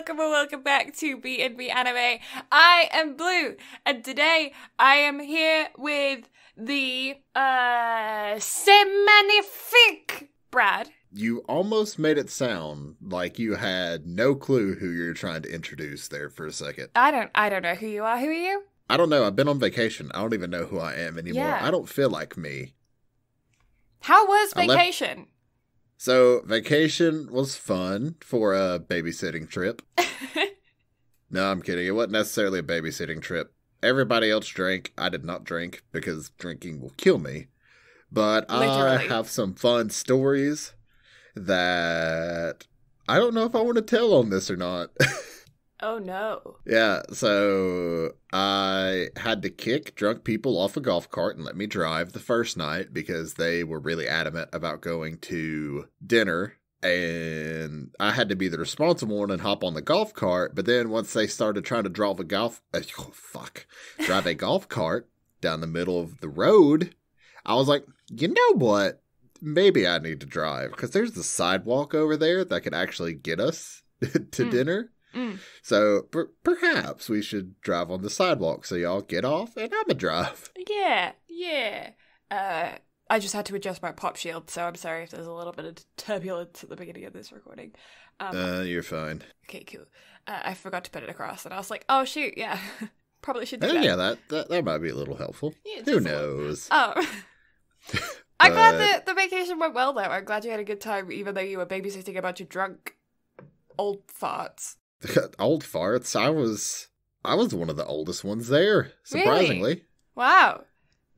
welcome back to BnB Anime. I am Blue, and today I am here with the, Semanific Brad. You almost made it sound like you had no clue who you're trying to introduce there for a second. I don't know who you are. Who are you? I don't know. I've been on vacation. I don't even know who I am anymore. Yeah. I don't feel like me. How was vacation? So, vacation was fun for a babysitting trip. No, I'm kidding. It wasn't necessarily a babysitting trip. Everybody else drank. I did not drink because drinking will kill me. But Literally. I have some fun stories that I don't know if I want to tell on this or not. Oh no. Yeah, so I had to kick drunk people off a golf cart and let me drive the first night because they were really adamant about going to dinner. And I had to be the responsible one and hop on the golf cart. But then once they started trying to drive a golf cart down the middle of the road, I was like, you know what? Maybe I need to drive because there's the sidewalk over there that could actually get us to dinner. Mm. So perhaps we should drive on the sidewalk so y'all get off and I'm a drive. Yeah. I just had to adjust my pop shield, so I'm sorry if there's a little bit of turbulence at the beginning of this recording. You're fine. Okay, cool. I forgot to put it across, and I was like, oh shoot, yeah. Probably should do that. Yeah, that might be a little helpful. Yeah, who knows? Oh. I'm glad the vacation went well, though. I'm glad you had a good time, even though you were babysitting a bunch of drunk old farts. Old farts? I was one of the oldest ones there, surprisingly. Really? Wow.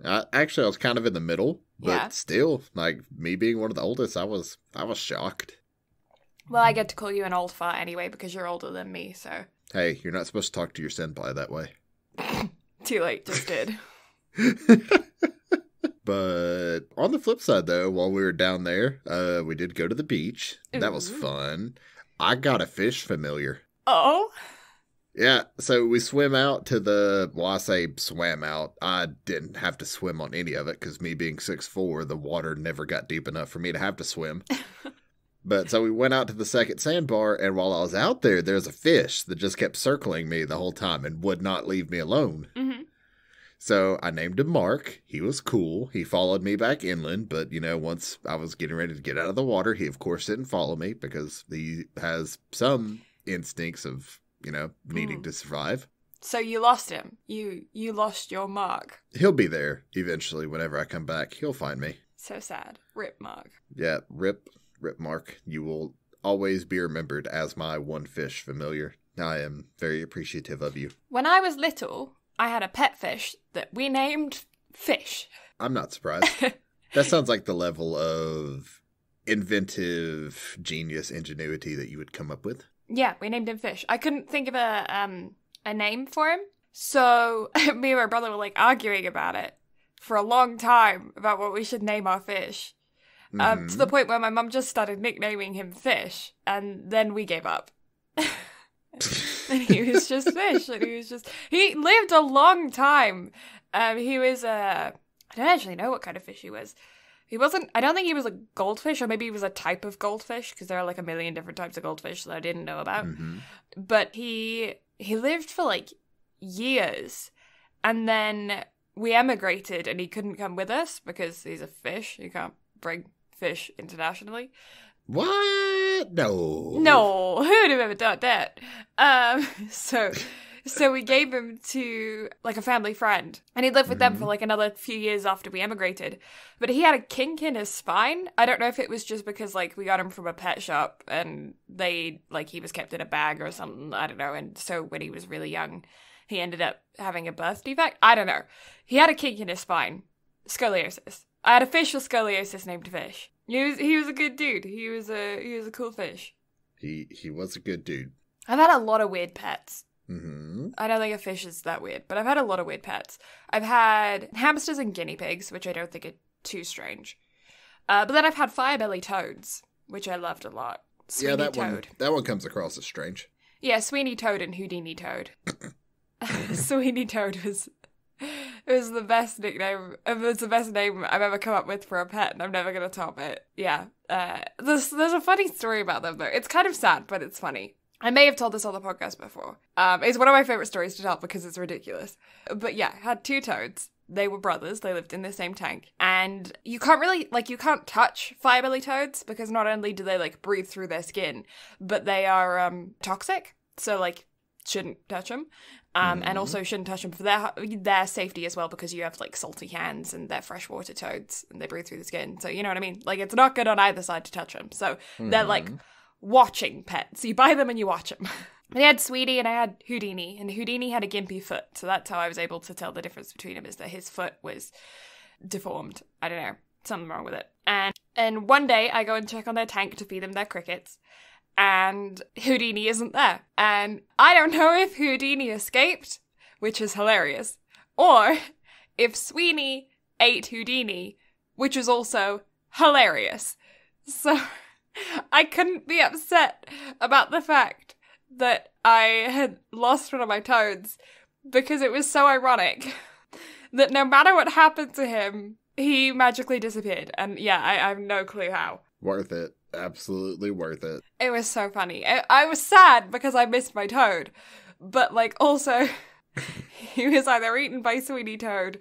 I was kind of in the middle, but Yeah. still, like, me being one of the oldest, I was shocked. Well, I get to call you an old fart anyway, because you're older than me, so. Hey, you're not supposed to talk to your senpai that way. Too late, just did. But on the flip side, though, while we were down there, we did go to the beach. That was fun. I got a fish familiar. Oh? Yeah, so we swim out to I say swam out. I didn't have to swim on any of it because me being 6'4", the water never got deep enough for me to have to swim. But so we went out to the second sandbar, and while I was out there's a fish that just kept circling me the whole time and would not leave me alone. Mm-hmm. So I named him Mark. He was cool. He followed me back inland, but, once I was getting ready to get out of the water, he, of course, didn't follow me because he has some instincts of, needing to survive. So you lost him. You lost your Mark. He'll be there eventually whenever I come back. He'll find me. So sad. Rip Mark. Yeah, rip Mark. You will always be remembered as my one fish familiar. I am very appreciative of you. When I was little, I had a pet fish that we named Fish. I'm not surprised. That sounds like the level of inventive genius ingenuity that you would come up with. Yeah, we named him Fish. I couldn't think of a name for him, so me and my brother were like arguing about it for a long time about what we should name our fish. To the point where my mum just started nicknaming him Fish, and then we gave up. And he was just Fish, and he lived a long time. He was I don't actually know what kind of fish he was. I don't think he was a goldfish, or maybe he was a type of goldfish, because there are like a million different types of goldfish that I didn't know about. Mm-hmm. But he lived for like years, and then we emigrated, and he couldn't come with us because he's a fish. You can't bring fish internationally. What? No, who would have ever done that? So we gave him to, like, a family friend. And he lived with them for, like, another few years after we emigrated. But he had a kink in his spine. I don't know if it was just because, like, we got him from a pet shop and he was kept in a bag or something. I don't know. And so when he was really young, he ended up having a birth defect. I don't know. He had a kink in his spine. Scoliosis. I had a fish with scoliosis named Fish. He was a good dude. He was a cool fish. He was a good dude. I've had a lot of weird pets. Mm-hmm. I don't think a fish is that weird, but I've had a lot of weird pets. I've had hamsters and guinea pigs, which I don't think are too strange. But then I've had firebelly toads, which I loved a lot. Sweeney Toad. That one comes across as strange. Yeah, Sweeney Toad and Houdini Toad. Sweeney Toad was the best nickname. It was the best name I've ever come up with for a pet, and I'm never going to top it. Yeah. There's a funny story about them, though. It's kind of sad, but it's funny. I may have told this on the podcast before. It's one of my favorite stories to tell because it's ridiculous. But yeah, I had 2 toads. They were brothers. They lived in the same tank. And you can't really, you can't touch firebelly toads because not only do they, breathe through their skin, but they are toxic. So, shouldn't touch them. And also shouldn't touch them for their safety as well because you have, salty hands and they're freshwater toads and they breathe through the skin. So, you know what I mean? It's not good on either side to touch them. So, they're, watching pets. You buy them and you watch them. I had Sweetie and I had Houdini, and Houdini had a gimpy foot, so that's how I was able to tell the difference between them, is that his foot was deformed. I don't know, something wrong with it. And one day I go and check on their tank to feed them their crickets, and Houdini isn't there. And I don't know if Houdini escaped, which is hilarious, or if Sweeney ate Houdini, which is also hilarious. So I couldn't be upset about the fact that I had lost one of my toads because it was so ironic that no matter what happened to him, he magically disappeared. And yeah, I have no clue how. Worth it. Absolutely worth it. It was so funny. I was sad because I missed my toad, but also he was either eaten by Sweeney Toad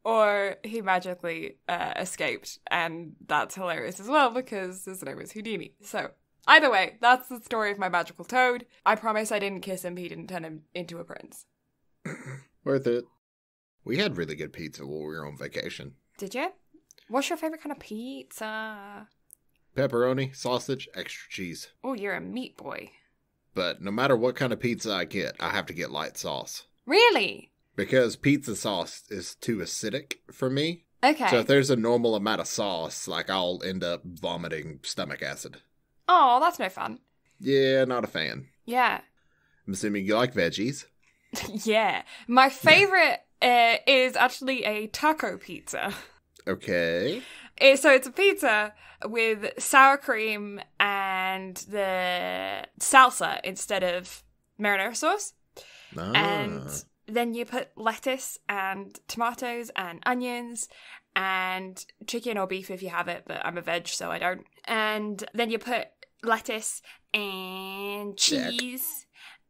or he magically escaped, and that's hilarious as well because his name was Houdini. So either way, that's the story of my magical toad. I promise I didn't kiss him. He didn't turn him into a prince. Worth it. We had really good pizza while we were on vacation. Did you? What's your favorite kind of pizza? Pepperoni, sausage, extra cheese. Oh, you're a meat boy. But no matter what kind of pizza I get, I have to get light sauce. Really? Because pizza sauce is too acidic for me. Okay. So if there's a normal amount of sauce, I'll end up vomiting stomach acid. Oh, that's no fun. Yeah, not a fan. Yeah. I'm assuming you like veggies. Yeah. My favorite is actually a taco pizza. Okay. So it's a pizza with sour cream and the salsa instead of marinara sauce. Ah. And then you put lettuce and tomatoes and onions and chicken or beef if you have it, but I'm a veg, so I don't. And then you put lettuce and cheese.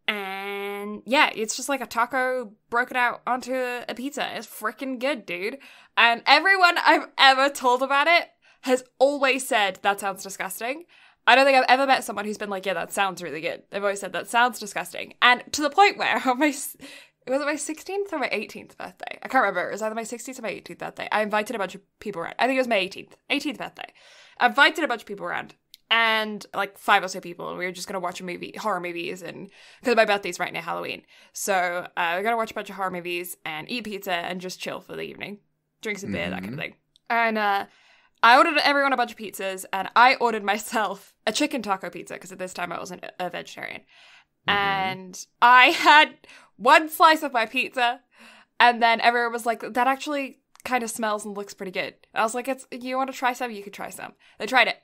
And yeah, it's just like a taco broken out onto a pizza. It's freaking good, dude. And everyone I've ever told about it has always said, that sounds disgusting. I don't think I've ever met someone who's been like, yeah, that sounds really good. They've always said, that sounds disgusting. And to the point where on was it my 16th or my 18th birthday? I can't remember. It was either my 16th or my 18th birthday. I invited a bunch of people around. I think it was my 18th birthday. I invited a bunch of people around. And 5 or so people, and we were just going to watch horror movies, and because my birthday's right near Halloween. So we're going to watch a bunch of horror movies and eat pizza and just chill for the evening. Drink some beer, that kind of thing. And I ordered everyone a bunch of pizzas, and I ordered myself a chicken taco pizza, because at this time I wasn't a vegetarian. And I had one slice of my pizza, and then everyone was like, that actually kind of smells and looks pretty good. I was like, you want to try some? You could try some. They tried it.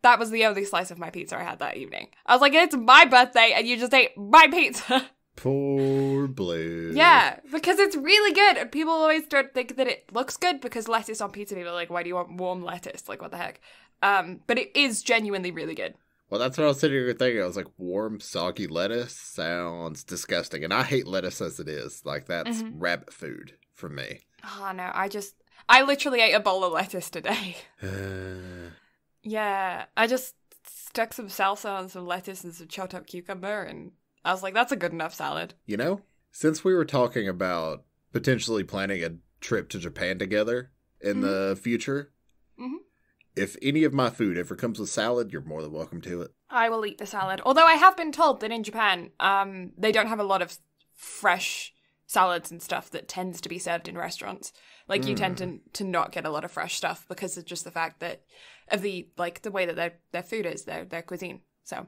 That was the only slice of my pizza I had that evening. I was like, it's my birthday and you just ate my pizza. Poor Blue. Yeah, because it's really good. And people always don't think that it looks good because lettuce on pizza, people are like, why do you want warm lettuce? Like, what the heck? But it is genuinely really good. Well, that's what I was sitting here thinking. I was like, warm, soggy lettuce sounds disgusting. And I hate lettuce as it is. That's rabbit food for me. Oh, no, I literally ate a bowl of lettuce today. Yeah, I just stuck some salsa on some lettuce and some chopped up cucumber, and I was like, that's a good enough salad. You know, since we were talking about potentially planning a trip to Japan together in the future, if any of my food ever comes with salad, you're more than welcome to it. I will eat the salad. Although I have been told that in Japan, they don't have a lot of fresh salads and stuff that tends to be served in restaurants. You tend to not get a lot of fresh stuff because of just the fact that of the way that their food is, their cuisine. So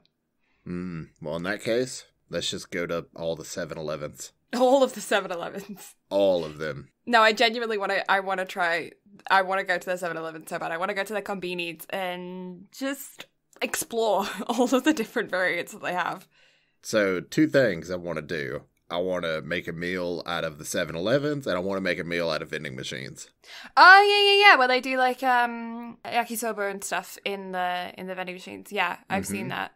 well, in that case, let's just go to all the 7-Elevens. All of the 7-Elevens. All of them. No, I genuinely want to go to the 7-Eleven so bad. I want to go to the convenience and just explore all of the different variants that they have. So 2 things I want to do. I want to make a meal out of the 7-Elevens, and I want to make a meal out of vending machines. Oh, yeah. Where they do, yakisoba and stuff in the vending machines. Yeah, I've seen that.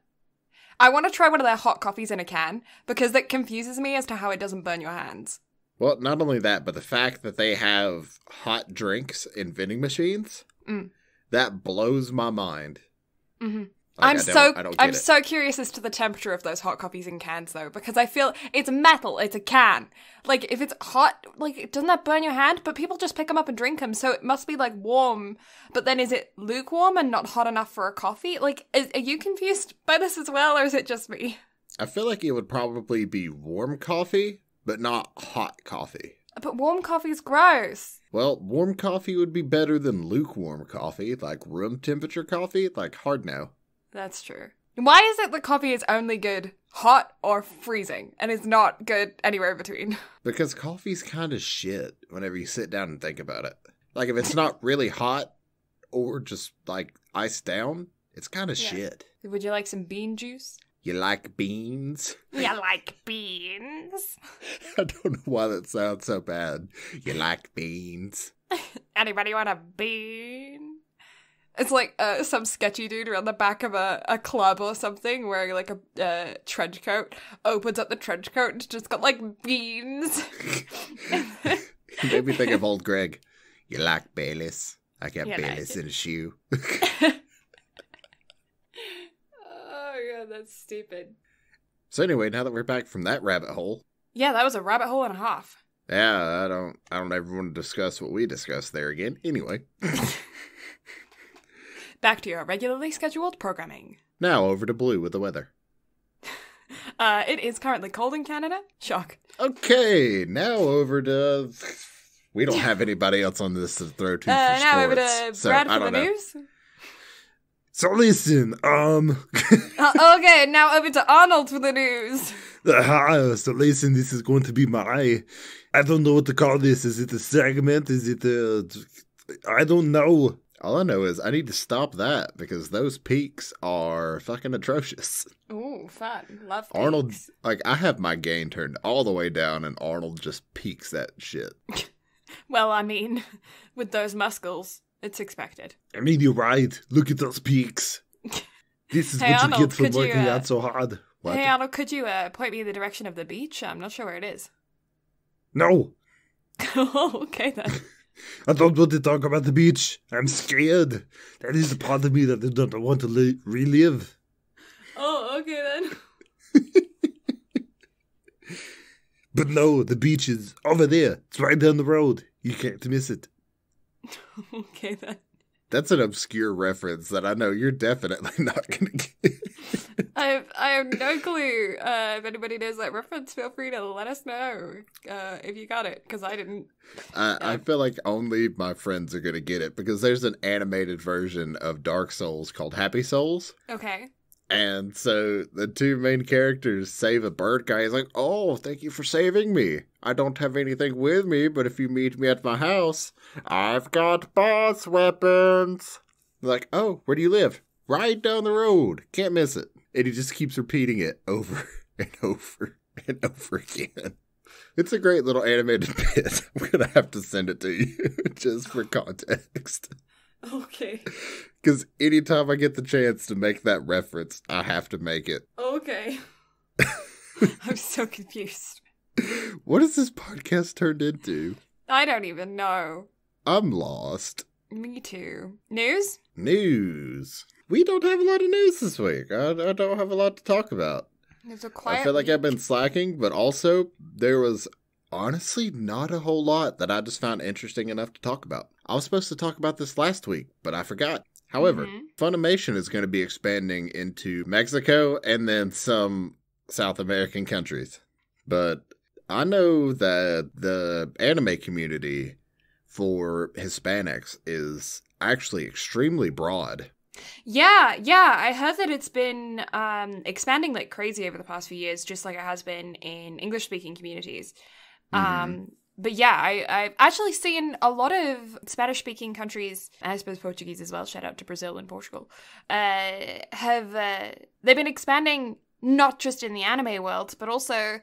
I want to try one of their hot coffees in a can because that confuses me as to how it doesn't burn your hands. Well, not only that, but the fact that they have hot drinks in vending machines, that blows my mind. Mm-hmm. Like, I'm so curious as to the temperature of those hot coffees in cans, though, because I feel it's metal, it's a can. Like, if it's hot, like, doesn't that burn your hand? But people just pick them up and drink them, so it must be, like, warm. But then is it lukewarm and not hot enough for a coffee? Like, are you confused by this as well, or is it just me? I feel like it would probably be warm coffee, but not hot coffee. But warm coffee's gross. Well, warm coffee would be better than lukewarm coffee, like room temperature coffee, like hard no. That's true. Why is it that coffee is only good hot or freezing, and is not good anywhere in between? Because coffee's kind of shit whenever you sit down and think about it. Like, if it's not really hot, or just, like, iced down, it's kind of shit. Would you like some bean juice? You like beans? You like beans? I don't know why that sounds so bad. You like beans? Anybody want a bean? It's like some sketchy dude around the back of a club or something wearing like a trench coat, opens up the trench coat and it's just got like beans. You made me think of old Greg. You like Baileys? I got Baileys in a shoe. Oh god, that's stupid. So anyway, now that we're back from that rabbit hole. Yeah, that was a rabbit hole and a half. Yeah, I don't ever want to discuss what we discussed there again. Anyway. Back to your regularly scheduled programming. Now over to Blue with the weather. It is currently cold in Canada. Shock. Okay, now over to... We don't have anybody else on this to throw to for now sports. Over to Brad for the news. So listen, okay, now over to Arnold for the news. So listen, this is going to be my... I don't know what to call this. Is it a segment? Is it a... I don't know. All I know is I need to stop that because those peaks are fucking atrocious. Ooh, fun. Love peaks. Arnold, like, I have my gain turned all the way down and Arnold just peaks that shit. Well, I mean, with those muscles, it's expected. I mean, you're right. Look at those peaks. This is Hey, what Arnold, you get for could you, working out so hard. What? Hey, Arnold, could you point me in the direction of the beach? I'm not sure where it is. No. Okay, then. I don't want to talk about the beach. I'm scared. That is the part of me that I don't want to relive. Oh, okay then. But no, the beach is over there. It's right down the road. You can't miss it. Okay then. That's an obscure reference that I know you're definitely not going to get. I have no clue. If anybody knows that reference, feel free to let us know if you got it, because I didn't. I feel like only my friends are going to get it, because there's an animated version of Dark Souls called Happy Souls. Okay. And so the two main characters save a bird guy. He's like, oh, thank you for saving me. I don't have anything with me, but if you meet me at my house, I've got boss weapons. Like, oh, where do you live? Right down the road. Can't miss it. And he just keeps repeating it over and over and over again. It's a great little animated bit. I'm going to have to send it to you just for context. Okay. Because anytime I get the chance to make that reference, I have to make it. Okay. I'm so confused. What has this podcast turned into? I don't even know. I'm lost. Me too. News? News. We don't have a lot of news this week. I don't have a lot to talk about. It's a quiet I feel like week. I've been slacking, but also there was honestly not a whole lot that I just found interesting enough to talk about. I was supposed to talk about this last week, but I forgot. However, Funimation is going to be expanding into Mexico and then some South American countries. But I know that the anime community for Hispanics is actually extremely broad. Yeah, I heard that it's been expanding like crazy over the past few years, just like it has been in English-speaking communities. But yeah, I've actually seen a lot of Spanish-speaking countries, and I suppose Portuguese as well, shout out to Brazil and Portugal, they've been expanding not just in the anime world, but also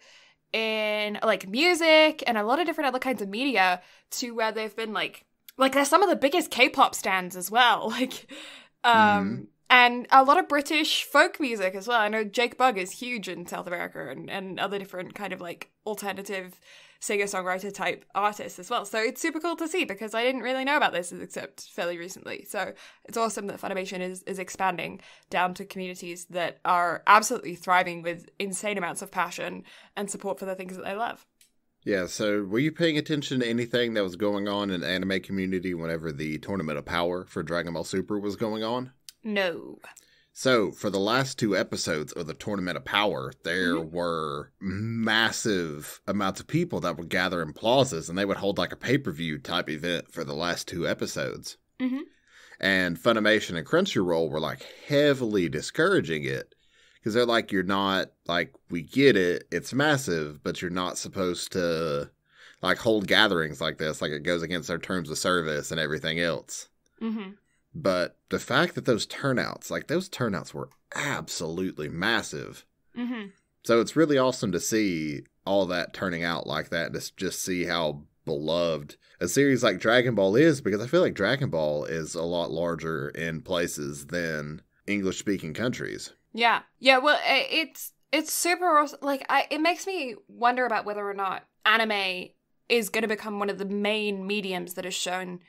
in like music and a lot of different other kinds of media, to where they've been like they're some of the biggest K-pop stands as well. And And a lot of British folk music as well. I know Jake Bugg is huge in South America and other different kind of like alternative singer-songwriter type artists as well. So it's super cool to see because I didn't really know about this except fairly recently. So it's awesome that Funimation is expanding down to communities that are absolutely thriving with insane amounts of passion and support for the things that they love. Yeah, so were you paying attention to anything that was going on in the anime community whenever the Tournament of Power for Dragon Ball Super was going on? No. So, for the last 2 episodes of the Tournament of Power, there were massive amounts of people that would gather in plazas, and they would hold like a pay-per-view type event for the last 2 episodes. Mm-hmm. And Funimation and Crunchyroll were like heavily discouraging it, because they're like, you're not, like, we get it, it's massive, but you're not supposed to, like, hold gatherings like this, like it goes against our terms of service and everything else. Mm-hmm. But the fact that those turnouts were absolutely massive. Mm-hmm. So it's really awesome to see all that turning out like that and to just see how beloved a series like Dragon Ball is, because I feel like Dragon Ball is a lot larger in places than English-speaking countries. Yeah. Yeah, well, it's super awesome. Like, it makes me wonder about whether or not anime is going to become one of the main mediums that is shown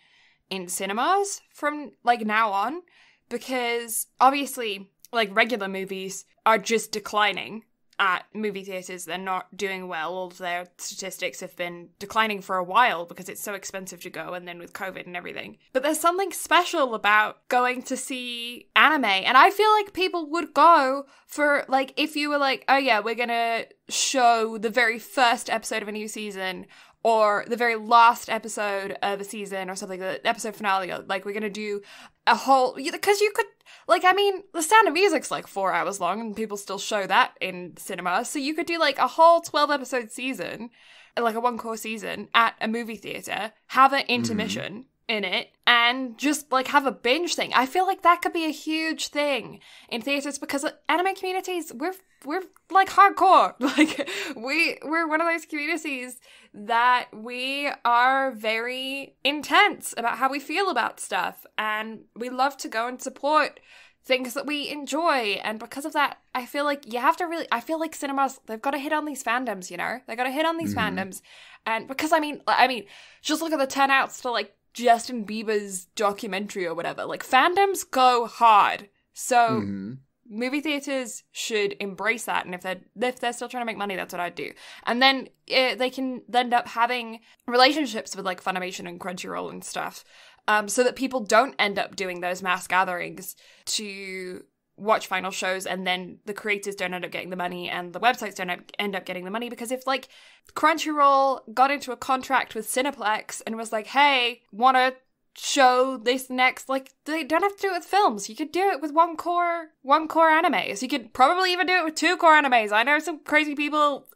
in cinemas from like now on, because obviously like regular movies are just declining at movie theaters. They're not doing well. All of their statistics have been declining for a while because it's so expensive to go, and then with COVID and everything. But there's something special about going to see anime, and I feel like people would go for, like, if you were like, oh yeah, we're gonna show the very first episode of a new season, or the very last episode of a season, or something, the episode finale, or, like, we're gonna do a whole, because you could, like, I mean, The Sound of Music's like 4 hours long, and people still show that in cinema, so you could do, like, a whole 12-episode season, like a one-course season, at a movie theater, have an intermission in it, and just, like, have a binge thing. I feel like that could be a huge thing in theaters, because anime communities, we're like, hardcore. Like, we're one of those communities that we are very intense about how we feel about stuff, and we love to go and support things that we enjoy. And because of that, I feel like you have to really, I feel like cinemas, they've got to hit on these fandoms, you know? They got to hit on these fandoms. And because, I mean, just look at the turnouts to, like, Justin Bieber's documentary or whatever. Like, fandoms go hard. So movie theaters should embrace that, and if they're still trying to make money, that's what I'd do. And then they can end up having relationships with, like, Funimation and Crunchyroll and stuff, so that people don't end up doing those mass gatherings to watch final shows, and then the creators don't end up getting the money and the websites don't end up getting the money. Because if, like, Crunchyroll got into a contract with Cineplex and was like, hey, wanna show this next, like, they don't have to do it with films. You could do it with one core anime. So you could probably even do it with 2 core animes. I know some crazy people,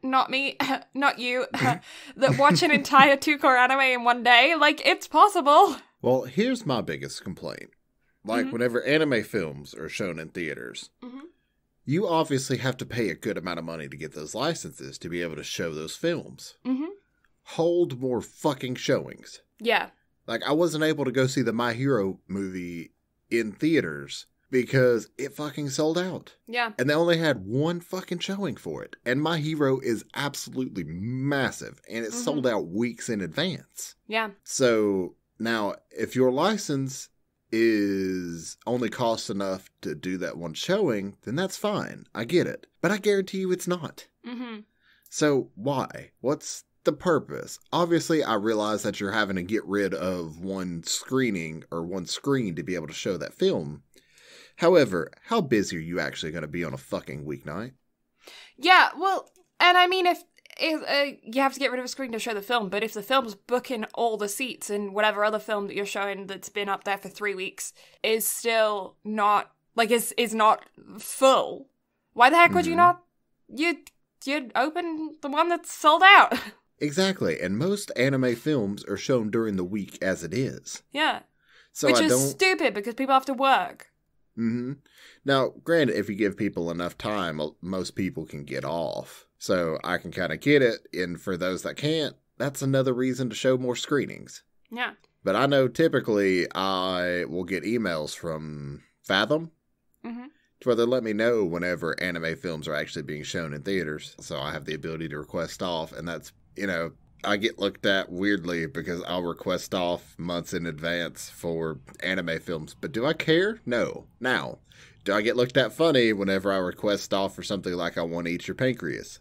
not me, not you, that watch an entire 2 core anime in one day. Like, it's possible. Well, here's my biggest complaint. Like, whenever anime films are shown in theaters, you obviously have to pay a good amount of money to get those licenses to be able to show those films. Hold more fucking showings. Yeah. Like, I wasn't able to go see the My Hero movie in theaters because it fucking sold out. Yeah. And they only had 1 fucking showing for it. And My Hero is absolutely massive, and it sold out weeks in advance. Yeah. So, now, if your license is only cost enough to do that 1 showing, then that's fine. I get it. But I guarantee you it's not. So, why? What's the purpose? Obviously, I realize that you're having to get rid of 1 screening or 1 screen to be able to show that film. However, how busy are you actually going to be on a fucking weeknight? Yeah, well, and I mean, if you have to get rid of a screen to show the film, but if the film's booking all the seats and whatever other film that you're showing that's been up there for 3 weeks is still not, like, is not full, why the heck would you not, you'd open the one that's sold out? Exactly, and most anime films are shown during the week as it is. Yeah. So which is stupid because people have to work. Now, granted, if you give people enough time, most people can get off. So I can kind of get it, and for those that can't, that's another reason to show more screenings. Yeah. But I know typically I will get emails from Fathom, Mm-hmm. to where they let me know whenever anime films are actually being shown in theaters. So I have the ability to request off, and that's, I get looked at weirdly because I'll request off months in advance for anime films. But do I care? No. Now, do I get looked at funny whenever I request off for something like I Want to Eat Your Pancreas?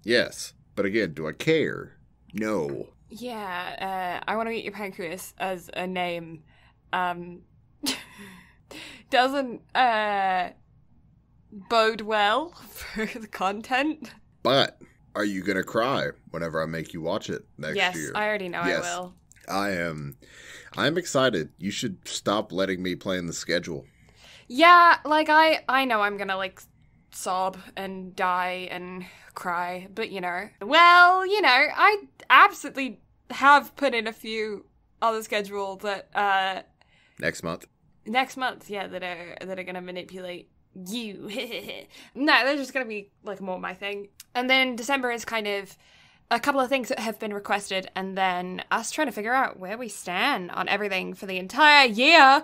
Yes. But again, do I care? No. Yeah, I Want to Eat Your Pancreas as a name doesn't bode well for the content. But are you going to cry whenever I make you watch it next year? Yes, I already know Yes. I will. I'm excited. You should stop letting me plan the schedule. Yeah, like, I know I'm gonna, like, sob and die and cry, but, I absolutely have put in a few on the schedule that, Next month, yeah, that are gonna manipulate you. No, they're just gonna be, like, more my thing. And then December is kind of a couple of things that have been requested, and then us trying to figure out where we stand on everything for the entire year.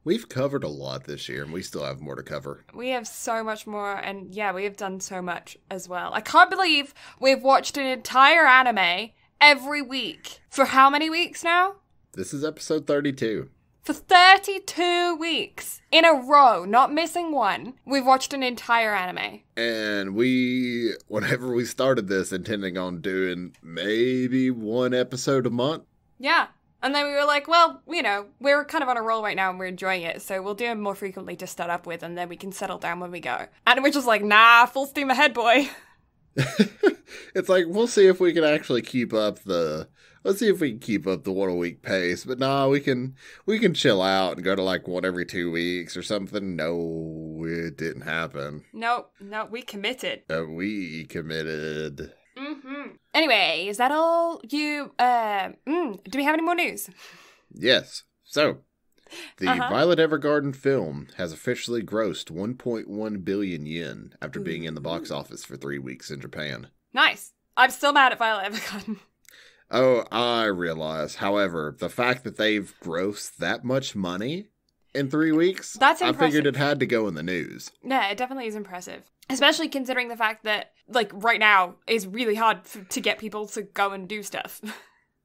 we've covered a lot this year, and we still have more to cover. We have so much more, and yeah, we have done so much as well. I can't believe we've watched an entire anime every week. For how many weeks now? This is episode 32. For 32 weeks in a row, not missing one, we've watched an entire anime. And whenever we started this, intending on doing maybe one episode a month. Yeah. And then we were like, well, we're kind of on a roll right now and we're enjoying it, so we'll do them more frequently to start up with, and then we can settle down when we go. And we're just like, nah, full steam ahead, boy. It's like, we'll see if we can actually keep up the 1 a week pace. But nah, we can chill out and go to like one every 2 weeks or something. No, it didn't happen. No, we committed. We committed. Mm-hmm. Anyway, is that all you, do we have any more news? Yes. So, the Violet Evergarden film has officially grossed 1.1 billion yen after being in the box office for 3 weeks in Japan. Nice. I'm still mad at Violet Evergarden. Oh, I realize. However, the fact that they've grossed that much money in 3 weeks, that's impressive. I figured it had to go in the news. Yeah, it definitely is impressive. Especially considering the fact that, like, right now, it's really hard to get people to go and do stuff.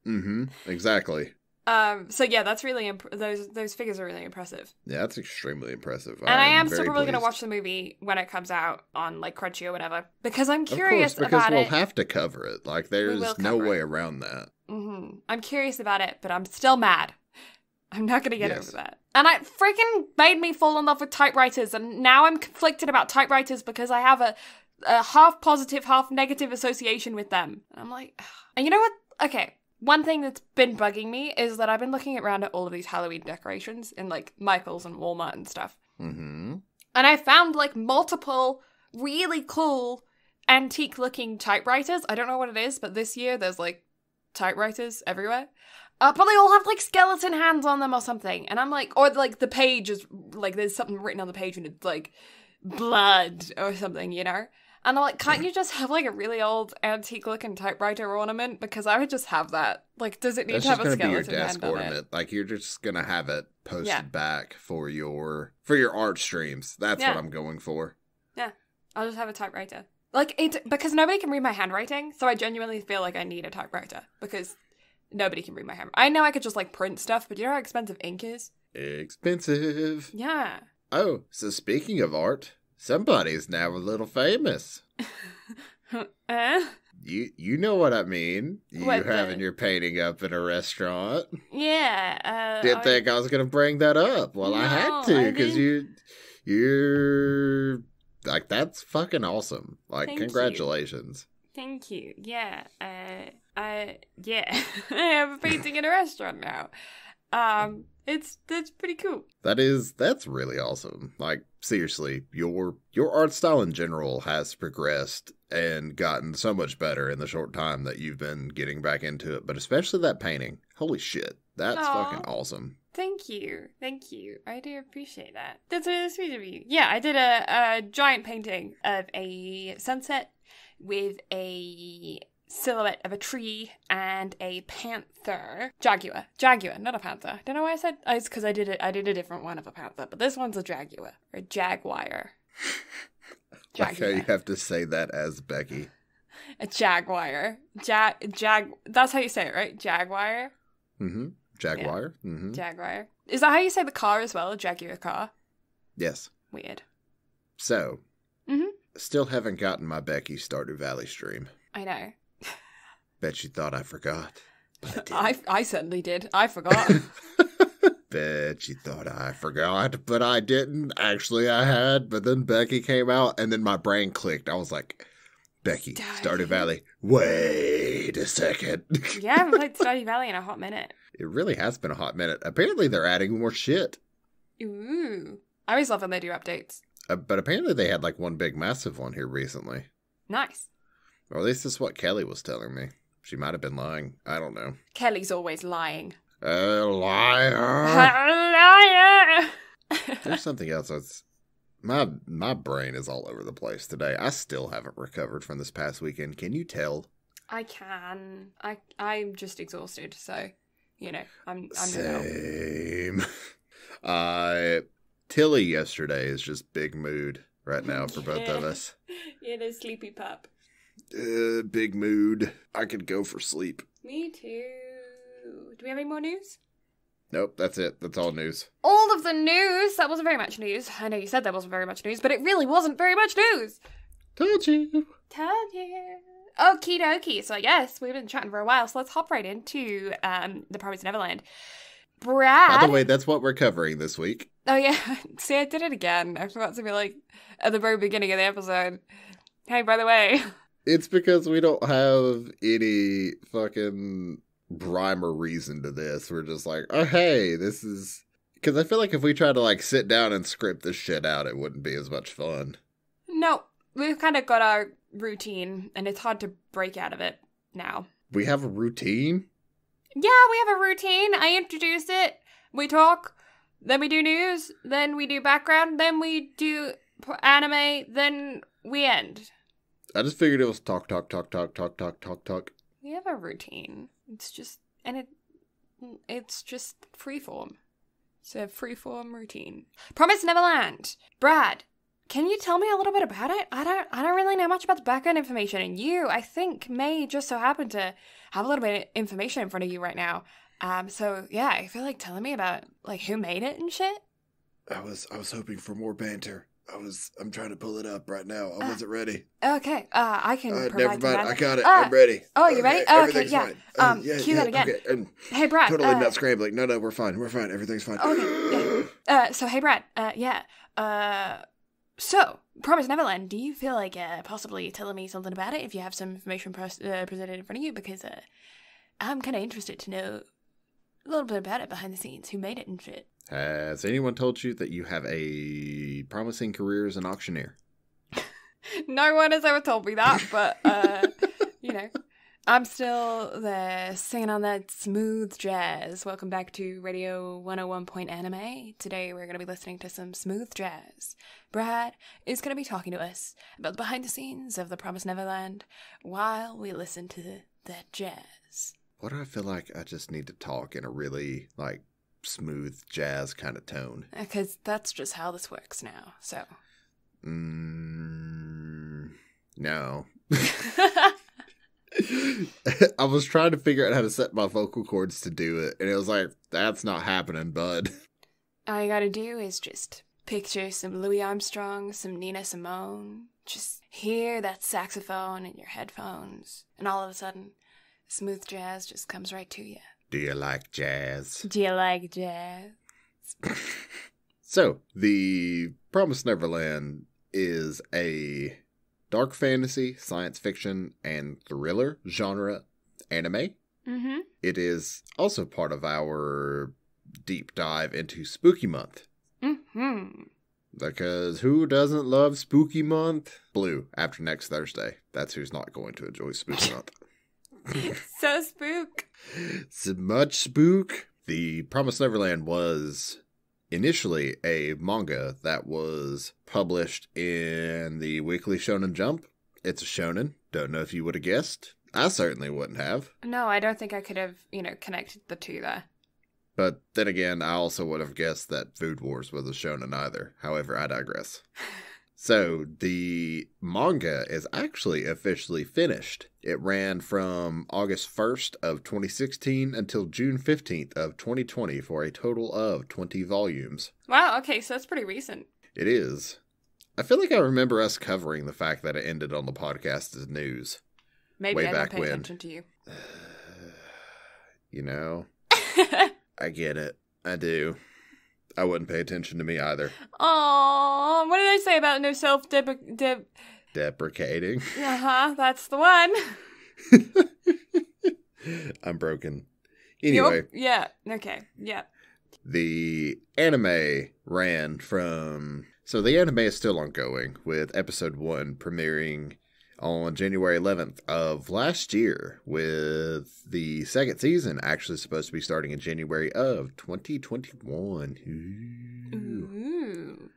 Mm-hmm, exactly. So yeah, that's really, those figures are really impressive. Yeah, that's extremely impressive. And I am still probably going to watch the movie when it comes out on, like, Crunchy or whatever. Because I'm curious about it. Because we'll have to cover it. Like, there's no way around that. Mm-hmm. I'm curious about it, but I'm still mad. I'm not going to get over that. And it freaking made me fall in love with typewriters, and now I'm conflicted about typewriters because I have a half positive, half negative association with them. And I'm like, and you know what? Okay, one thing that's been bugging me is that I've been looking around at all of these Halloween decorations in, like, Michael's and Walmart and stuff. Mm-hmm. And I found, like, multiple really cool antique-looking typewriters. I don't know what it is, but this year there's, like, typewriters everywhere. But they all have, like, skeleton hands on them or something. And I'm like, or, like, the page is, like, there's something written on the page and it's, like, blood or something, And I'm like, can't you just have, like, a really old antique-looking typewriter ornament? Because I would just have that. Like, does it need to have a skeleton hand on it? That's just going to be your desk ornament. Like, you're just going to have it posted back for your art streams. That's what I'm going for. Yeah, I'll just have a typewriter. Like, because nobody can read my handwriting, so I genuinely feel like I need a typewriter. Because nobody can read my handwriting. I know I could just, like, print stuff, but you know how expensive ink is? Expensive. Yeah. Oh, so speaking of art, somebody's now a little famous. You know what I mean. You having your painting up in a restaurant. Yeah. Didn't think I was going to bring that up. Well, no, I had to, because you're... Like, that's fucking awesome. Like, congratulations. Thank you. Yeah. Yeah. I have a painting in a restaurant now. That's pretty cool. That's really awesome. Like, seriously, your art style in general has progressed and gotten so much better in the short time that you've been getting back into it. But especially that painting. Holy shit. That's fucking awesome. Thank you. I do appreciate that. That's really sweet of you. Yeah, I did a giant painting of a sunset with a silhouette of a tree and a panther. Jaguar, not a panther. Don't know why I said. It's because I did a different one of a panther, but this one's a jaguar or jaguar. Like how you have to say that as Becky. A jaguar. That's how you say it, right? Jaguar. Mm-hmm. Jaguar. Yeah. Mm-hmm. Jaguar. Is that how you say the car as well? A jaguar car. Yes. Weird. So, still haven't gotten my Becky Stardew Valley stream. I know. Bet you thought I forgot. But I didn't. I certainly did. I forgot. Bet you thought I forgot, but I didn't. Actually, I had. But then Becky came out, and then my brain clicked. I was like, Becky, Stardew Valley. Wait a second. Yeah, I haven't played Stardew Valley in a hot minute. It really has been a hot minute. Apparently, they're adding more shit. Ooh. I always love when they do updates. But apparently, they had like one big massive one here recently. Nice. Or at least that's what Kelly was telling me. She might have been lying. I don't know. Kelly's always lying. Liar. Liar. There's something else that's... My brain is all over the place today. I still haven't recovered from this past weekend. Can you tell? I can. I'm just exhausted, so, you know, I'm Same. Tilly yesterday is just big mood right now for both of us. Yeah, the sleepy pup. Big mood. I could go for sleep. Me too. Do we have any more news? Nope, that's it. That's all news. All of the news! That wasn't very much news. I know you said there wasn't very much news, but it really wasn't very much news! Told you. Told you. Okie dokie. So I guess we've been chatting for a while, so let's hop right into the Promised Neverland. Brad... By the way, that's what we're covering this week. Oh yeah. See, I did it again. I forgot to be like, at the very beginning of the episode. Hey, by the way... It's because we don't have any fucking rhyme or reason to this. We're just like, oh, hey, this is... Because I feel like if we try to, like, sit down and script this shit out, it wouldn't be as much fun. No, we've kind of got our routine, and it's hard to break out of it now. We have a routine? Yeah, we have a routine. I introduce it. We talk. Then we do news. Then we do background. Then we do anime. Then we end. I just figured it was talk. We have a routine. It's just, and it's just freeform. It's a freeform routine. Promised Neverland. Brad, can you tell me a little bit about it? I don't really know much about the background information, and you, I think, may just so happen to have a little bit of information in front of you right now. So yeah, I feel like telling me about like who made it and shit. I was hoping for more banter. I'm trying to pull it up right now. I wasn't ready. Okay, I can provide never mind. that. I got it. I'm ready. Oh, you ready? Okay, Okay, yeah. fine. Cue that again. Okay. Hey, Brad. Totally not scrambling. No, we're fine. Everything's fine. Okay, yeah. So, hey, Brad. So, Promised Neverland, do you feel like possibly telling me something about it if you have some information presented in front of you? Because I'm kind of interested to know a little bit about it behind the scenes, who made it and shit. Has anyone told you that you have a promising career as an auctioneer? No one has ever told me that, but, you know, I'm still there singing on that smooth jazz. Welcome back to Radio 101.anime. Today we're going to be listening to some smooth jazz. Brad is going to be talking to us about the behind the scenes of the Promised Neverland while we listen to that jazz. What do I feel like I just need to talk in a really, like, smooth jazz kind of tone? Because that's just how this works now, so. No. I was trying to figure out how to set my vocal cords to do it, and it was like, that's not happening, bud. All you gotta do is just picture some Louis Armstrong, some Nina Simone, just hear that saxophone in your headphones, and all of a sudden, smooth jazz just comes right to you. Do you like jazz? Do you like jazz? So, the Promised Neverland is a dark fantasy, science fiction, and thriller genre anime. Mm-hmm. It is also part of our deep dive into Spooky Month. Mm-hmm. Because who doesn't love Spooky Month? Blue, after next Thursday. That's who's not going to enjoy Spooky Month. So spook. So much spook. The Promised Neverland was initially a manga that was published in the Weekly Shonen Jump. It's a shonen. Don't know if you would have guessed. I certainly wouldn't have. No, I don't think I could have, connected the two there. But then again, I also would have guessed that Food Wars was a shonen either. However, I digress. So, the manga is actually officially finished. It ran from August 1st of 2016 until June 15th of 2020 for a total of 20 volumes. Wow, okay, so that's pretty recent. It is. I feel like I remember us covering the fact that it ended on the podcast as news. Maybe way I back don't pay when. attention to you. I get it. I do. I wouldn't pay attention to me either. Aww, what did I say about no Deprecating. That's the one. I'm broken. Anyway. Yeah, okay, yeah. The anime ran from... So the anime is still ongoing, with episode 1 premiering on January 11th of last year, with the second season actually supposed to be starting in January of 2021. Ooh.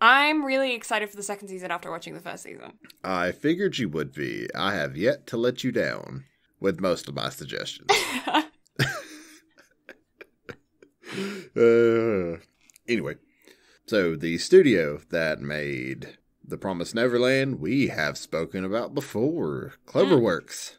I'm really excited for the second season after watching the first season. I figured you would be. I have yet to let you down with most of my suggestions. Anyway, so the studio that made The Promised Neverland, we have spoken about before. Cloverworks.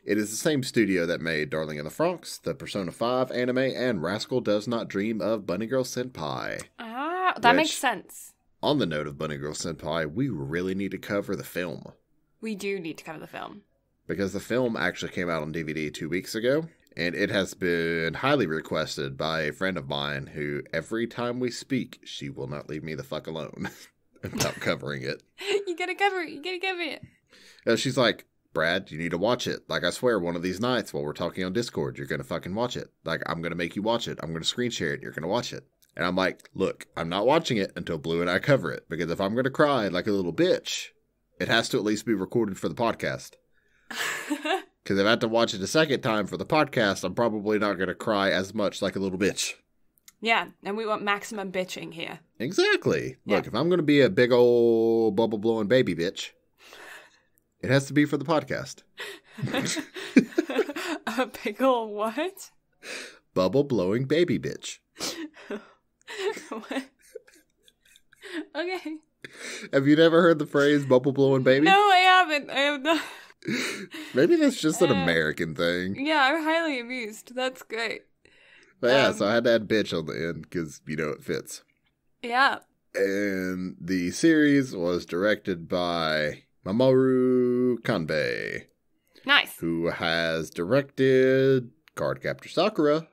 It is the same studio that made Darling in the Franxx, the Persona 5 anime, and Rascal Does Not Dream of Bunny Girl Senpai. Ah, that makes sense. On the note of Bunny Girl Senpai, we really need to cover the film. We do need to cover the film. Because the film actually came out on DVD 2 weeks ago, and it has been highly requested by a friend of mine who, every time we speak, she will not leave me the fuck alone about covering it. You gotta cover it. She's like, Brad, you need to watch it. Like, I swear, one of these nights while we're talking on Discord, you're gonna fucking watch it. Like, I'm gonna make you watch it. I'm gonna screen share it. You're gonna watch it. And I'm like, look, I'm not watching it until Blue and I cover it. Because if I'm gonna cry like a little bitch, it has to at least be recorded for the podcast. Because if I have to watch it a second time for the podcast, I'm probably not gonna cry as much like a little bitch. Yeah, and we want maximum bitching here. Exactly. Yeah. Look, if I'm gonna be a big old bubble-blowing baby bitch, it has to be for the podcast. A big ol' what? Bubble-blowing baby bitch. What? Okay. Have you never heard the phrase bubble-blowing baby? No, I haven't. I have not. Maybe that's just an American thing. Yeah, I'm highly amused. That's great. But yeah, so I had to add bitch on the end because, it fits. Yeah. And the series was directed by Mamoru Kanbei. Nice. Who has directed Cardcaptor Sakura.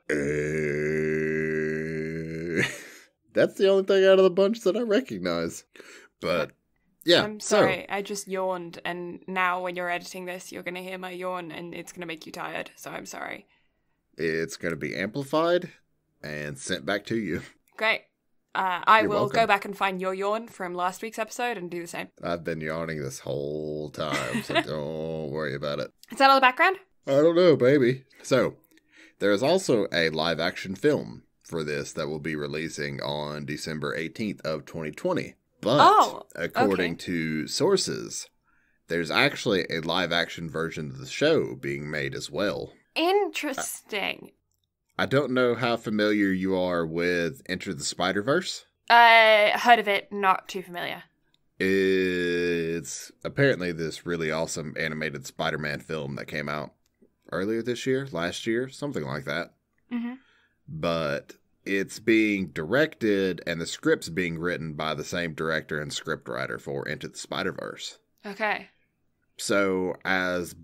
That's the only thing out of the bunch that I recognize. But, yeah. I'm sorry, I just yawned, and now when you're editing this, you're going to hear my yawn, and it's going to make you tired, so I'm sorry. It's going to be amplified and sent back to you. Great. I You're will welcome. go back and find your yawn from last week's episode and do the same. I've been yawning this whole time, so don't worry about it. Is that all the background? I don't know, baby. So, there is also a live-action film for this that will be releasing on December 18th of 2020. But, according to sources, there's actually a live-action version of the show being made as well. Interesting. I don't know how familiar you are with Enter the Spider-Verse. I heard of it, not too familiar. It's apparently this really awesome animated Spider-Man film that came out earlier this year, last year, something like that. Mm-hmm. But it's being directed and the script's being written by the same director and scriptwriter for Into the Spider-Verse. Okay. So as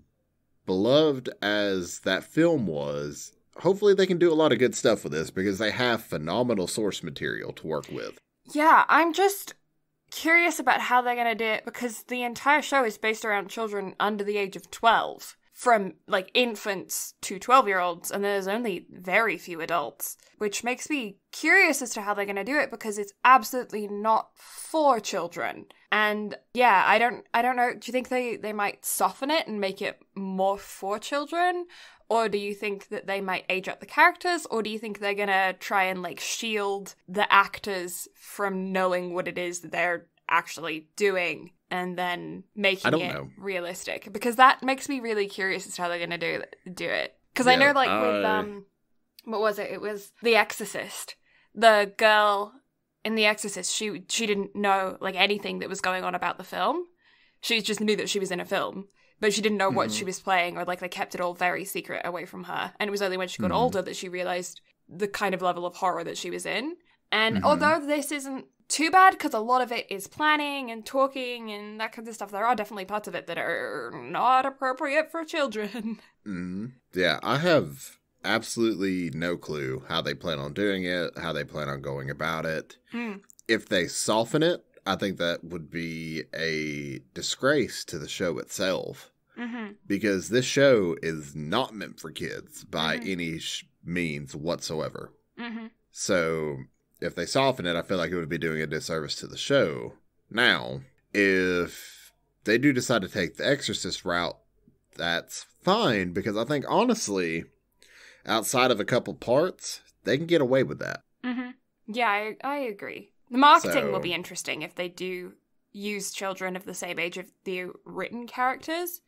beloved as that film was, hopefully they can do a lot of good stuff with this because they have phenomenal source material to work with. Yeah, I'm just curious about how they're going to do it because the entire show is based around children under the age of 12. From, infants to 12-year-olds, and there's only very few adults. Which makes me curious as to how they're going to do it, because it's absolutely not for children. And, yeah, I don't know. Do you think they might soften it and make it more for children? Or do you think that they might age up the characters? Or do you think they're going to try and, shield the actors from knowing what it is that they're actually doing and then I making don't it know. realistic, because that makes me really curious as to how they're going to do it. Because I know, like, with what was it? It was The Exorcist. The girl in The Exorcist, she didn't know, like, anything that was going on about the film. She just knew that she was in a film, but she didn't know what she was playing, or, like, they kept it all very secret away from her. And it was only when she got older that she realized the kind of level of horror that she was in. And although this isn't too bad, because a lot of it is planning and talking and that kind of stuff, there are definitely parts of it that are not appropriate for children. Yeah, I have absolutely no clue how they plan on doing it, how they plan on going about it. If they soften it, I think that would be a disgrace to the show itself. Because this show is not meant for kids by any means whatsoever. So if they soften it, I feel like it would be doing a disservice to the show. Now, if they do decide to take the Exorcist route, that's fine, because I think, honestly, outside of a couple parts, they can get away with that. Yeah, I agree. The marketing will be interesting if they do use children of the same age of the written characters,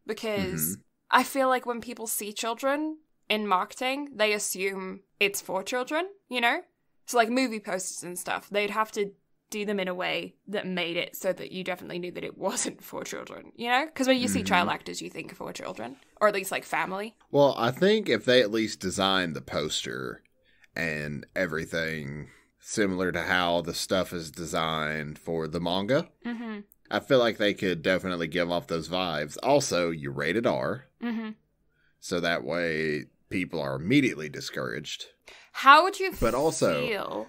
because I feel like when people see children in marketing, they assume it's for children, you know? So, like, movie posters and stuff, they'd have to do them in a way that made it so that you definitely knew that it wasn't for children, you know? Because when you see child actors, you think for children, or at least, like, family. Well, I think if they at least design the poster and everything similar to how the stuff is designed for the manga, I feel like they could definitely give off those vibes. Also, you rated R, so that way people are immediately discouraged. How would you also, feel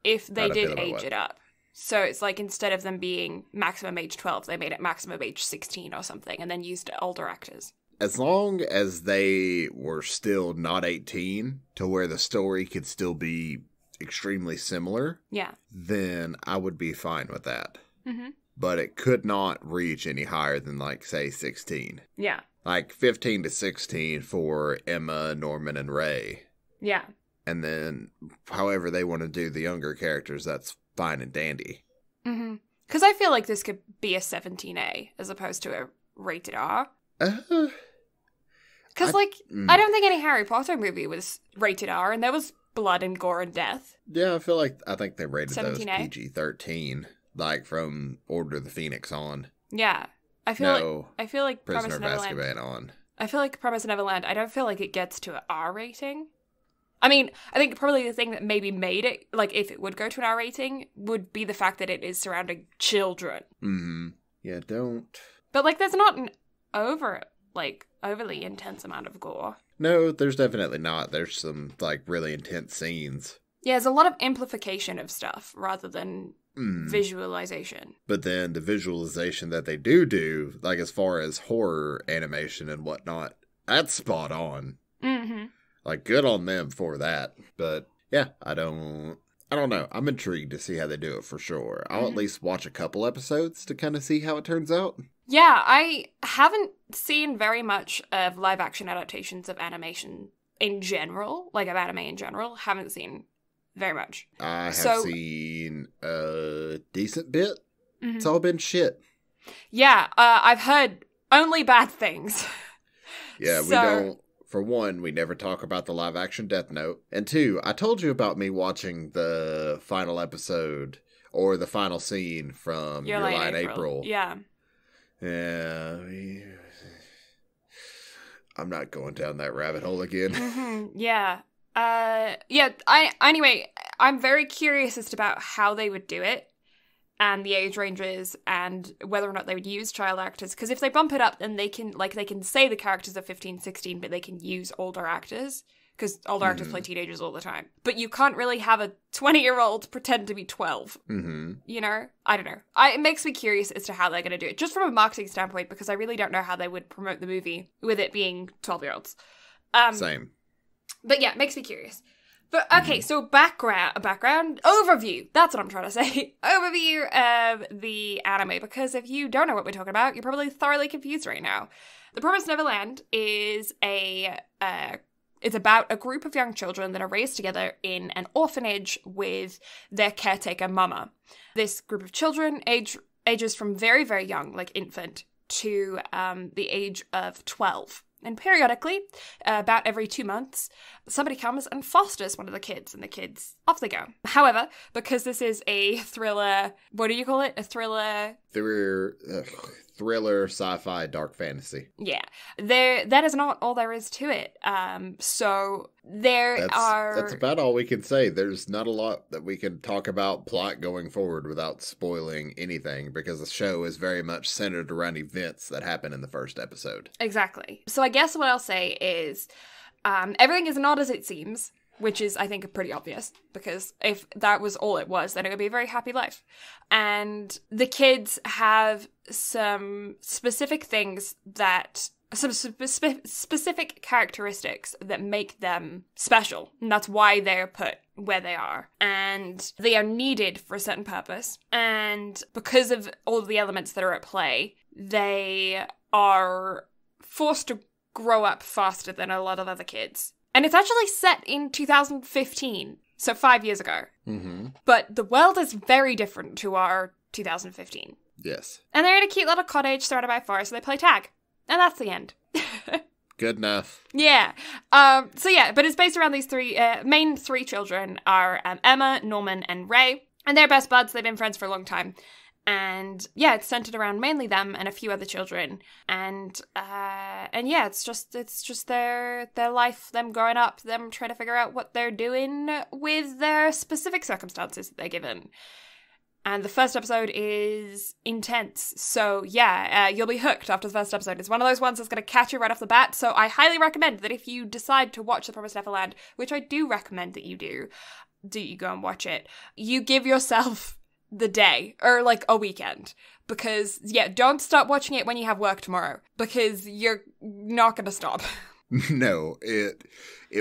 if they did age it up? So it's like, instead of them being maximum age 12, they made it maximum age 16 or something, and then used older actors. As long as they were still not 18, to where the story could still be extremely similar, then I would be fine with that. But it could not reach any higher than, like, say, 16. Yeah. Like, 15 to 16 for Emma, Norman, and Ray. Yeah. And then, however they want to do the younger characters, that's fine and dandy. Because I feel like this could be a 17A as opposed to a rated R. Because, I don't think any Harry Potter movie was rated R, and there was blood and gore and death. Yeah, I think they rated 17A? Those PG-13, like from Order of the Phoenix on. Yeah. I feel like Prisoner of Neverland Azkaban on. I feel like Promised Neverland, I don't feel like it gets to an R rating. I mean, I think probably the thing that maybe made it, like, if it would go to an R rating, would be the fact that it is surrounding children. Yeah, don't. But, like, there's not an overly intense amount of gore. No, there's definitely not. There's some, like, really intense scenes. Yeah, there's a lot of amplification of stuff rather than visualization. But then the visualization that they do, like, as far as horror animation and whatnot, that's spot on. Like, good on them for that. But, yeah, I don't know. I'm intrigued to see how they do it for sure. I'll at least watch a couple episodes to kind of see how it turns out. Yeah, I haven't seen very much of live-action adaptations of animation in general, like of anime in general. Haven't seen very much. I have seen a decent bit. It's all been shit. Yeah, I've heard only bad things. Yeah, we don't. For one, we never talk about the live-action Death Note. And two, I told you about me watching the final episode, or the final scene from Your Lie in April. Yeah. Yeah. I'm not going down that rabbit hole again. Yeah. Anyway, I'm very curious as to about how they would do it, and the age ranges, and whether or not they would use child actors. Because if they bump it up, then they can say the characters are 15, 16, but they can use older actors. Because older actors play teenagers all the time. But you can't really have a 20-year-old pretend to be 12. You know? I don't know. It makes me curious as to how they're going to do it. Just from a marketing standpoint, because I really don't know how they would promote the movie with it being 12-year-olds. Same. But yeah, it makes me curious. But okay, so background overview. That's what I'm trying to say. Overview of the anime, because if you don't know what we're talking about, you're probably thoroughly confused right now. The Promised Neverland is it's about a group of young children that are raised together in an orphanage with their caretaker mama. This group of children, age ages from very, very young, like infant, to the age of 12. And periodically, about every 2 months, somebody comes and fosters one of the kids, and the kids, off they go. However, because this is a thriller, what do you call it? A thriller? Thriller, sci-fi, dark fantasy. Yeah. That is not all there is to it. So that's about all we can say. There's not a lot that we can talk about plot going forward without spoiling anything, because the show is very much centered around events that happen in the first episode. Exactly. So I guess what I'll say is everything is not as it seems, which is, I think, pretty obvious, because if that was all it was, then it would be a very happy life. And the kids have some specific things some specific characteristics that make them special. And that's why they're put where they are. And they are needed for a certain purpose. And because of all of the elements that are at play, they are forced to grow up faster than a lot of other kids. And it's actually set in 2015, so 5 years ago. Mm-hmm. But the world is very different to our 2015. Yes. And they're in a cute little cottage surrounded by forest, so they play tag. And that's the end. Good enough. Yeah. But it's based around these main three children are Emma, Norman, and Ray. And they're best buds. They've been friends for a long time. And yeah, it's centered around mainly them and a few other children. And yeah, it's just their life, them growing up, them trying to figure out what they're doing with their specific circumstances that they're given. And the first episode is intense. So yeah, you'll be hooked after the first episode. It's one of those ones that's going to catch you right off the bat. So I highly recommend that if you decide to watch The Promised Neverland, which I do recommend that you do you go and watch it, you give yourself the day or like a weekend, because yeah, don't stop watching it when you have work tomorrow, because you're not going to stop. No, it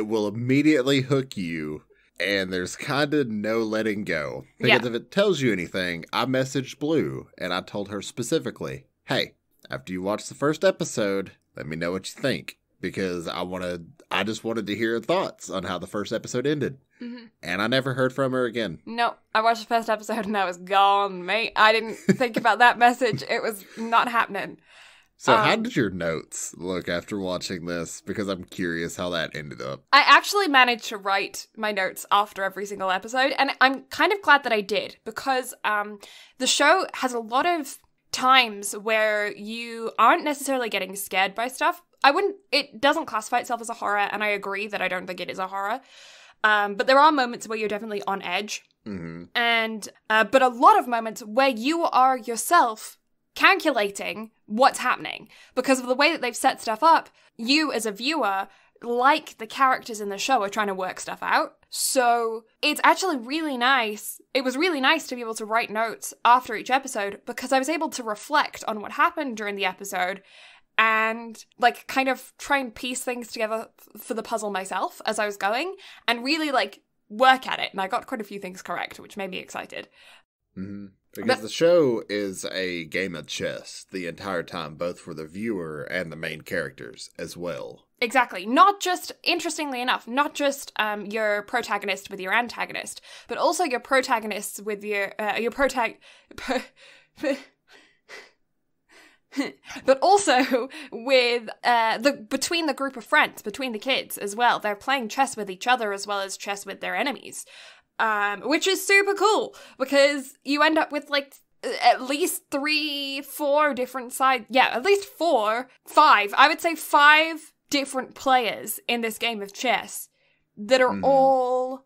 will immediately hook you, and there's kind of no letting go, because if it tells you anything, I messaged Blue and I told her specifically, hey, after you watch the first episode, let me know what you think, because I just wanted to hear her thoughts on how the first episode ended. Mm-hmm. And I never heard from her again. No, I watched the first episode and I was gone, mate. I didn't think about that message. It was not happening. So how did your notes look after watching this? Because I'm curious how that ended up. I actually managed to write my notes after every single episode, and I'm kind of glad that I did, because the show has a lot of times where you aren't necessarily getting scared by stuff. It doesn't classify itself as a horror, and I agree that I don't think it is a horror. But there are moments where you're definitely on edge. Mm-hmm. And, but a lot of moments where you are yourself calculating what's happening. Because of the way that they've set stuff up, you as a viewer, like the characters in the show, are trying to work stuff out. So it's actually really nice. It was really nice to be able to write notes after each episode, because I was able to reflect on what happened during the episode and like kind of try and piece things together for the puzzle myself as I was going, and really like work at it. And I got quite a few things correct, which made me excited. Mm-hmm. Because the show is a game of chess the entire time, both for the viewer and the main characters as well. Exactly. Not just, interestingly enough, not just your protagonist with your antagonist, but also your protagonists with but also with between the group of friends, between the kids as well. They're playing chess with each other as well as chess with their enemies, which is super cool, because you end up with like at least 3-4 different sides. Yeah, at least 5. I would say 5 different players in this game of chess that are all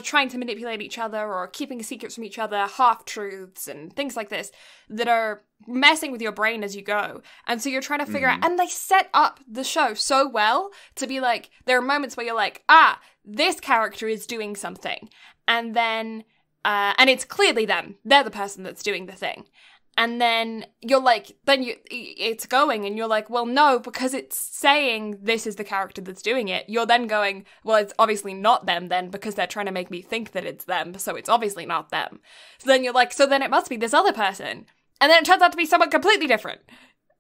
trying to manipulate each other, or keeping secrets from each other, half-truths and things like this, that are messing with your brain as you go. And so you're trying to figure out, and they set up the show so well to be like, there are moments where you're like, this character is doing something. And then, and it's clearly them. They're the person that's doing the thing. And then you're like, it's going, and you're like, well, no, because it's saying this is the character that's doing it. You're then going, well, it's obviously not them then, because they're trying to make me think that it's them, so it's obviously not them. So then you're like, so then it must be this other person. And then it turns out to be someone completely different.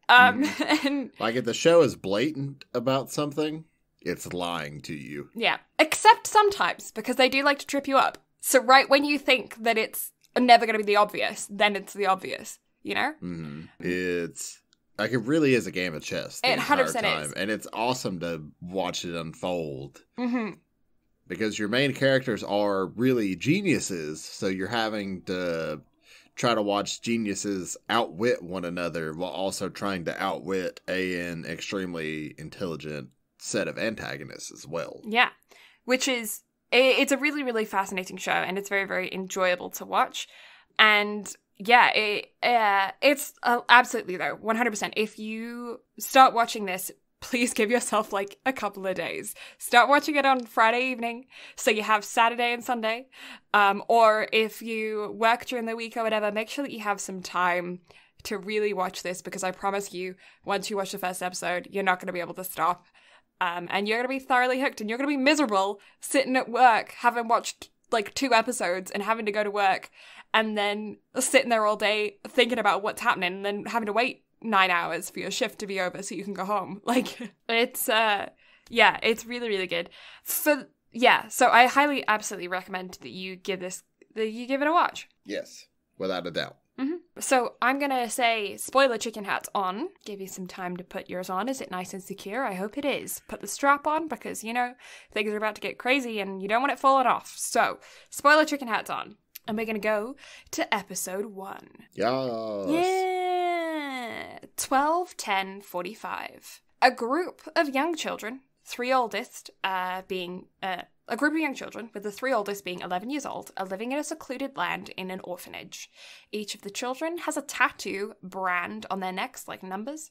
And like, if the show is blatant about something, it's lying to you. Yeah. Except sometimes, because they do like to trip you up. So right when you think that it's never going to be the obvious, then it's the obvious, you know? Mm-hmm. It's like, it really is a game of chess the It entire 100% time. is. And it's awesome to watch it unfold. Mm-hmm. Because your main characters are really geniuses, so you're having to try to watch geniuses outwit one another while also trying to outwit an extremely intelligent set of antagonists as well. Yeah, which is, it's a really, really fascinating show, and it's very, very enjoyable to watch. And yeah, it's absolutely, though, 100%. If you start watching this, please give yourself like a couple of days. Start watching it on Friday evening, so you have Saturday and Sunday. Or if you work during the week or whatever, make sure that you have some time to really watch this, because I promise you, once you watch the first episode, you're not going to be able to stop. And you're going to be thoroughly hooked, and you're going to be miserable sitting at work, having watched like 2 episodes and having to go to work, and then sitting there all day thinking about what's happening, and then having to wait 9 hours for your shift to be over so you can go home. Like, it's it's really, really good. So I highly, absolutely recommend that you give it a watch. Yes, without a doubt. Mm-hmm. So I'm gonna say spoiler chicken hats on. Give you some time to put yours on. Is it nice and secure? I hope it is. Put the strap on, because, you know, things are about to get crazy and you don't want it falling off. So, spoiler chicken hats on. And we're gonna go to episode 1. Yes. Yeah. 12-10-45. A group of young children, a group of young children, with the 3 oldest being 11 years old, are living in a secluded land in an orphanage. Each of the children has a tattoo brand on their necks, like numbers.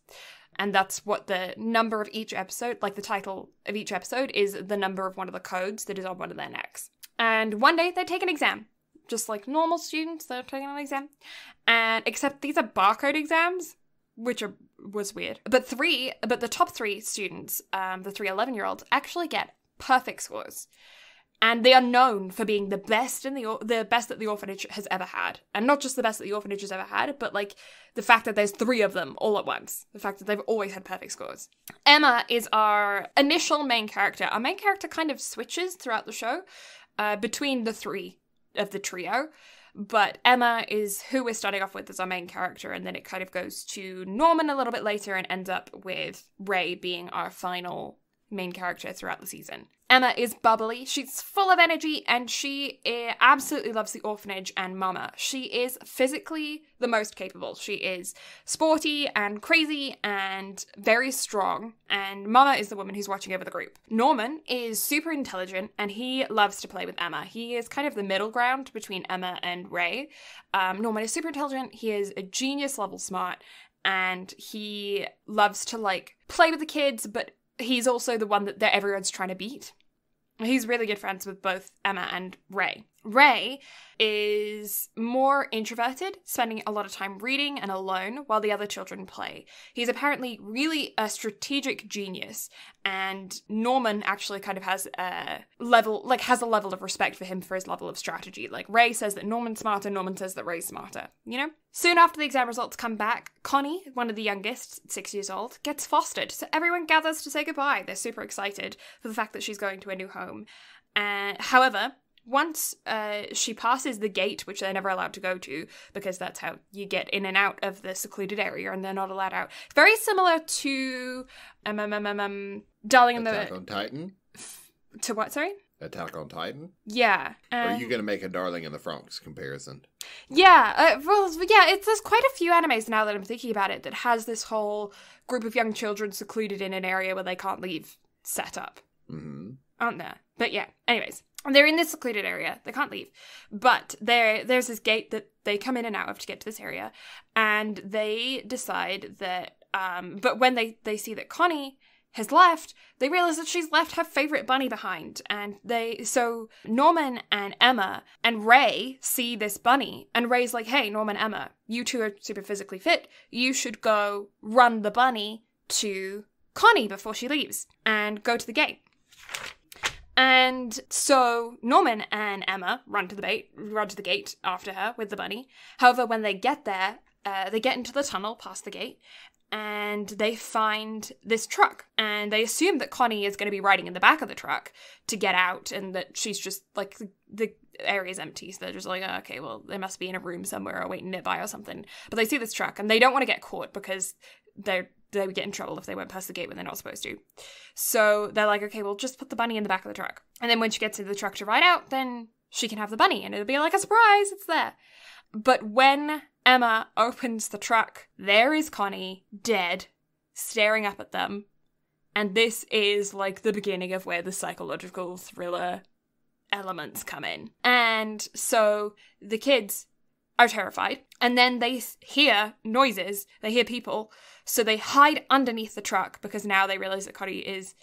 And that's what the number of each episode, like the title of each episode, is the number of one of the codes that is on one of their necks. And one day they take an exam. Just like normal students, they're taking an exam. And except these are barcode exams, which was weird. But the top 3 students, the 3 11-year-olds, actually get perfect scores. And they are known for being the best the best that the orphanage has ever had. And not just the best that the orphanage has ever had, but like the fact that there's 3 of them all at once. The fact that they've always had perfect scores. Emma is our initial main character. Our main character kind of switches throughout the show between the 3 of the trio, but Emma is who we're starting off with as our main character, and then it kind of goes to Norman a little bit later and ends up with Ray being our final main character throughout the season. Emma is bubbly, she's full of energy, and she absolutely loves the orphanage and Mama. She is physically the most capable. She is sporty and crazy and very strong, and Mama is the woman who's watching over the group. Norman is super intelligent, and he loves to play with Emma. He is kind of the middle ground between Emma and Ray. Norman is super intelligent, he is a genius level smart, and he loves to like play with the kids, but he's also the one that everyone's trying to beat. He's really good friends with both Emma and Ray. Ray is more introverted, spending a lot of time reading and alone while the other children play. He's apparently really a strategic genius, and Norman actually kind of has a level of respect for him for his level of strategy. Like, Ray says that Norman's smarter, Norman says that Ray's smarter, you know? Soon after the exam results come back, Connie, one of the youngest, 6 years old, gets fostered, so everyone gathers to say goodbye. They're super excited for the fact that she's going to a new home. However, once she passes the gate, which they're never allowed to go to, because that's how you get in and out of the secluded area, and they're not allowed out. Very similar to Darling in the... Attack on Titan? To what, sorry? Attack on Titan? Yeah. Or are you going to make a Darling in the Franxx comparison? Yeah, there's quite a few animes now that I'm thinking about it that has this whole group of young children secluded in an area where they can't leave set up. Mm-hmm. Aren't there? But yeah, anyways. They're in this secluded area. They can't leave. But there's this gate that they come in and out of to get to this area. And they decide that... but when they see that Connie has left, they realize that she's left her favorite bunny behind. And so Norman and Emma and Ray see this bunny. And Ray's like, hey, Norman, Emma, you two are super physically fit. You should go run the bunny to Connie before she leaves and go to the gate. And so Norman and Emma run to the gate after her with the bunny. However, when they get there, they get into the tunnel past the gate, and they find this truck. And they assume that Connie is going to be riding in the back of the truck to get out, and that she's just like area's empty, so they're just like, oh, okay, well, they must be in a room somewhere or waiting nearby or something. But they see this truck, and they don't want to get caught because they would get in trouble if they went past the gate when they're not supposed to. So they're like, okay, well, just put the bunny in the back of the truck. And then when she gets into the truck to ride out, then she can have the bunny, and it'll be like a surprise, it's there. But when Emma opens the truck, there is Connie, dead, staring up at them. And this is like the beginning of where the psychological thriller elements come in. And so the kids are terrified, and then they hear noises, they hear people, so they hide underneath the truck because now they realize that Connie is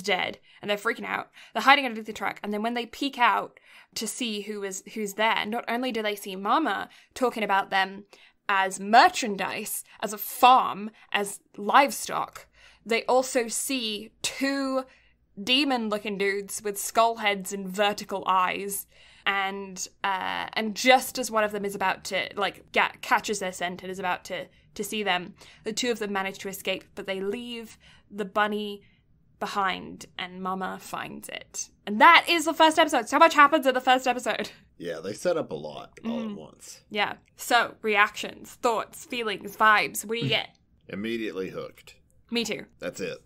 dead, and they're freaking out. They're hiding underneath the truck, and then when they peek out to see who's there, not only do they see Mama talking about them as merchandise, as a farm, as livestock, they also see two demon-looking dudes with skull heads and vertical eyes, and just as one of them is about to, catches their scent and is about to see them, the two of them manage to escape, but they leave the bunny behind, and Mama finds it. And that is the first episode. So much happens in the first episode. Yeah, they set up a lot all at once. Yeah. So, reactions, thoughts, feelings, vibes. What do you get? Immediately hooked. Me too. That's it.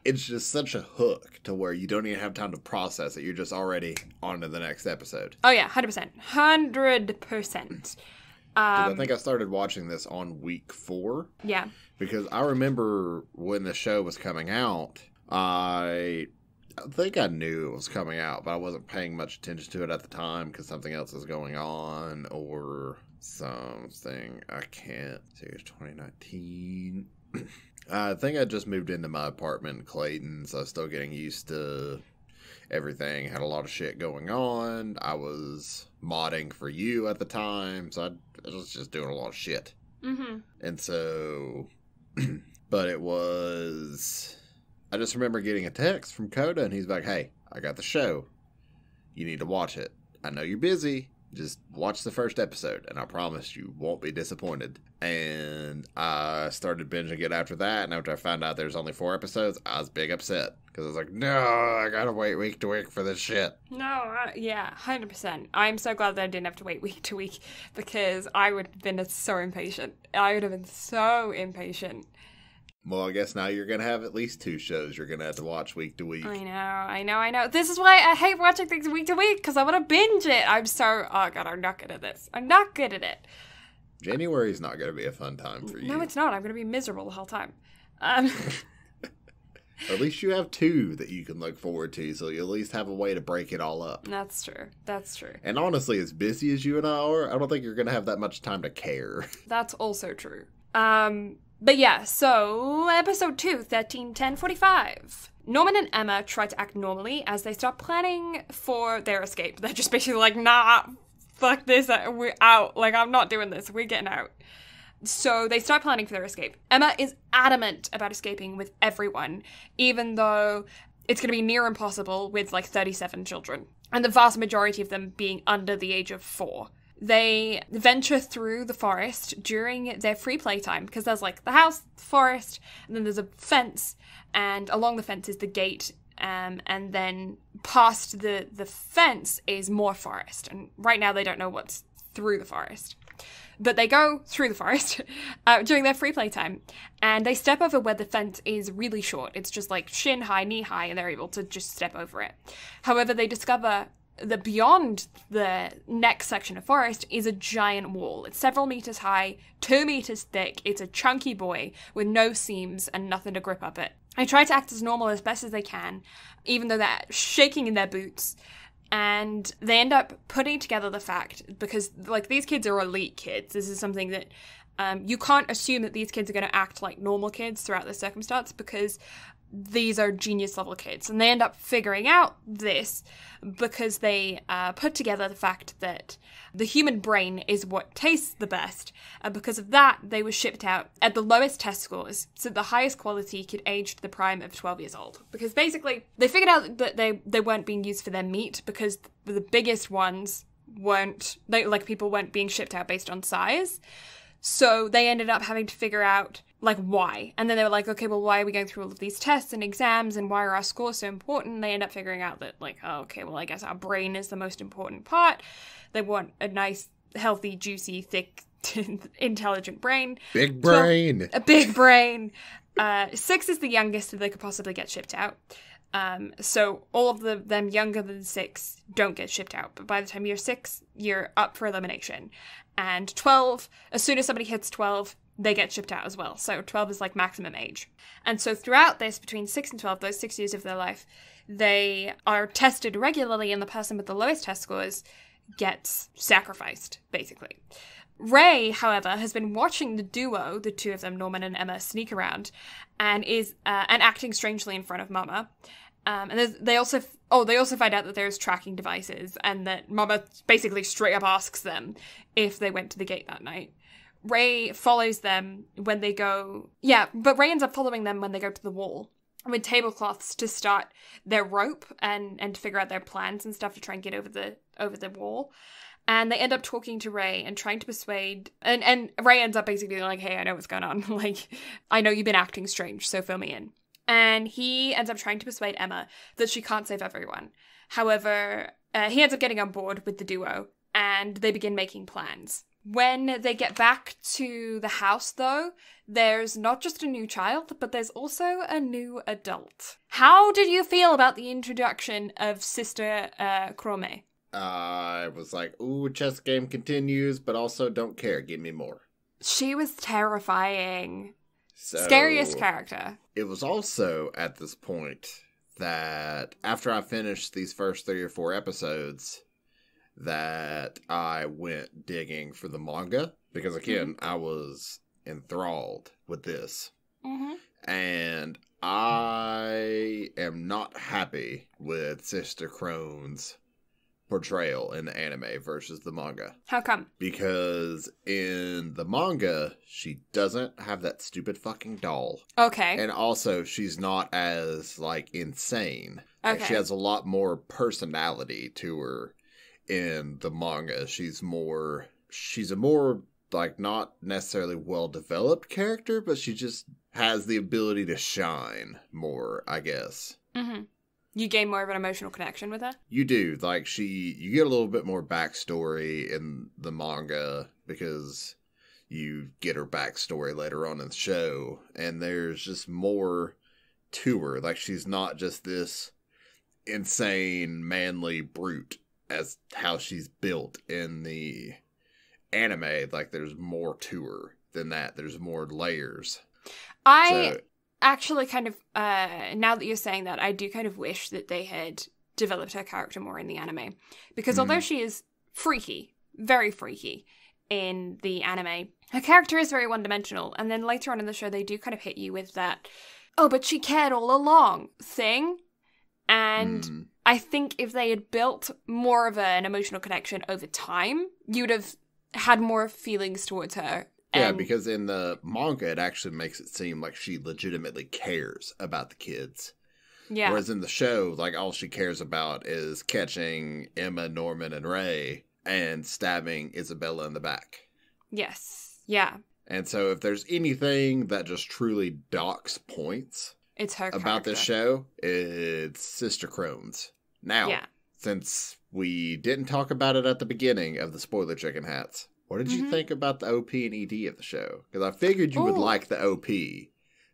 It's just such a hook to where you don't even have time to process it. You're just already on to the next episode. Oh, yeah. 100%. 100%. I think I started watching this on week 4. Yeah. Because I remember when the show was coming out, I think I knew it was coming out, but I wasn't paying much attention to it at the time because something else was going on or something. I can't see. It's 2019. I think I just moved into my apartment in Clayton, so I was still getting used to everything. Had a lot of shit going on. I was modding for you at the time, so I was just doing a lot of shit. Mm-hmm. And so, but it was, I just remember getting a text from Coda, and he's like, hey, I got the show. You need to watch it. I know you're busy. Just watch the first episode, and I promise you won't be disappointed. And I started binging it after that, and after I found out there's only 4 episodes, I was big upset. Because I was like, no, I gotta wait week to week for this shit. No, yeah, 100%. I'm so glad that I didn't have to wait week to week, because I would have been so impatient. I would have been so impatient. Well, I guess now you're going to have at least 2 shows you're going to have to watch week to week. I know. This is why I hate watching things week to week, because I want to binge it. Oh God, I'm not good at this. I'm not good at it. January's not going to be a fun time for you. No, it's not. I'm going to be miserable the whole time. At least you have 2 that you can look forward to, so you at least have a way to break it all up. That's true. And honestly, as busy as you and I are, I don't think you're going to have that much time to care. That's also true. But yeah, so episode 2, 13/10/45. Norman and Emma try to act normally as they start planning for their escape. They're just basically like, nah, fuck this, we're out. Like, I'm not doing this, we're getting out. So they start planning for their escape. Emma is adamant about escaping with everyone, even though it's going to be near impossible with 37 children, and the vast majority of them being under the age of 4. They venture through the forest during their free playtime, because there's the house, the forest, and then there's a fence, and along the fence is the gate, and then past the fence is more forest, and right now they don't know what's through the forest. But they go through the forest during their free playtime, and they step over where the fence is really short. It's just shin high, knee high, and they're able to just step over it. However, they discover that beyond the next section of forest is a giant wall. It's several meters high, 2 meters thick. It's a chunky boy with no seams and nothing to grip up it. They try to act as normal as best as they can, even though they're shaking in their boots. And they end up putting together the fact, because these kids are elite kids. This is something that you can't assume that these kids are going to act like normal kids throughout this circumstance, because these are genius level kids. And they end up figuring out this because they put together the fact that the human brain is what tastes the best. And because of that, they were shipped out at the lowest test scores, so the highest quality could age to the prime of 12 years old. Because basically, they figured out that they weren't being used for their meat, because the biggest ones people weren't being shipped out based on size. So they ended up having to figure out like, why? And then they were like, okay, well, why are we going through all of these tests and exams, and why are our scores so important? And they end up figuring out that, like, oh, okay, well, I guess our brain is the most important part. They want a nice, healthy, juicy, thick, intelligent brain. Big brain. A big brain. 6 is the youngest that they could possibly get shipped out. So all of them younger than 6 don't get shipped out. But by the time you're 6, you're up for elimination. And 12, as soon as somebody hits 12, they get shipped out as well. So 12 is like maximum age. And so throughout this, between 6 and 12, those 6 years of their life, they are tested regularly, and the person with the lowest test scores gets sacrificed, basically. Ray, however, has been watching the duo, the two of them, Norman and Emma, sneak around, and is and acting strangely in front of Mama. And they also find out that there's tracking devices, and that Mama basically straight up asks them if they went to the gate that night. Ray follows them when they go... Yeah, but Ray ends up following them when they go to the wall with tablecloths to start their rope and to figure out their plans and stuff to try and get over the wall. And they end up talking to Ray and trying to persuade... And Ray ends up basically like, hey, I know what's going on. Like, I know you've been acting strange, so fill me in. And he ends up trying to persuade Emma that she can't save everyone. However, he ends up getting on board with the duo, and they begin making plans. When they get back to the house, though, there's not just a new child, but there's also a new adult. How did you feel about the introduction of Sister Crome? I was like, ooh, chess game continues, but also don't care. Give me more. She was terrifying. So, scariest character. It was also at this point that after I finished these first 3 or 4 episodes, that I went digging for the manga, because again, I was enthralled with this. And I am not happy with Sister Crone's portrayal in the anime versus the manga. How come? Because in the manga, she doesn't have that stupid fucking doll. Okay. And also, she's not as, like, insane. Okay. Like, she has a lot more personality to her in the manga. She's a more, like, not necessarily well-developed character, but she just has the ability to shine more, I guess. You gain more of an emotional connection with her? You do. Like, you get a little bit more backstory in the manga because you get her backstory later on in the show, and there's just more to her. Like, she's not just this insane, manly brute as how she's built in the anime. Like, there's more to her than that. There's more layers. Actually, kind of, now that you're saying that, I do kind of wish that they had developed her character more in the anime. Because although she is freaky, very freaky in the anime, her character is very one-dimensional. And then later on in the show, they do kind of hit you with that, oh, but she cared all along thing. And I think if they had built more of an emotional connection over time, you'd have had more feelings towards her. Yeah, because in the manga, it actually makes it seem like she legitimately cares about the kids. Yeah. Whereas in the show, like, all she cares about is catching Emma, Norman, and Ray and stabbing Isabella in the back. Yes. Yeah. And so if there's anything that just truly docks points it's her about character. This show, it's Sister Crone's. Now, since we didn't talk about it at the beginning of the Spoiler Chicken Hats, what did you think about the OP and ED of the show? Because I figured you would like the OP,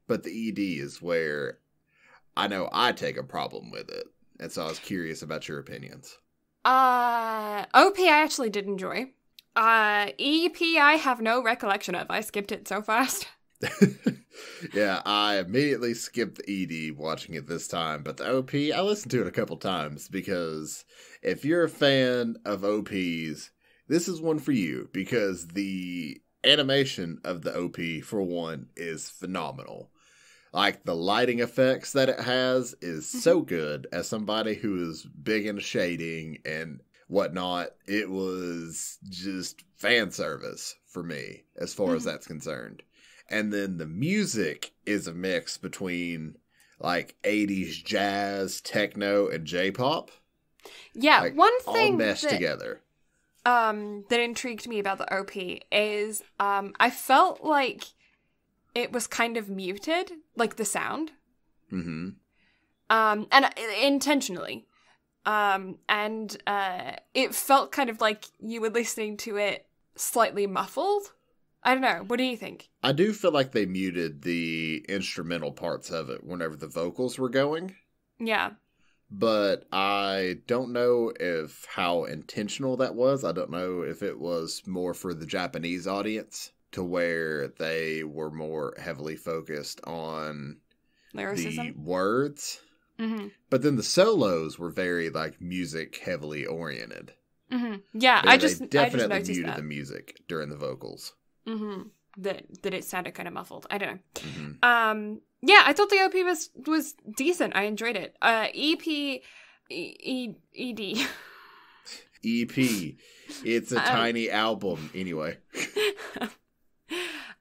but the ED is where I know I take a problem with it. And so I was curious about your opinions. OP I actually did enjoy. EP I have no recollection of. I skipped it so fast. Yeah, I immediately skipped the ED watching it this time, but the OP, I listened to it a couple times because if you're a fan of OPs, this is one for you because the animation of the OP, for one, is phenomenal. Like, the lighting effects that it has is so good. As somebody who is big into shading and whatnot, it was just fan service for me as far as that's concerned. And then the music is a mix between, like, 80s jazz, techno, and J-pop. Yeah, like, one thing all meshed together. That intrigued me about the OP is I felt like it was kind of muted, like the sound. Mm-hmm. And intentionally. And it felt kind of like you were listening to it slightly muffled. I don't know. What do you think? I do feel like they muted the instrumental parts of it whenever the vocals were going. Yeah. But I don't know if how intentional that was. I don't know if it was more for the Japanese audience to where they were more heavily focused on Lyricism? the words. Mm-hmm. But then the solos were very like music heavily oriented. Mm-hmm. Yeah, But I just definitely noticed muted that. the music during the vocals. Mm-hmm. That it sounded kind of muffled. I don't know. Mm-hmm. Yeah, I thought the OP was decent. I enjoyed it. EP ED. EP. It's a tiny album anyway.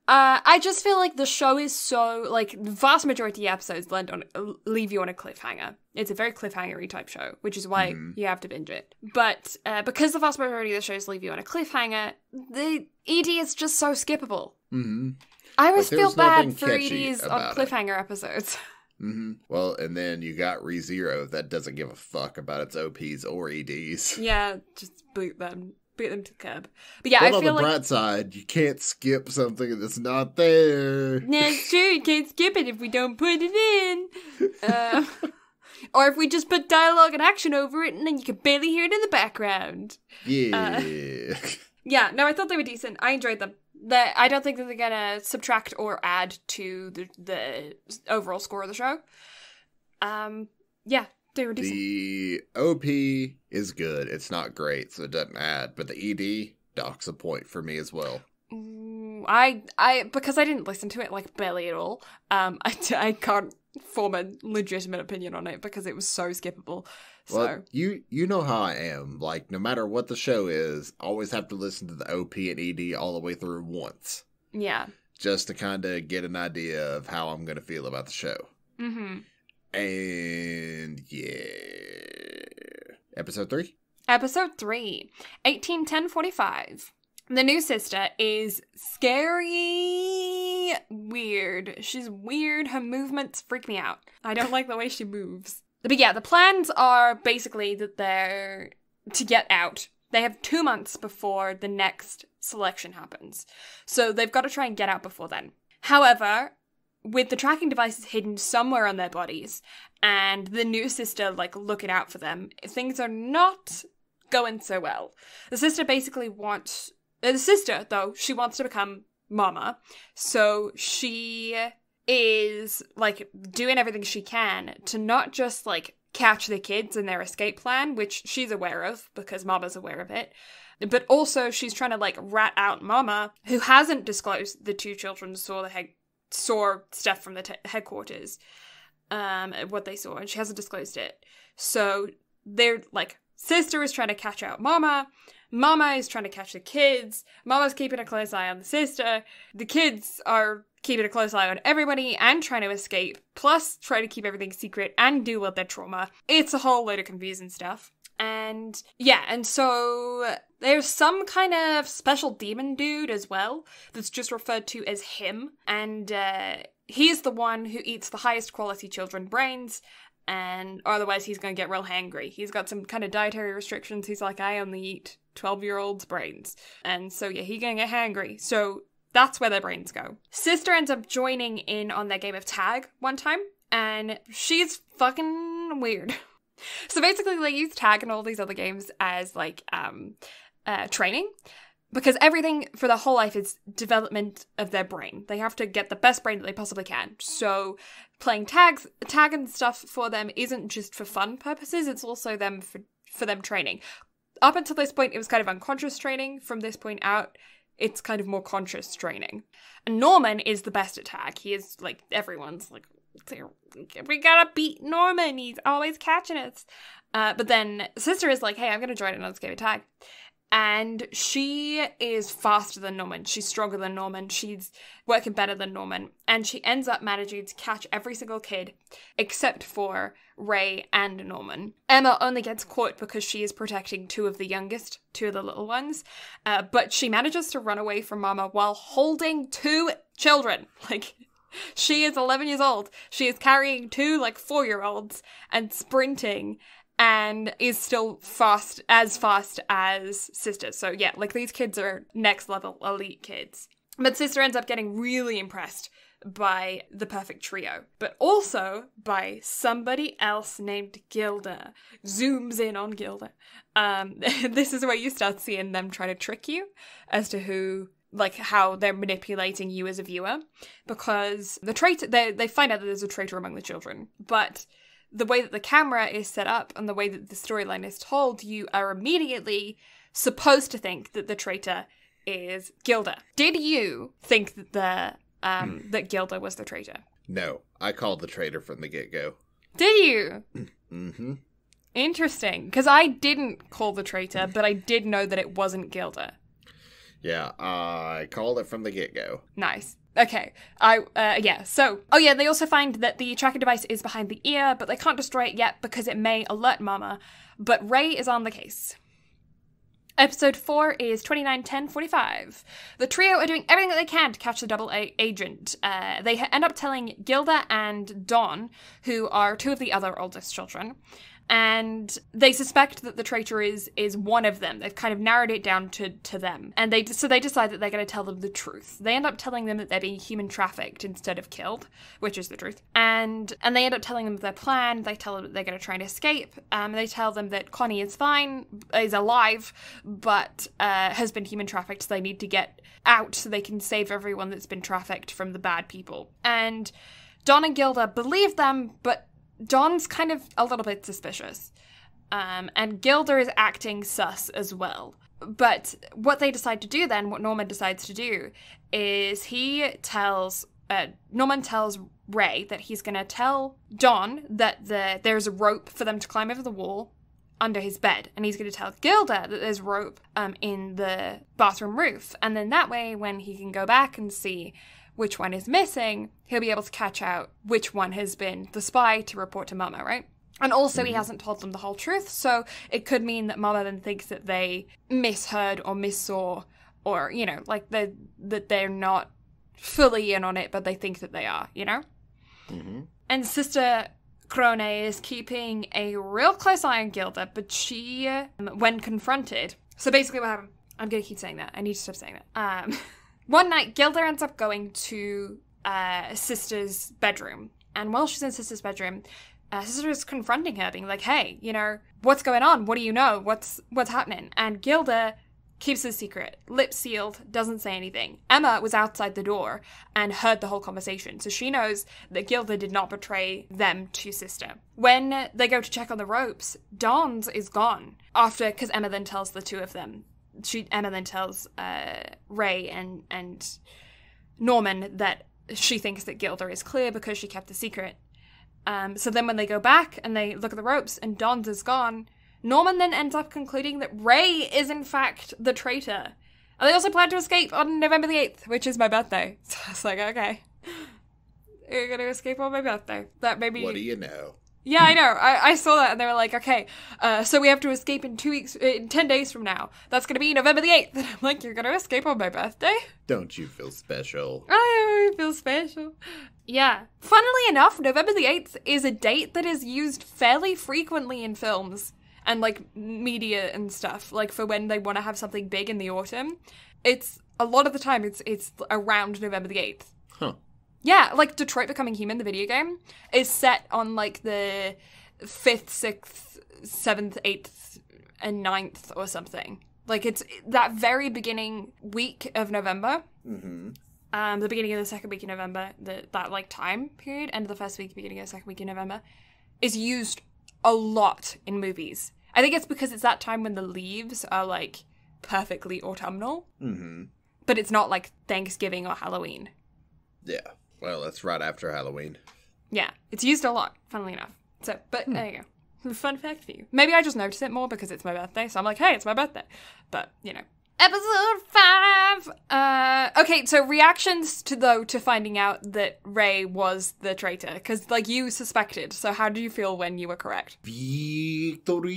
I just feel like the show is so, like, the vast majority of episodes leave you on a cliffhanger. It's a very cliffhanger-y type show, which is why you have to binge it. But because the vast majority of the shows leave you on a cliffhanger, the ED is just so skippable. Mm-hmm. I always feel bad for catchy EDs on cliffhanger episodes. Mm-hmm. Well, and then you got ReZero that doesn't give a fuck about its OPs or EDs. Yeah, just boot them to the curb. But yeah, But I feel on the bright side, you can't skip something that's not there. That's true, you can't skip it if we don't put it in. Or if we just put dialogue and action over it, and then you can barely hear it in the background. Yeah. Yeah, no, I thought they were decent. I enjoyed them. I don't think that they're gonna subtract or add to the overall score of the show. Yeah, they were decent. The OP is good. It's not great, so it doesn't add. But the ED docks a point for me as well. I because I didn't listen to it like barely at all. I can't form a legitimate opinion on it because it was so skippable. So well, you know how I am. Like, no matter what the show is, I always have to listen to the OP and ED all the way through once. Yeah. Just to kind of get an idea of how I'm going to feel about the show. Mm-hmm. And yeah. Episode 3? Episode 3. 181045. The new sister is scary weird. She's weird. Her movements freak me out. I don't like the way she moves. But yeah, the plans are basically that they're to get out. They have 2 months before the next selection happens. So they've got to try and get out before then. However, with the tracking devices hidden somewhere on their bodies and the new sister like looking out for them, things are not going so well. The sister basically wants... The sister, though, she wants to become mama. So she is, like, doing everything she can to not just, like, catch the kids in their escape plan, which she's aware of, because Mama's aware of it, but also she's trying to, like, rat out Mama, who hasn't disclosed the 2 children saw stuff from the headquarters, what they saw, and she hasn't disclosed it. So they're, like, sister is trying to catch out Mama is trying to catch the kids, Mama's keeping a close eye on the sister, the kids are keeping a close eye on everybody and trying to escape, plus try to keep everything secret and deal with their trauma. It's a whole load of confusing stuff. And yeah, and so there's some kind of special demon dude as well that's just referred to as him, and he's the one who eats the highest quality children brains, and otherwise he's going to get real hangry. He's got some kind of dietary restrictions. He's like, I only eat 12-year-olds' brains. And so yeah, he's going to get hangry. So that's where their brains go. Sister ends up joining in on their game of tag one time, and she's fucking weird. So basically they use tag and all these other games as like training, because everything for their whole life is development of their brain. They have to get the best brain that they possibly can. So playing tag and stuff for them isn't just for fun purposes, it's also them for them training. Up until this point, it was kind of unconscious training. From this point out, it's kind of more conscious training. And Norman is the best at tag. He is, like, everyone's like, we gotta beat Norman. He's always catching us. But then Sister is like, hey, I'm gonna join in on this game of tag. And she is faster than Norman. She's stronger than Norman. She's working better than Norman. And she ends up managing to catch every single kid except for Ray and Norman. Emma only gets caught because she is protecting 2 of the youngest, 2 of the little ones. But she manages to run away from Mama while holding 2 children. Like, She is 11 years old. She is carrying 2, 4-year-olds and sprinting and is still fast as sisters. So yeah, these kids are next level elite kids. But sister ends up getting really impressed by the perfect trio, but also by somebody else named Gilda. Zooms in on Gilda. This is where you start seeing them try to trick you as to who, how they're manipulating you as a viewer, because the traitor, they find out that there's a traitor among the children, but the way that the camera is set up and the way that the storyline is told, you are immediately supposed to think that the traitor is Gilda. Did you think that that Gilda was the traitor? No, I called the traitor from the get-go. Did you? Mm-hmm. Interesting, because I didn't call the traitor, but I did know that it wasn't Gilda. Yeah, I called it from the get-go. Nice. Okay, they also find that the tracking device is behind the ear, but they can't destroy it yet because it may alert Mama, but Ray is on the case. Episode 4 is 29:10:45. The trio are doing everything that they can to catch the double agent. They end up telling Gilda and Dawn, who are 2 of the other oldest children, and they suspect that the traitor is one of them. They've kind of narrowed it down to them. And they decide that they're going to tell them the truth. They end up telling them that they're being human trafficked instead of killed, which is the truth. And they end up telling them their plan. They tell them that they're going to try and escape. They tell them that Connie is fine, is alive, but has been human trafficked, so they need to get out so they can save everyone that's been trafficked from the bad people. And Dawn and Gilda believe them, but Dawn's kind of a little bit suspicious. And Gilda is acting sus as well. But what they decide to do then, what Norman decides to do, is Norman tells Ray that he's going to tell Dawn that there's a rope for them to climb over the wall under his bed. And he's going to tell Gilda that there's rope in the bathroom roof. And then that way, when he can go back and see which one is missing, he'll be able to catch out which one has been the spy to report to Mama, right? And also he hasn't told them the whole truth, so it could mean that Mama then thinks that they misheard or missaw, or, that they're not fully in on it, but they think that they are, Mm-hmm. And Sister Crone is keeping a real close eye on Gilda, but she, when confronted... So basically what happened... I'm going to keep saying that. I need to stop saying that. One night, Gilda ends up going to Sister's bedroom. And while she's in Sister's bedroom, Sister is confronting her, being like, hey, what's going on? What do you know? What's happening? And Gilda keeps it a secret, lips sealed, doesn't say anything. Emma was outside the door and heard the whole conversation, so she knows that Gilda did not betray them to Sister. When they go to check on the ropes, Dawn's is gone. Because Emma then tells the 2 of them. Emma then tells Ray and Norman that she thinks that Gilda is clear because she kept the secret. So then when they go back and they look at the ropes and Dawn's is gone, Norman then ends up concluding that Ray is in fact the traitor. And they also plan to escape on November the 8th, which is my birthday. So it's like, okay, you're going to escape on my birthday. That maybe... What do you know? Yeah, I know. I saw that and they were like, okay, so we have to escape in 10 days from now. That's going to be November the 8th. And I'm like, you're going to escape on my birthday? Don't you feel special? I feel special. Yeah. Funnily enough, November the 8th is a date that is used fairly frequently in films and, media and stuff. For when they want to have something big in the autumn. It's, a lot of the time, it's around November the 8th. Huh. Yeah, Detroit Becoming Human, the video game, is set on, the 5th, 6th, 7th, 8th, and 9th or something. It's that very beginning week of November. Mm-hmm. The beginning of the second week in November, that time period, end of the first week, beginning of the second week in November, is used a lot in movies. I think it's because it's that time when the leaves are, perfectly autumnal. Mm-hmm. But it's not, Thanksgiving or Halloween. Yeah. Well, that's right after Halloween. Yeah, it's used a lot, funnily enough. So, but there you go. Fun fact for you. Maybe I just notice it more because it's my birthday, so I'm like, hey, it's my birthday. But, Episode 5! Okay, so reactions to finding out that Ray was the traitor. Because, you suspected. So how did you feel when you were correct? Victory!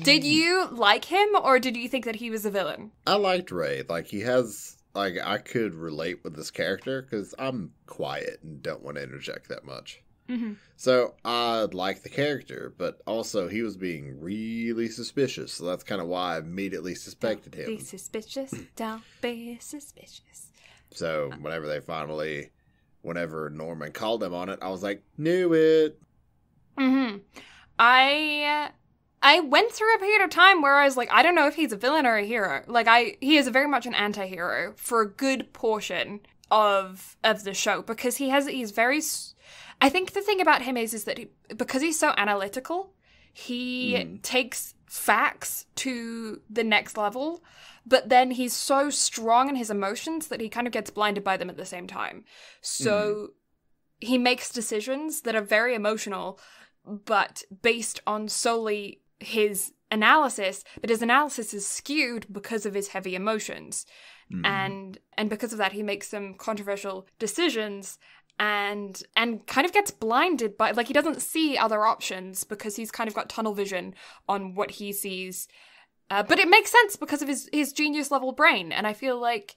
Did you like him, or did you think that he was a villain? I liked Ray. He has like, I could relate with this character because I'm quiet and don't want to interject that much. Mm-hmm. So I like the character, but also he was being really suspicious. So that's kind of why I immediately suspected him. Be suspicious. Don't be suspicious. So whenever Norman called him on it, I was like, knew it. Mm-hmm. I went through a period of time where I was like, I don't know if he's a villain or a hero. Like, he is very much an anti-hero for a good portion of the show, because he's very... I think the thing about him is that because he's so analytical, he takes facts to the next level, but then he's so strong in his emotions that he kind of gets blinded by them at the same time. So he makes decisions that are very emotional, but based on solely his analysis, but his analysis is skewed because of his heavy emotions. And because of that, he makes some controversial decisions and kind of gets blinded by, like, he doesn't see other options because he's kind of got tunnel vision on what he sees. But it makes sense because of his genius level brain. And I feel like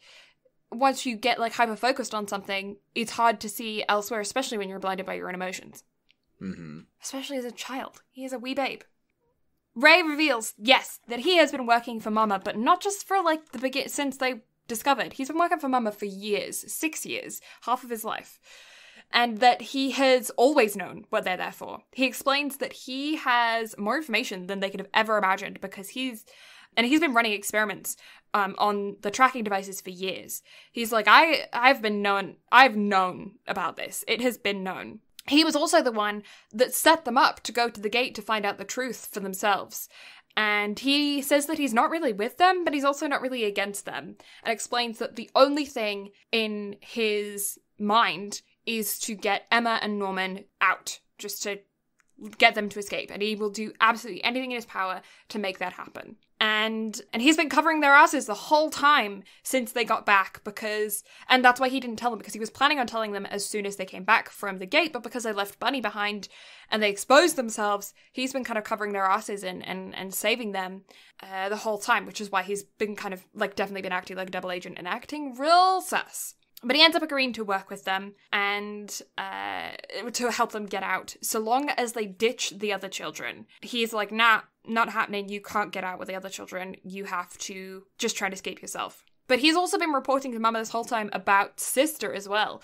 once you get, like, hyper-focused on something, it's hard to see elsewhere, especially when you're blinded by your own emotions. Mm-hmm. Especially as a child. He is a wee babe. Ray reveals, yes, that he has been working for Mama, but not just for, like, since they discovered. He's been working for Mama for years, 6 years, half of his life. And that he has always known what they're there for. He explains that he has more information than they could have ever imagined because he's been running experiments on the tracking devices for years. He's like, I've known about this. It has been known. He was also the one that set them up to go to the gate to find out the truth for themselves. And he says that he's not really with them, but he's also not really against them. And explains that the only thing in his mind is to get Emma and Norman out, just to get them to escape. And he will do absolutely anything in his power to make that happen. And he's been covering their asses the whole time since they got back and that's why he didn't tell them, because he was planning on telling them as soon as they came back from the gate, but because they left Bunny behind and they exposed themselves, he's been kind of covering their asses and saving them the whole time, which is why he's been kind of, like, definitely been acting like a double agent and acting real sus. But he ends up agreeing to work with them and to help them get out, so long as they ditch the other children. He's like, nah, not happening. You can't get out with the other children. You have to just try to escape yourself. But he's also been reporting to Mama this whole time about Sister as well,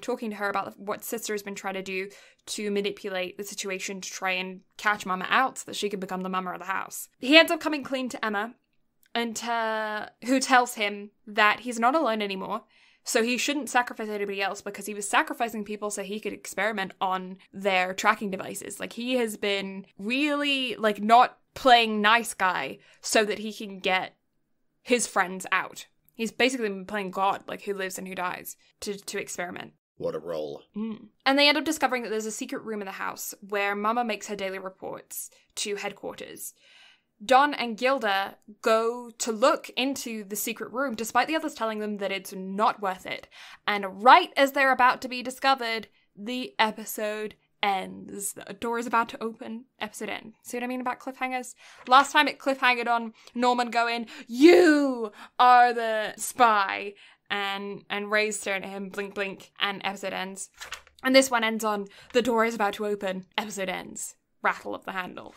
talking to her about what Sister has been trying to do to manipulate the situation to try and catch Mama out so that she can become the mama of the house. He ends up coming clean to Emma, and who tells him that he's not alone anymore. So he shouldn't sacrifice anybody else because he was sacrificing people so he could experiment on their tracking devices. Like, he has been really, like, not playing nice guy so that he can get his friends out. He's basically been playing God, like, who lives and who dies, to experiment. What a role. And they end up discovering that there's a secret room in the house where Mama makes her daily reports to headquarters. Don and Gilda go to look into the secret room, despite the others telling them that it's not worth it. And right as they're about to be discovered, the episode ends. The door is about to open. Episode end. See what I mean about cliffhangers? Last time it cliffhangered on Norman going, "You are the spy," and Ray's staring at him, blink, blink, and episode ends. And this one ends on, the door is about to open. Episode ends. Rattle of the handle.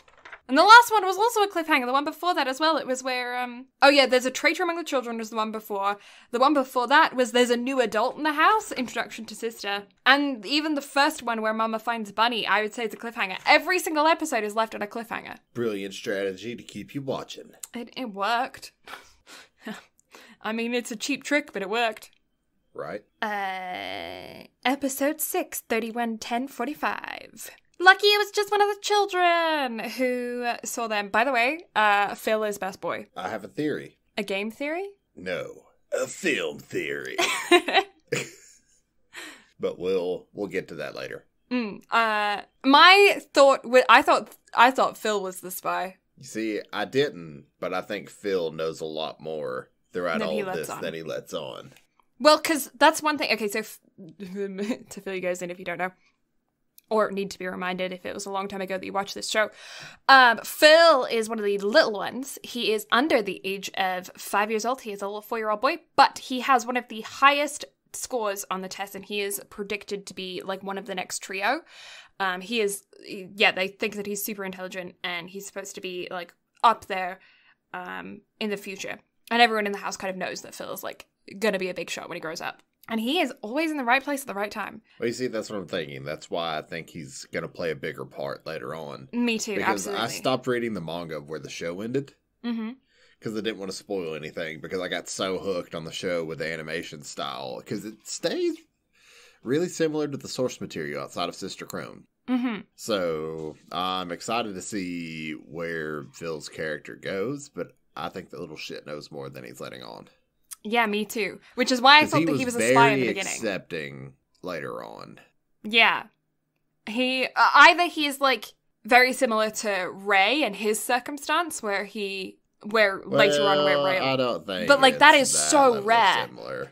And the last one was also a cliffhanger, the one before that as well. It was where, there's a traitor among the children was the one before. The one before that was there's a new adult in the house, introduction to Sister. And even the first one where Mama finds Bunny, I would say it's a cliffhanger. Every single episode is left on a cliffhanger. Brilliant strategy to keep you watching. It worked. I mean, it's a cheap trick, but it worked. Right. Episode 6, 31/10/45. Lucky it was just one of the children who saw them. By the way, Phil is best boy. I have a theory. A game theory? No, a film theory. But we'll get to that later. My thought, I thought Phil was the spy. You see, I didn't, but I think Phil knows a lot more throughout all of this than he lets on. Well, because that's one thing. Okay, so to fill you guys in if you don't know. or need to be reminded if it was a long time ago that you watched this show. Phil is one of the little ones. He is under the age of 5 years old. He is a little 4-year-old boy, but he has one of the highest scores on the test, and he is predicted to be like one of the next trio. They think that he's super intelligent, and he's supposed to be like up there in the future. And everyone in the house kind of knows that Phil is like gonna be a big shot when he grows up. And he is always in the right place at the right time. Well, you see, that's what I'm thinking. That's why I think he's going to play a bigger part later on. Me too, because absolutely. I stopped reading the manga of where the show ended. Mm-hmm. Because I didn't want to spoil anything. Because I got so hooked on the show with the animation style. Because it stays really similar to the source material outside of Sister Crone. Mm-hmm. So I'm excited to see where Phil's character goes. But I think the little shit knows more than he's letting on. Yeah, me too. Which is why I thought that he was a spy in the beginning. Accepting later on. Yeah. He either he's like very similar to Ray and his circumstance where later on where Ray, I don't think, but like that is so rare. Similar.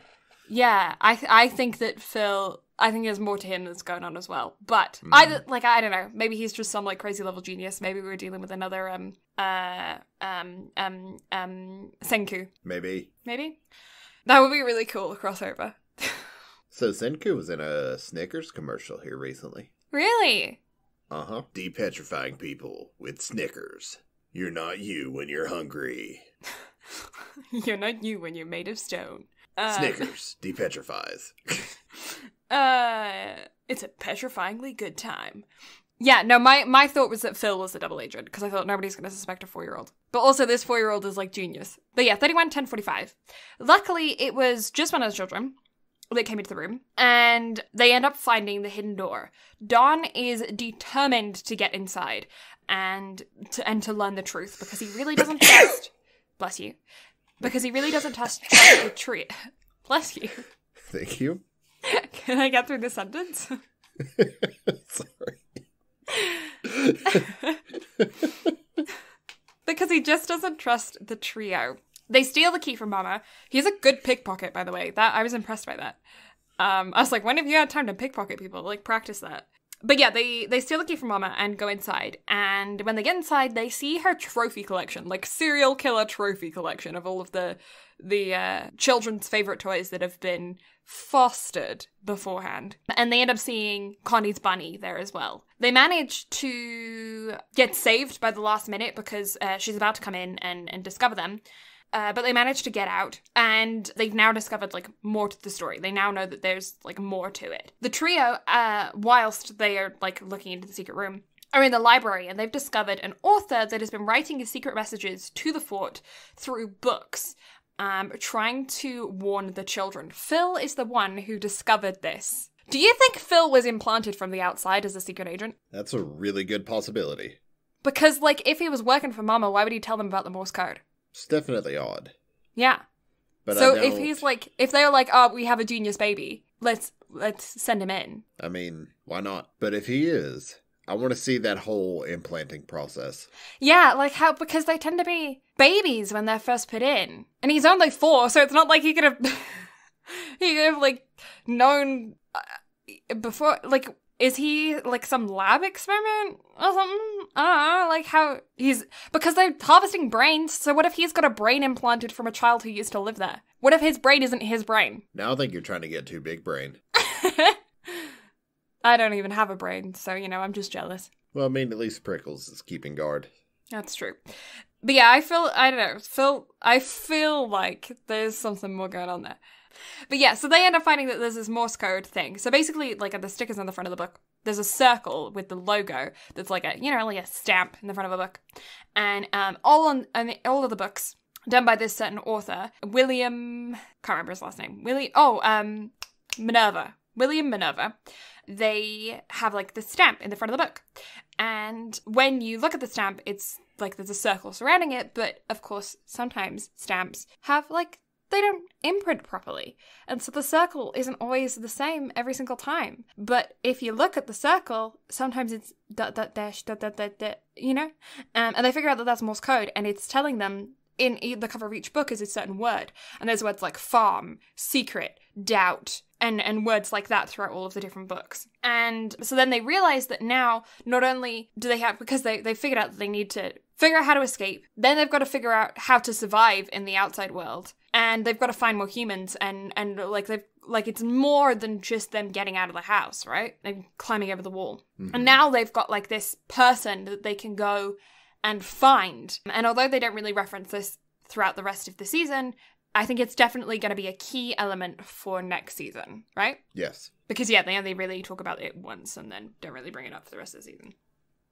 Yeah, I think that Phil, I think there's more to him that's going on as well. But either like I don't know, maybe he's just some like crazy level genius. Maybe we're dealing with another Senku. Maybe. That would be really cool, a crossover. So Senku was in a Snickers commercial here recently. Really? Uh-huh. Depetrifying people with Snickers. You're not you when you're hungry. You're not you when you're made of stone. Snickers depetrifies. It's a petrifyingly good time. Yeah, no, my thought was that Phil was a double agent, because I thought nobody's going to suspect a 4-year-old. But also, this 4-year-old is, like, genius. But yeah, 31-10-45. Luckily, it was just one of the children that came into the room, and they end up finding the hidden door. Don is determined to get inside and to learn the truth, because he really doesn't trust... Bless you. Because he really doesn't trust the tree. Bless you. Thank you. Can I get through the sentence? Sorry. Because he just doesn't trust the trio. They steal the key from Mama. He's a good pickpocket, by the way. I was impressed by that. I was like, when have you had time to pickpocket people? Like, practice that. But yeah, they steal the key from Mama and go inside. And when they get inside, they see her trophy collection, like serial killer trophy collection of all of the children's favorite toys that have been fostered beforehand. And they end up seeing Connie's bunny there as well. They manage to get saved by the last minute because she's about to come in and discover them. But they manage to get out, and they've now discovered, like, more to the story. They now know that there's, like, more to it. The trio, whilst they are, like, looking into the secret room, are in the library, and they've discovered an author that has been writing his secret messages to the fort through books, trying to warn the children. Phil is the one who discovered this. Do you think Phil was implanted from the outside as a secret agent? That's a really good possibility. Because, like, if he was working for Mama, why would he tell them about the Morse code? It's definitely odd. Yeah. But so if he's like, if they're like, oh, we have a genius baby, let's send him in. I mean, why not? But if he is, I want to see that whole implanting process. Yeah, like how, because they tend to be babies when they're first put in. And he's only 4, so it's not like he could have, like, known before, like, is he, like, some lab experiment or something? I don't know, like, how because they're harvesting brains, so what if he's got a brain implanted from a child who used to live there? What if his brain isn't his brain? Now I think you're trying to get too big brain. I don't even have a brain, so, I'm just jealous. Well, I mean, at least Prickles is keeping guard. That's true. But yeah, I feel like there's something more going on there. But yeah, so they end up finding that there's this Morse code thing. So basically, like, at the stickers on the front of the book, there's a circle with the logo that's like a, like a stamp in the front of a book. And all of the books done by this certain author, William, can't remember his last name, Minerva. William Minerva. They have, like, this stamp in the front of the book. And when you look at the stamp, it's like there's a circle surrounding it, but of course, sometimes stamps have, like, they don't imprint properly. And so the circle isn't always the same every single time. But if you look at the circle, sometimes it's ... and they figure out that that's Morse code, and it's telling them in the cover of each book is a certain word. And there's words like farm, secret, doubt, And words like that throughout all of the different books. And so then they realize that now, not only do they have, because they figured out that they need to figure out how to escape, then they've got to figure out how to survive in the outside world. And they've got to find more humans, and it's more than just them getting out of the house, right? They're climbing over the wall. Mm-hmm. And now they've got like this person that they can go and find. And although they don't really reference this throughout the rest of the season, I think it's definitely going to be a key element for next season, right? Yes. Because, yeah, they only really talk about it once and then don't really bring it up for the rest of the season.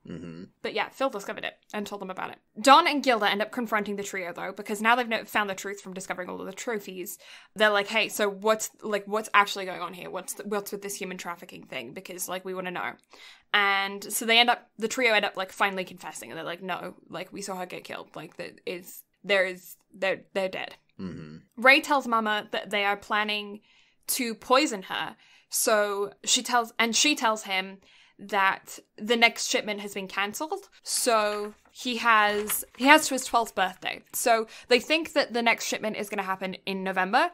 Mm-hmm. But yeah, Phil discovered it and told them about it. Don and Gilda end up confronting the trio, though, because now they've found the truth from discovering all of the trophies. They're like, hey, so what's actually going on here? What's with this human trafficking thing? Because, like, we want to know. And so the trio end up, like, finally confessing. And they're like, no, like, we saw her get killed. Like, they're dead. Mm-hmm. Ray tells Mama that they are planning to poison her. So she tells him that the next shipment has been cancelled. So he has to his 12th birthday. So they think that the next shipment is going to happen in November.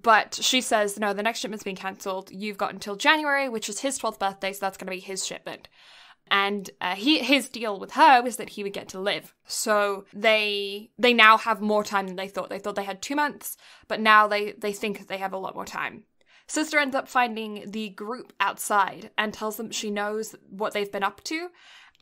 But she says, no, the next shipment's been cancelled. You've got until January, which is his 12th birthday. So that's going to be his shipment. And his deal with her was that he would get to live. So they now have more time than they thought. They thought they had 2 months, but now they think that they have a lot more time. Sister ends up finding the group outside and tells them she knows what they've been up to,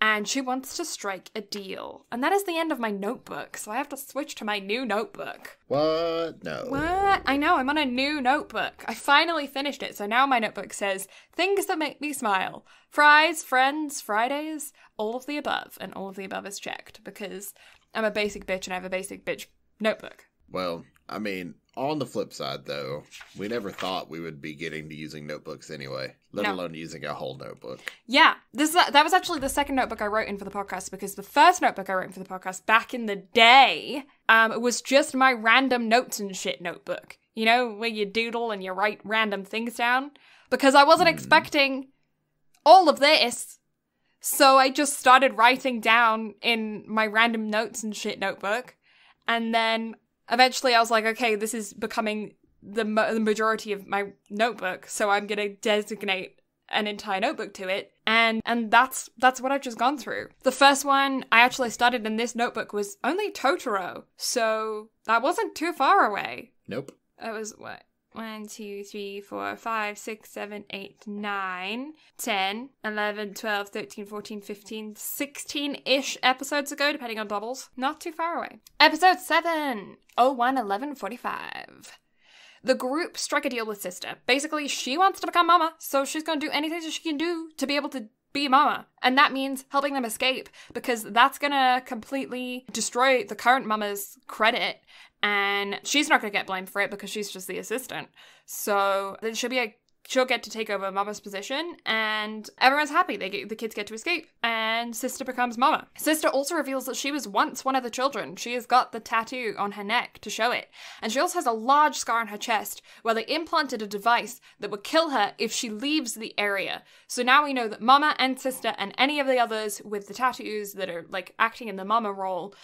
and she wants to strike a deal. And that is the end of my notebook, so I have to switch to my new notebook. What? No. What? I know, I'm on a new notebook. I finally finished it, so now my notebook says, things that make me smile. Fries, friends, Fridays, all of the above. And all of the above is checked, because I'm a basic bitch and I have a basic bitch notebook. Well, I mean, on the flip side, though, we never thought we would be getting to using notebooks anyway, let alone using a whole notebook. Yeah, that was actually the second notebook I wrote in for the podcast, because the first notebook I wrote in for the podcast back in the day was just my random notes and shit notebook. You know, where you doodle and you write random things down? Because I wasn't expecting all of this, so I just started writing down in my random notes and shit notebook, and then eventually I was like, okay, this is becoming the majority of my notebook, so I'm going to designate an entire notebook to it. And that's what I've just gone through. The first one I actually started in this notebook was only Totoro, so that wasn't too far away. Nope. It was, what? 1, 2, 3, 4, 5, 6, 7, 8, 9, 10, 11, 12, 13, 14, 15, 16-ish episodes ago, depending on doubles. Not too far away. Episode 7, 01/11/45. The group struck a deal with Sister. Basically, she wants to become Mama, so she's going to do anything that she can do to be able to be Mama. And that means helping them escape, because that's going to completely destroy the current Mama's credit. And she's not going to get blamed for it because she's just the assistant. So then she'll get to take over Mama's position, and everyone's happy. The kids get to escape, and Sister becomes Mama. Sister also reveals that she was once one of the children. She has got the tattoo on her neck to show it. And she also has a large scar on her chest where they implanted a device that would kill her if she leaves the area. So now we know that Mama and Sister and any of the others with the tattoos that are like acting in the Mama role,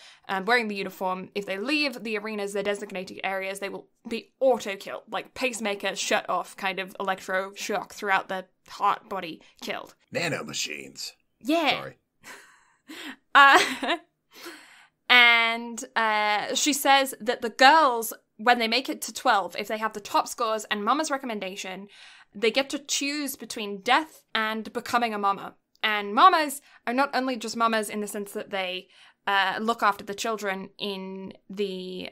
wearing the uniform, if they leave the arenas, their designated areas, they will be auto-killed, like pacemaker shut off kind of electroshock throughout the heart body killed. Nanomachines. Yeah. Sorry. And she says that the girls, when they make it to 12, if they have the top scores and Mama's recommendation, they get to choose between death and becoming a Mama. And Mamas are not only just Mamas in the sense that they look after the children in the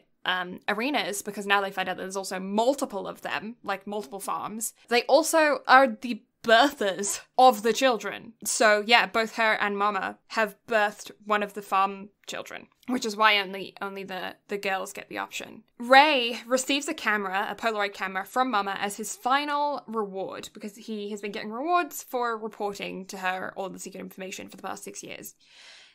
arenas, because now they find out that there's also multiple of them, like multiple farms. They also are the birthers of the children. So yeah, both her and Mama have birthed one of the farm children, which is why only the girls get the option. Ray receives a Polaroid camera from Mama as his final reward, because he has been getting rewards for reporting to her all the secret information for the past 6 years.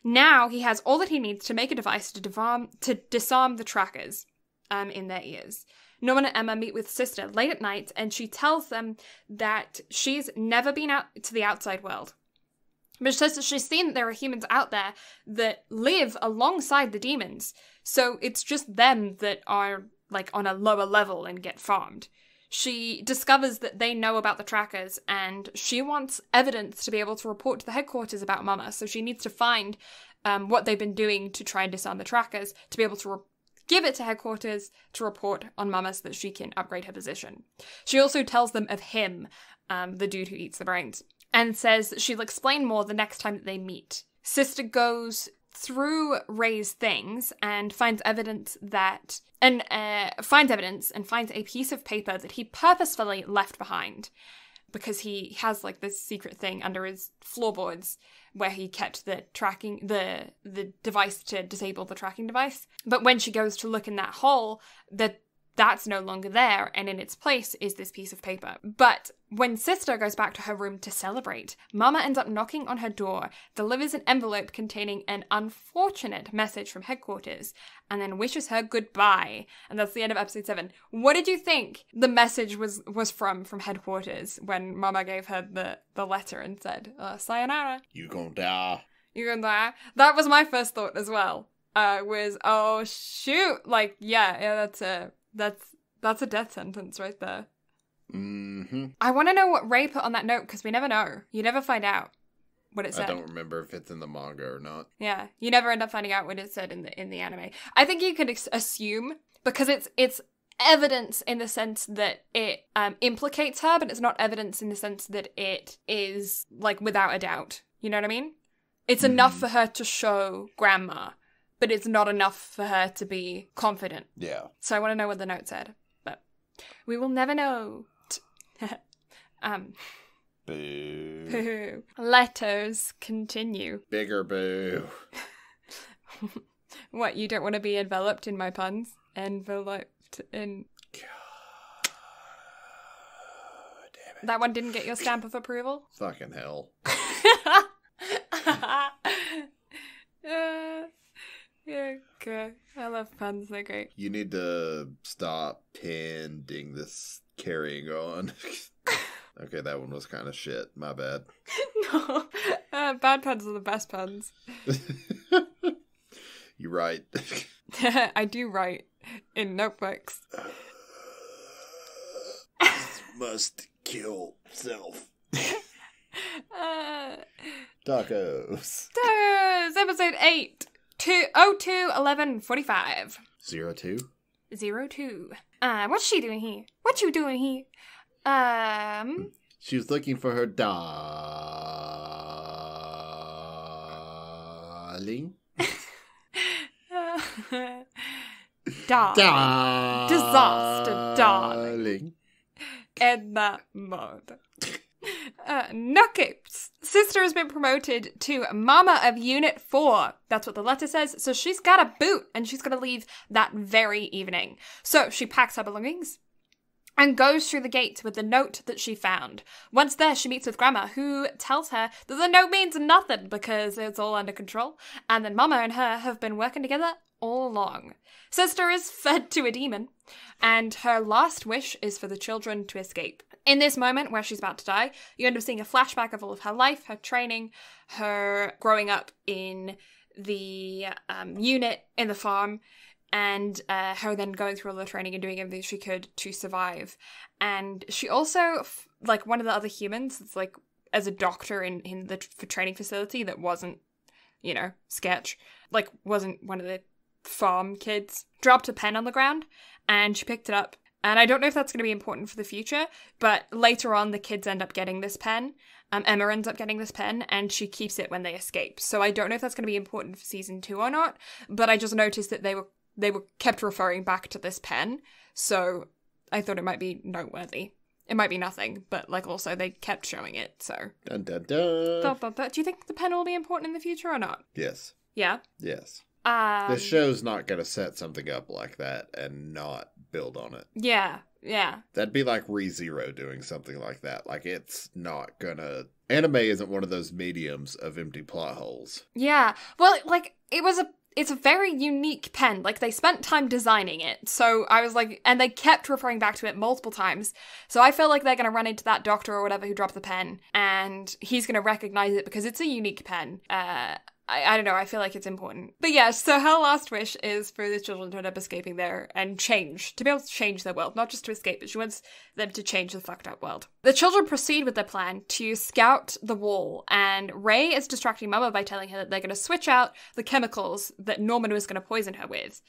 Now he has all that he needs to make a device to disarm the trackers in their ears. Norman and Emma meet with Sister late at night, and she tells them that she's never been out to the outside world. But she says that she's seen that there are humans out there that live alongside the demons. So it's just them that are like on a lower level and get farmed. she discovers that they know about the trackers, and she wants evidence to be able to report to the headquarters about Mama. So she needs to find what they've been doing to try and disarm the trackers, to be able to give it to headquarters to report on Mama so that she can upgrade her position. She also tells them of him, the dude who eats the brains, and says that she'll explain more the next time that they meet. Sister goes through Ray's things and finds evidence and finds a piece of paper that he purposefully left behind, because he has like this secret thing under his floorboards where he kept the device to disable the tracking device. But when she goes to look in that hole, that's no longer there, and in its place is this piece of paper. But when Sister goes back to her room to celebrate, Mama ends up knocking on her door, delivers an envelope containing an unfortunate message from headquarters, and then wishes her goodbye. And that's the end of episode 7. What did you think the message was from headquarters when Mama gave her the letter and said, sayonara? You gonna die. You gonna die? That was my first thought as well. Was, oh shoot, like, yeah, that's a death sentence right there. Mm-hmm. I want to know what Ray put on that note, because we never know. You never find out what it said. I don't remember if it's in the manga or not. Yeah, you never end up finding out what it said in the anime. I think you could assume, because it's evidence in the sense that it implicates her, but it's not evidence in the sense that it is, like, without a doubt. You know what I mean? It's enough for her to show Grandma, but it's not enough for her to be confident. Yeah. So I want to know what the note said, but we will never know. Boo. Boo. Letters continue. Bigger boo. What, you don't want to be enveloped in my puns? Enveloped in... God damn it. That one didn't get your stamp of approval? Fucking hell. Yeah, okay. I love puns, they're great. You need to stop pending this carrying on. Okay, that one was kind of shit. My bad. No, bad puns are the best puns. You're right. I do write in notebooks. Must kill self. Tacos. Tacos! Episode 8. 02/11/45. 02? 02. What's she doing here? What you doing here? She was looking for her darling. Disaster, darling. In that mode. Nuggets. Sister has been promoted to Mama of Unit 4. That's what the letter says. So she's got a boot, and she's going to leave that very evening. So she packs her belongings and goes through the gate with the note that she found. Once there, she meets with Grandma, who tells her that the note means nothing because it's all under control, and then Mama and her have been working together all along. Sister is fed to a demon, and her last wish is for the children to escape. In this moment where she's about to die, you end up seeing a flashback of all of her life, her training, her growing up in the unit in the farm, and her then going through all the training and doing everything she could to survive. And she also, like, one of the other humans, it's like, as a doctor in the training facility that wasn't, you know, sketch, like, wasn't one of the farm kids, dropped a pen on the ground, and she picked it up. And I don't know if that's going to be important for the future, but later on the kids end up getting this pen. Emma ends up getting this pen, and she keeps it when they escape. So I don't know if that's going to be important for season 2 or not, but I just noticed that they were kept referring back to this pen, so I thought it might be noteworthy. It might be nothing, but, like, also they kept showing it, so. Dun, dun, dun. Do you think the pen will be important in the future or not? Yes. Yeah? Yes. The show's not going to set something up like that and not build on it. Yeah. That'd be like ReZero doing something like that. Like, it's not gonna... Anime isn't one of those mediums of empty plot holes. Yeah. Well, like, it's a very unique pen. Like, they spent time designing it. So I was like, and they kept referring back to it multiple times. So I feel like they're going to run into that doctor or whatever who dropped the pen, and he's going to recognize it because it's a unique pen. I don't know, I feel like it's important. But yeah, so her last wish is for the children to end up escaping there and to be able to change their world, not just to escape, but she wants them to change the fucked up world. The children proceed with their plan to scout the wall, and Ray is distracting Mama by telling her that they're going to switch out the chemicals that Norman was going to poison her with.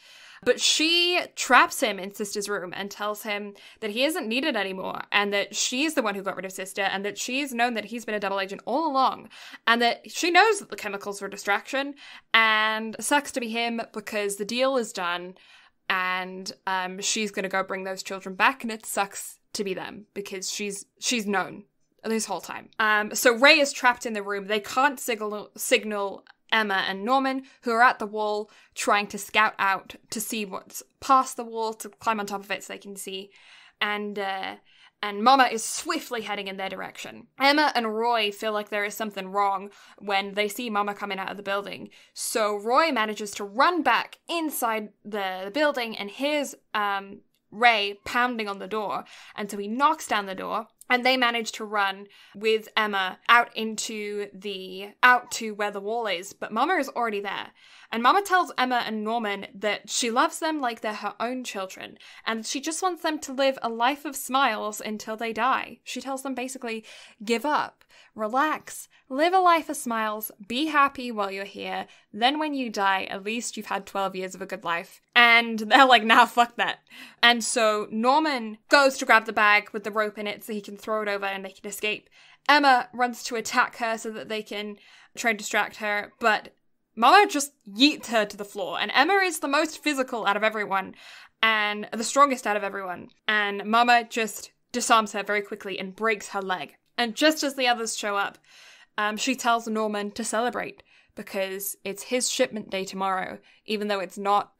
But she traps him in Sister's room and tells him that he isn't needed anymore, and that she's the one who got rid of Sister, and that she's known that he's been a double agent all along, and that she knows that the chemicals were a distraction, and sucks to be him because the deal is done, and she's going to go bring those children back, and it sucks to be them because she's known this whole time. So Ray is trapped in the room. They can't signal Emma and Norman, who are at the wall trying to scout out to see what's past the wall, to climb on top of it so they can see. And Mama is swiftly heading in their direction. Emma and Roy feel like there is something wrong when they see Mama coming out of the building. So Roy manages to run back inside the building and hears Ray pounding on the door. And so he knocks down the door. And they manage to run with Emma out to where the wall is. But Mama is already there. And Mama tells Emma and Norman that she loves them like they're her own children. And she just wants them to live a life of smiles until they die. She tells them basically, give up, relax, live a life of smiles, be happy while you're here. Then when you die, at least you've had 12 years of a good life. And they're like, nah, fuck that. And so Norman goes to grab the bag with the rope in it so he can throw it over and they can escape. Emma runs to attack her so that they can try and distract her, but Mama just yeets her to the floor. And Emma is the most physical out of everyone and the strongest out of everyone. And Mama just disarms her very quickly and breaks her leg. And just as the others show up, she tells Norman to celebrate because it's his shipment day tomorrow, even though it's not.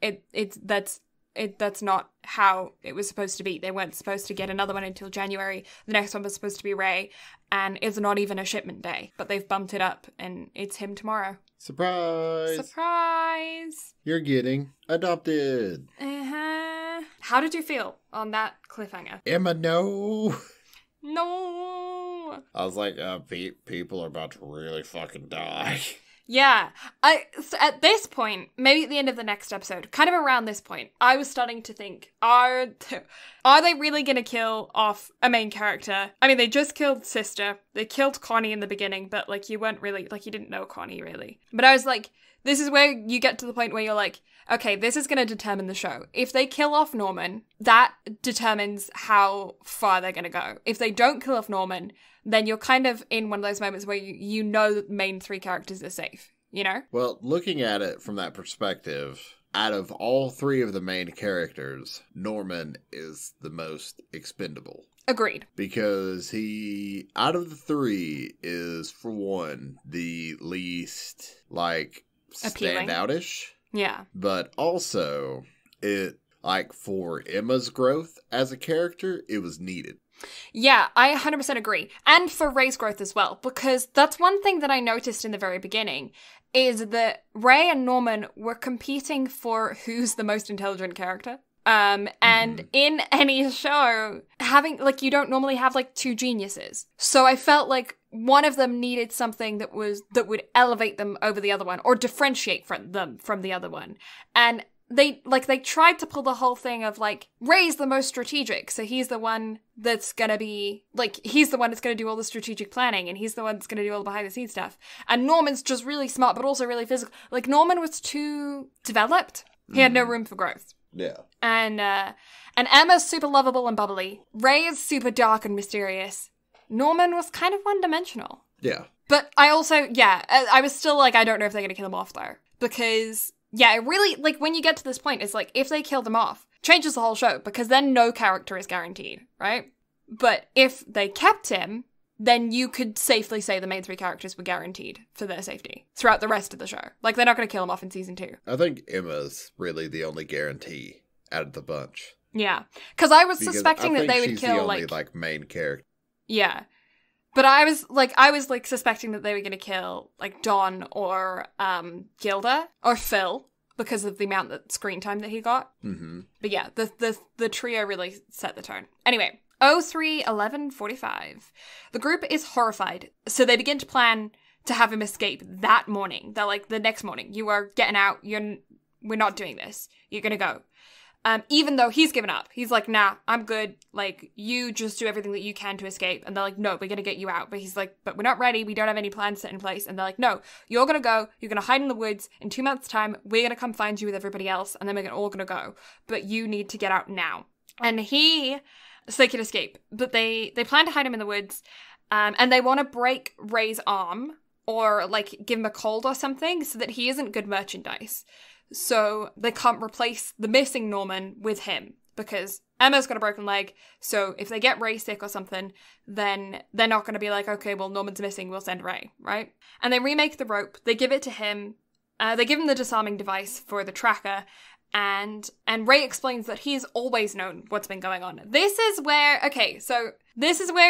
That's not how it was supposed to be. They weren't supposed to get another one until January. The next one was supposed to be Ray, and it's not even a shipment day. But they've bumped it up, and it's him tomorrow. Surprise! Surprise! You're getting adopted. Uh-huh. How did you feel on that cliffhanger? Emma, no! No! I was like, people are about to really fucking die. Yeah. So at this point, maybe at the end of the next episode, kind of around this point, I was starting to think, are they really going to kill off a main character? I mean, they just killed Sister. They killed Connie in the beginning, but, like, you weren't really, like, you didn't know Connie, really. But I was like, this is where you get to the point where you're like, okay, this is going to determine the show. If they kill off Norman, that determines how far they're going to go. If they don't kill off Norman, then you're kind of in one of those moments where you know that the main three characters are safe, you know? Well, looking at it from that perspective, out of all three of the main characters, Norman is the most expendable. Agreed. Because he, out of the three, is, for one, the least, like, standoutish. Yeah. But also, for Emma's growth as a character, it was needed. Yeah, I 100% agree. And for Ray's growth as well, because that's one thing that I noticed in the very beginning, is that Ray and Norman were competing for who's the most intelligent character. And in any show, you don't normally have, two geniuses. So I felt like one of them needed something that would elevate them over the other one, or differentiate them from the other one. And they tried to pull the whole thing of, Ray's the most strategic, so he's the one that's gonna be, he's the one that's gonna do all the strategic planning, and he's the one that's gonna do all the behind-the-scenes stuff. And Norman's just really smart, but also really physical. Norman was too developed. He had no room for growth. Yeah. And Emma's super lovable and bubbly. Ray is super dark and mysterious. Norman was kind of one-dimensional. Yeah. But I also, I was still I don't know if they're gonna kill him off, though. Because... yeah, it really, when you get to this point, it's if they kill them off, changes the whole show, because then no character is guaranteed, right? But if they kept him, then you could safely say the main three characters were guaranteed for their safety throughout the rest of the show. They're not going to kill him off in season 2. I think Emma's really the only guarantee out of the bunch. Yeah. Because I was suspecting that they would kill, the only, main character. Yeah. But I was suspecting that they were going to kill, Don or Gilda or Phil because of the amount of screen time that he got. Mm-hmm. But yeah, the trio really set the tone. Anyway, 03-11-45. The group is horrified, so they begin to plan to have him escape that morning. They're like, the next morning, you are getting out. We're not doing this. You're going to go. Even though he's given up. He's like, nah, I'm good. Like, you just do everything that you can to escape. And they're like, no, we're going to get you out. But he's like, but we're not ready. We don't have any plans set in place. And they're like, no, you're going to go. You're going to hide in the woods. In 2 months' time, we're going to come find you with everybody else. And then we're all going to go. But you need to get out now. And so they can escape. But they plan to hide him in the woods. And they want to break Ray's arm or, like, give him a cold or something so that he isn't good merchandise. So they can't replace the missing Norman with him because Emma's got a broken leg. So if they get Ray sick or something, then they're not going to be like, okay, well, Norman's missing. We'll send Ray, right? And they remake the rope. They give it to him. They give him the disarming device for the tracker. And Ray explains that he's always known what's been going on. This is where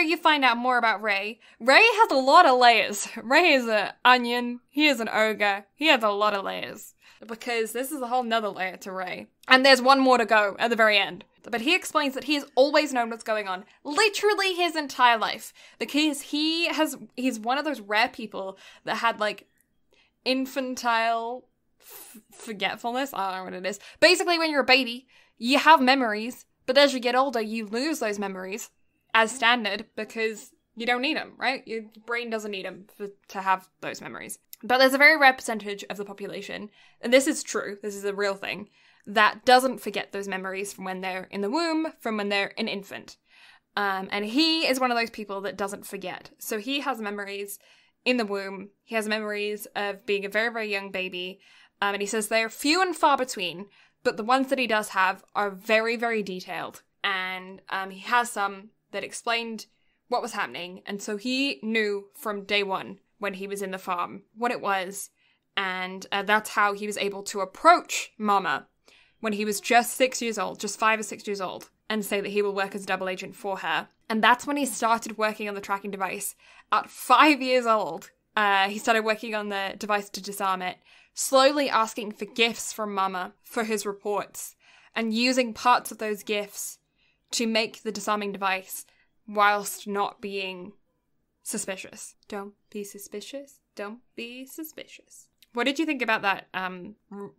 you find out more about Ray. Ray has a lot of layers. Ray is an onion. He is an ogre. He has a lot of layers. Because this is a whole nother layer to Ray. And there's one more to go at the very end. But he explains that he's always known what's going on. Literally his entire life. Because he's one of those rare people that had, like, infantile forgetfulness. I don't know what it is. Basically, when you're a baby, you have memories. But as you get older, you lose those memories as standard because you don't need them, right? Your brain doesn't need them to have those memories. But there's a very rare percentage of the population, and this is true, this is a real thing, that doesn't forget those memories from when they're in the womb, from when they're an infant. And he is one of those people that doesn't forget. So he has memories in the womb, he has memories of being a very, very young baby, and he says they're few and far between, but the ones that he does have are very, very detailed. And he has some that explained what was happening, and so he knew from day one when he was in the farm what it was, and that's how he was able to approach Mama when he was just 6 years old, just 5 or 6 years old, and say that he will work as a double agent for her. And that's when he started working on the tracking device. At 5 years old, he started working on the device to disarm it, slowly asking for gifts from Mama for his reports, and using parts of those gifts to make the disarming device whilst not being suspicious. Don't be suspicious. Don't be suspicious. What did you think about that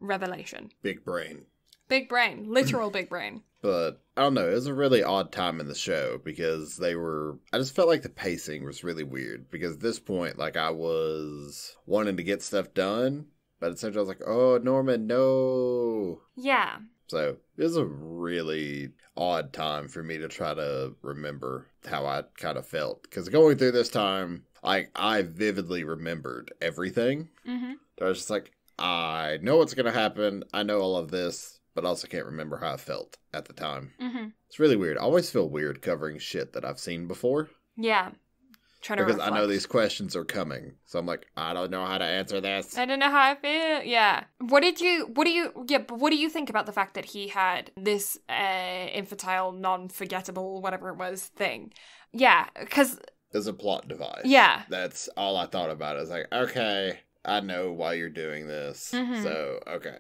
revelation? Big brain. Big brain. Literal big brain. But, I don't know, it was a really odd time in the show because I just felt like the pacing was really weird because at this point, like, I was wanting to get stuff done, but at the same time I was like, oh, Norman, no. Yeah. So, it was a really odd time for me to try to remember how I kind of felt. Because going through this time, like, I vividly remembered everything. Mm-hmm. I was just like, I know what's going to happen. I know all of this, but I also can't remember how I felt at the time. Mm-hmm. It's really weird. I always feel weird covering shit that I've seen before. Yeah. Because I know these questions are coming. So I'm like, I don't know how to answer this. I don't know how I feel. Yeah. What do you think about the fact that he had this infantile, non-forgettable, whatever it was, thing? Yeah, because... It's a plot device. Yeah. That's all I thought about. I was like, okay, I know why you're doing this. Mm-hmm. So, okay.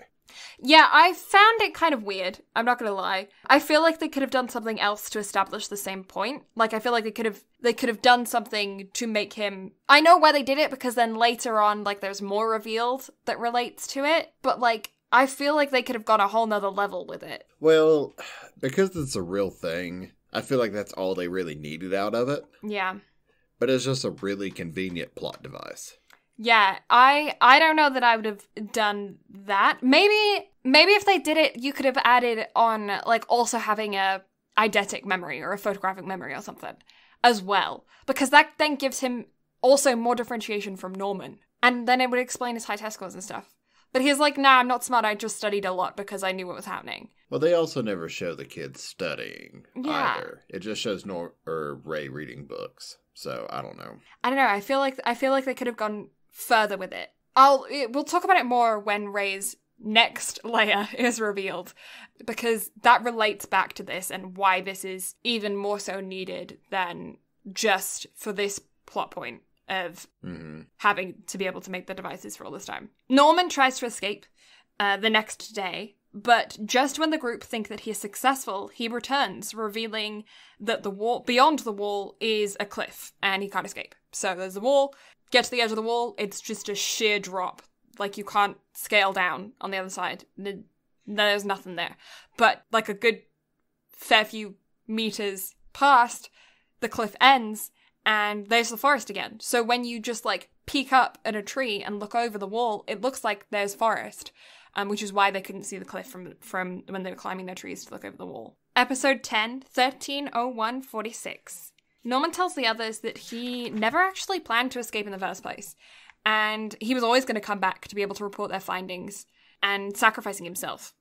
Yeah, I found it kind of weird. I'm not gonna lie. I feel like they could have done something else to establish the same point. Like, I feel like they could have done something to make him... I know why they did it, because then later on, like, there's more revealed that relates to it. But, like, I feel like they could have gone a whole nother level with it. Well, because it's a real thing, I feel like that's all they really needed out of it. Yeah. But it's just a really convenient plot device. Yeah, I don't know that I would have done that. Maybe if they did it, you could have added on, like, also having a eidetic memory or a photographic memory or something as well. Because that then gives him also more differentiation from Norman. And then it would explain his high test scores and stuff. But he's like, nah, I'm not smart, I just studied a lot because I knew what was happening. Well, they also never show the kids studying either. It just shows Ray reading books. So, I don't know. I don't know, I feel like they could have gone further with it. We'll talk about it more when Ray's next layer is revealed, because that relates back to this and why this is even more so needed than just for this plot point of having to be able to make the devices for all this time. Norman tries to escape the next day, but just when the group think that he is successful, he returns, revealing that the wall beyond the wall is a cliff and he can't escape. So there's a wall, get to the edge of the wall, it's just a sheer drop. Like, you can't scale down on the other side. There's nothing there. But, like, a good fair few meters past, the cliff ends, and there's the forest again. So when you just, like, peek up at a tree and look over the wall, it looks like there's forest, which is why they couldn't see the cliff from when they were climbing their trees to look over the wall. Episode 10, 130146. Norman tells the others that he never actually planned to escape in the first place, and he was always going to come back to be able to report their findings, and sacrificing himself.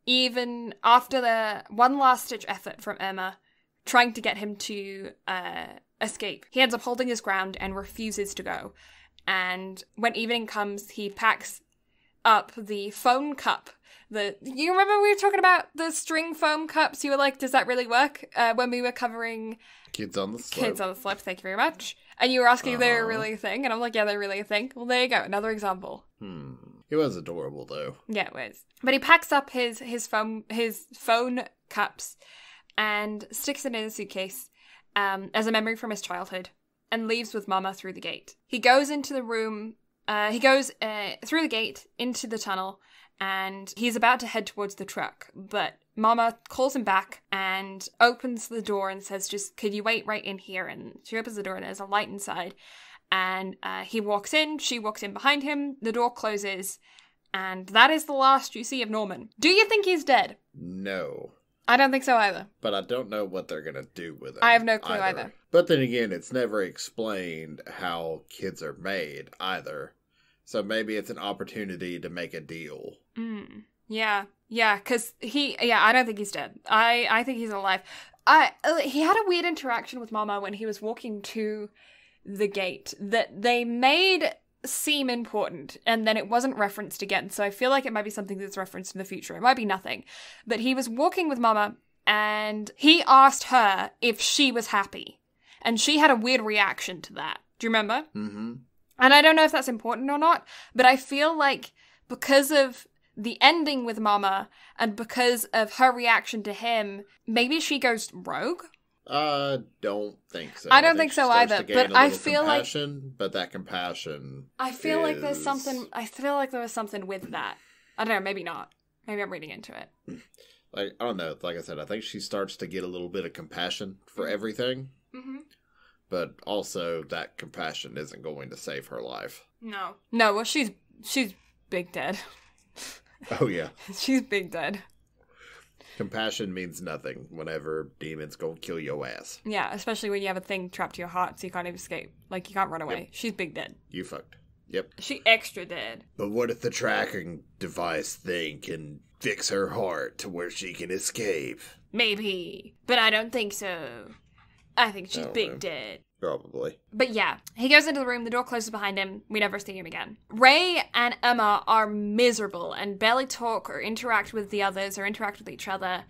Even after the one last-ditch effort from Emma, trying to get him to escape, he ends up holding his ground and refuses to go. And when evening comes, he packs up the foam cup. You remember we were talking about the string foam cups? You were like, does that really work? When we were covering Kids on the Slope, thank you very much. And you were asking if they were really a thing, and I'm like, yeah, they're really a thing. Well, there you go, another example. It was adorable, though. Yeah, it was. But he packs up his phone cups and sticks it in a suitcase as a memory from his childhood, and leaves with Mama through the gate. He goes into the room. He goes through the gate into the tunnel, and he's about to head towards the truck, but Mama calls him back and opens the door and says, just, could you wait right in here? And she opens the door and there's a light inside. And he walks in, she walks in behind him, the door closes, and that is the last you see of Norman. Do you think he's dead? No. I don't think so either. But I don't know what they're going to do with him. I have no clue either. But then again, it's never explained how kids are made either. So maybe it's an opportunity to make a deal. Yeah, because I don't think he's dead. I think he's alive. He had a weird interaction with Mama when he was walking to the gate that they made seem important, and then it wasn't referenced again. So I feel like it might be something that's referenced in the future. It might be nothing. But he was walking with Mama, and he asked her if she was happy. And she had a weird reaction to that. Do you remember? Mm-hmm. And I don't know if that's important or not, but I feel like because of the ending with Mama and because of her reaction to him, maybe she goes rogue? Don't think so. I don't think so either, but I feel like... But that compassion I feel like there's something... I feel like there was something with that. I don't know, maybe not. Maybe I'm reading into it. Like, I don't know. Like I said, I think she starts to get a little bit of compassion for everything. Mm-hmm. But also, that compassion isn't going to save her life. No, well, she's big dead. Oh, yeah. She's big dead. Compassion means nothing whenever demons go kill your ass. Yeah, especially when you have a thing trapped to your heart so you can't even escape. Like, you can't run away. Yep. She's big dead. You fucked. Yep. She extra dead. But what if the tracking device thing can fix her heart to where she can escape? Maybe. But I don't think so. I think she's big dead. Probably. But yeah, he goes into the room, the door closes behind him, we never see him again. Ray and Emma are miserable and barely talk or interact with the others or interact with each other.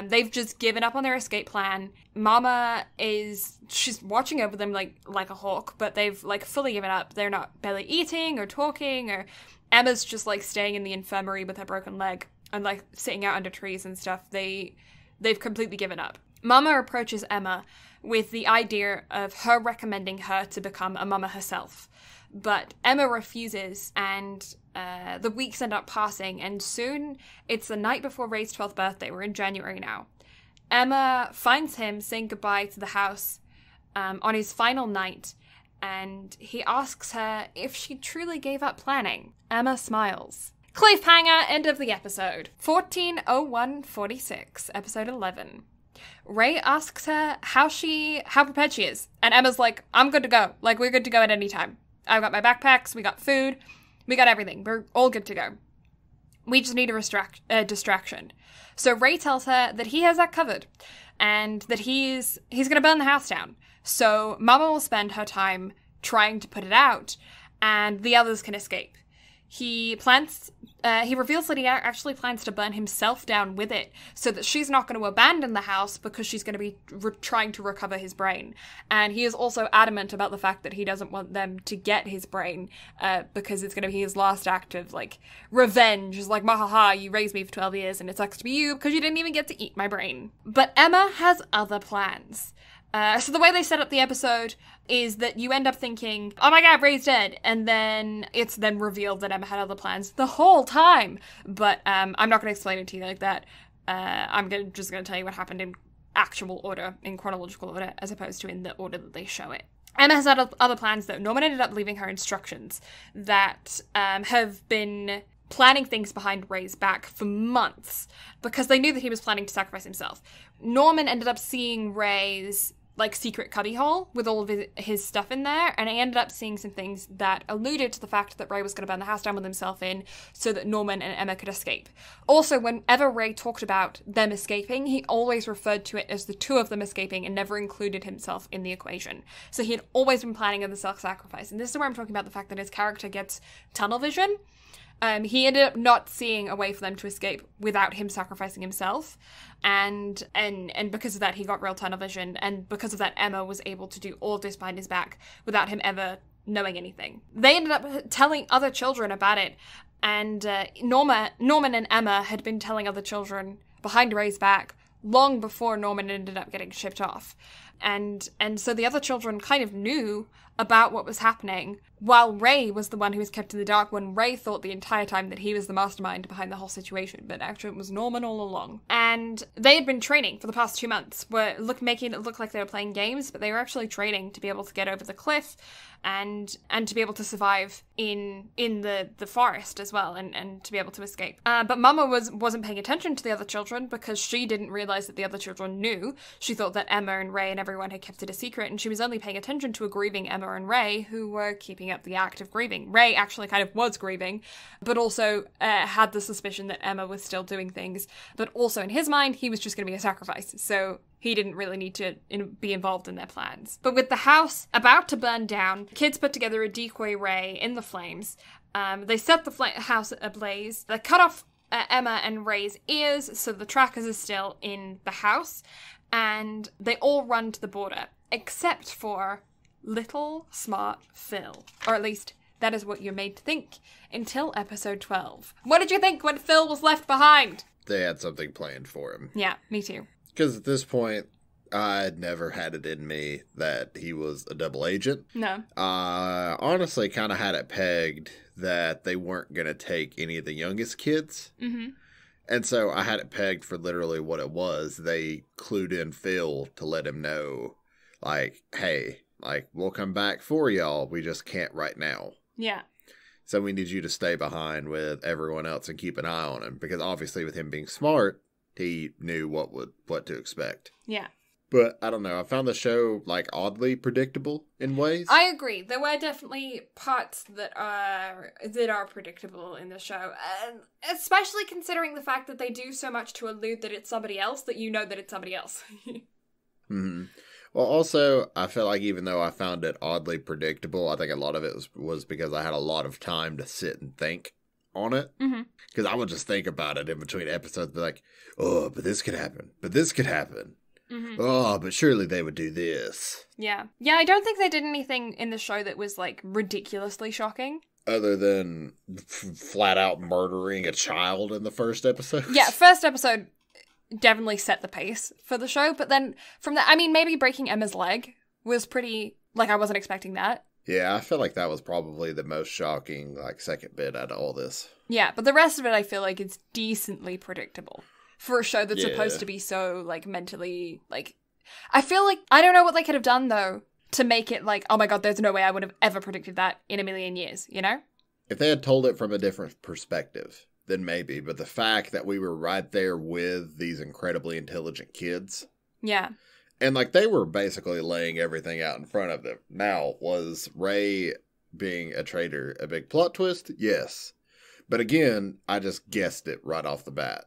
They've just given up on their escape plan. Mama she's watching over them like a hawk, but they've like fully given up. They're not barely eating or talking, or Emma's just like staying in the infirmary with her broken leg and like sitting out under trees and stuff. They've completely given up. Mama approaches Emma with the idea of her recommending her to become a mama herself. But Emma refuses, and the weeks end up passing, and soon it's the night before Ray's 12th birthday. We're in January now. Emma finds him saying goodbye to the house on his final night, and he asks her if she truly gave up planning. Emma smiles. Cliffhanger, end of the episode. 14:01:46, episode 11. Ray asks her how prepared she is. And Emma's like, I'm good to go. Like, we're good to go at any time. I've got my backpacks, we got food, we got everything. We're all good to go. We just need a distraction. So Ray tells her that he has that covered and that he's going to burn the house down. So Mama will spend her time trying to put it out and the others can escape. He reveals that he actually plans to burn himself down with it so that she's not going to abandon the house because she's going to be trying to recover his brain. And he is also adamant about the fact that he doesn't want them to get his brain because it's going to be his last act of, like, revenge. It's like, mahaha, you raised me for 12 years and it sucks to be you because you didn't even get to eat my brain. But Emma has other plans. So the way they set up the episode is that you end up thinking, oh my god, Ray's dead, and then it's then revealed that Emma had other plans the whole time. But I'm not going to explain it to you like that. Just going to tell you what happened in actual order, in chronological order, as opposed to in the order that they show it. Emma has had other plans, though. Norman ended up leaving her instructions that have been planning things behind Ray's back for months because they knew that he was planning to sacrifice himself. Norman ended up seeing Ray's secret cubbyhole with all of his stuff in there, and I ended up seeing some things that alluded to the fact that Ray was going to burn the house down with himself in so that Norman and Emma could escape. Also, whenever Ray talked about them escaping, he always referred to it as the two of them escaping and never included himself in the equation. So he had always been planning on the self-sacrifice, and this is where I'm talking about the fact that his character gets tunnel vision. He ended up not seeing a way for them to escape without him sacrificing himself. And because of that, he got real tunnel vision. And because of that, Emma was able to do all of this behind his back without him ever knowing anything. They ended up telling other children about it. And Norman and Emma had been telling other children behind Ray's back long before Norman ended up getting shipped off. And so the other children kind of knew about what was happening, while Ray was the one who was kept in the dark, when Ray thought the entire time that he was the mastermind behind the whole situation, but actually it was Norman all along. And they had been training for the past 2 months, making it look like they were playing games, but they were actually training to be able to get over the cliff and to be able to survive in the forest as well, and to be able to escape. But Mama wasn't paying attention to the other children because she didn't realize that the other children knew. She thought that Emma and Ray and everyone had kept it a secret, and she was only paying attention to a grieving Emma and Ray, who were keeping up the act of grieving. Ray actually kind of was grieving, but also had the suspicion that Emma was still doing things. But also in his mind, he was just going to be a sacrifice, so he didn't really need to be involved in their plans. But with the house about to burn down, kids put together a decoy Ray in the flames. They set the house ablaze. They cut off Emma and Ray's ears, so the trackers are still in the house. And they all run to the border, except for little smart Phil. Or at least that is what you're made to think until episode 12. What did you think when Phil was left behind? They had something planned for him. Yeah, me too. Because at this point, I'd never had it in me that he was a double agent. No. Honestly, kind of had it pegged that they weren't going to take any of the youngest kids. Mm-hmm. And so I had it pegged for literally what it was. They clued in Phil to let him know, hey, we'll come back for y'all. We just can't right now. Yeah. So we need you to stay behind with everyone else and keep an eye on him. Because obviously with him being smart, he knew what to expect. Yeah. But I don't know. I found the show oddly predictable in ways. I agree. There were definitely parts that are predictable in the show, especially considering the fact that they do so much to allude that it's somebody else that you know that it's somebody else. Mm-hmm. Well, also, I feel like even though I found it oddly predictable, I think a lot of it was because I had a lot of time to sit and think on it. Because I would just think about it in between episodes, be like, oh, but this could happen. But this could happen. Mm-hmm. Oh, but surely they would do this. Yeah. Yeah, I don't think they did anything in the show that was, ridiculously shocking. Other than flat out murdering a child in the first episode. Yeah, first episode definitely set the pace for the show. But then from that, maybe breaking Emma's leg was pretty, I wasn't expecting that. Yeah, I feel like that was probably the most shocking, second bit out of all this. Yeah, but the rest of it I feel like is decently predictable. For a show that's supposed to be so, mentally, I feel like, I don't know what they could have done, though, to make it oh my god, there's no way I would have ever predicted that in a million years, you know? If they had told it from a different perspective, then maybe. But the fact that we were right there with these incredibly intelligent kids. Yeah. And, they were basically laying everything out in front of them. Now, was Ray being a traitor a big plot twist? Yes. But again, I just guessed it right off the bat.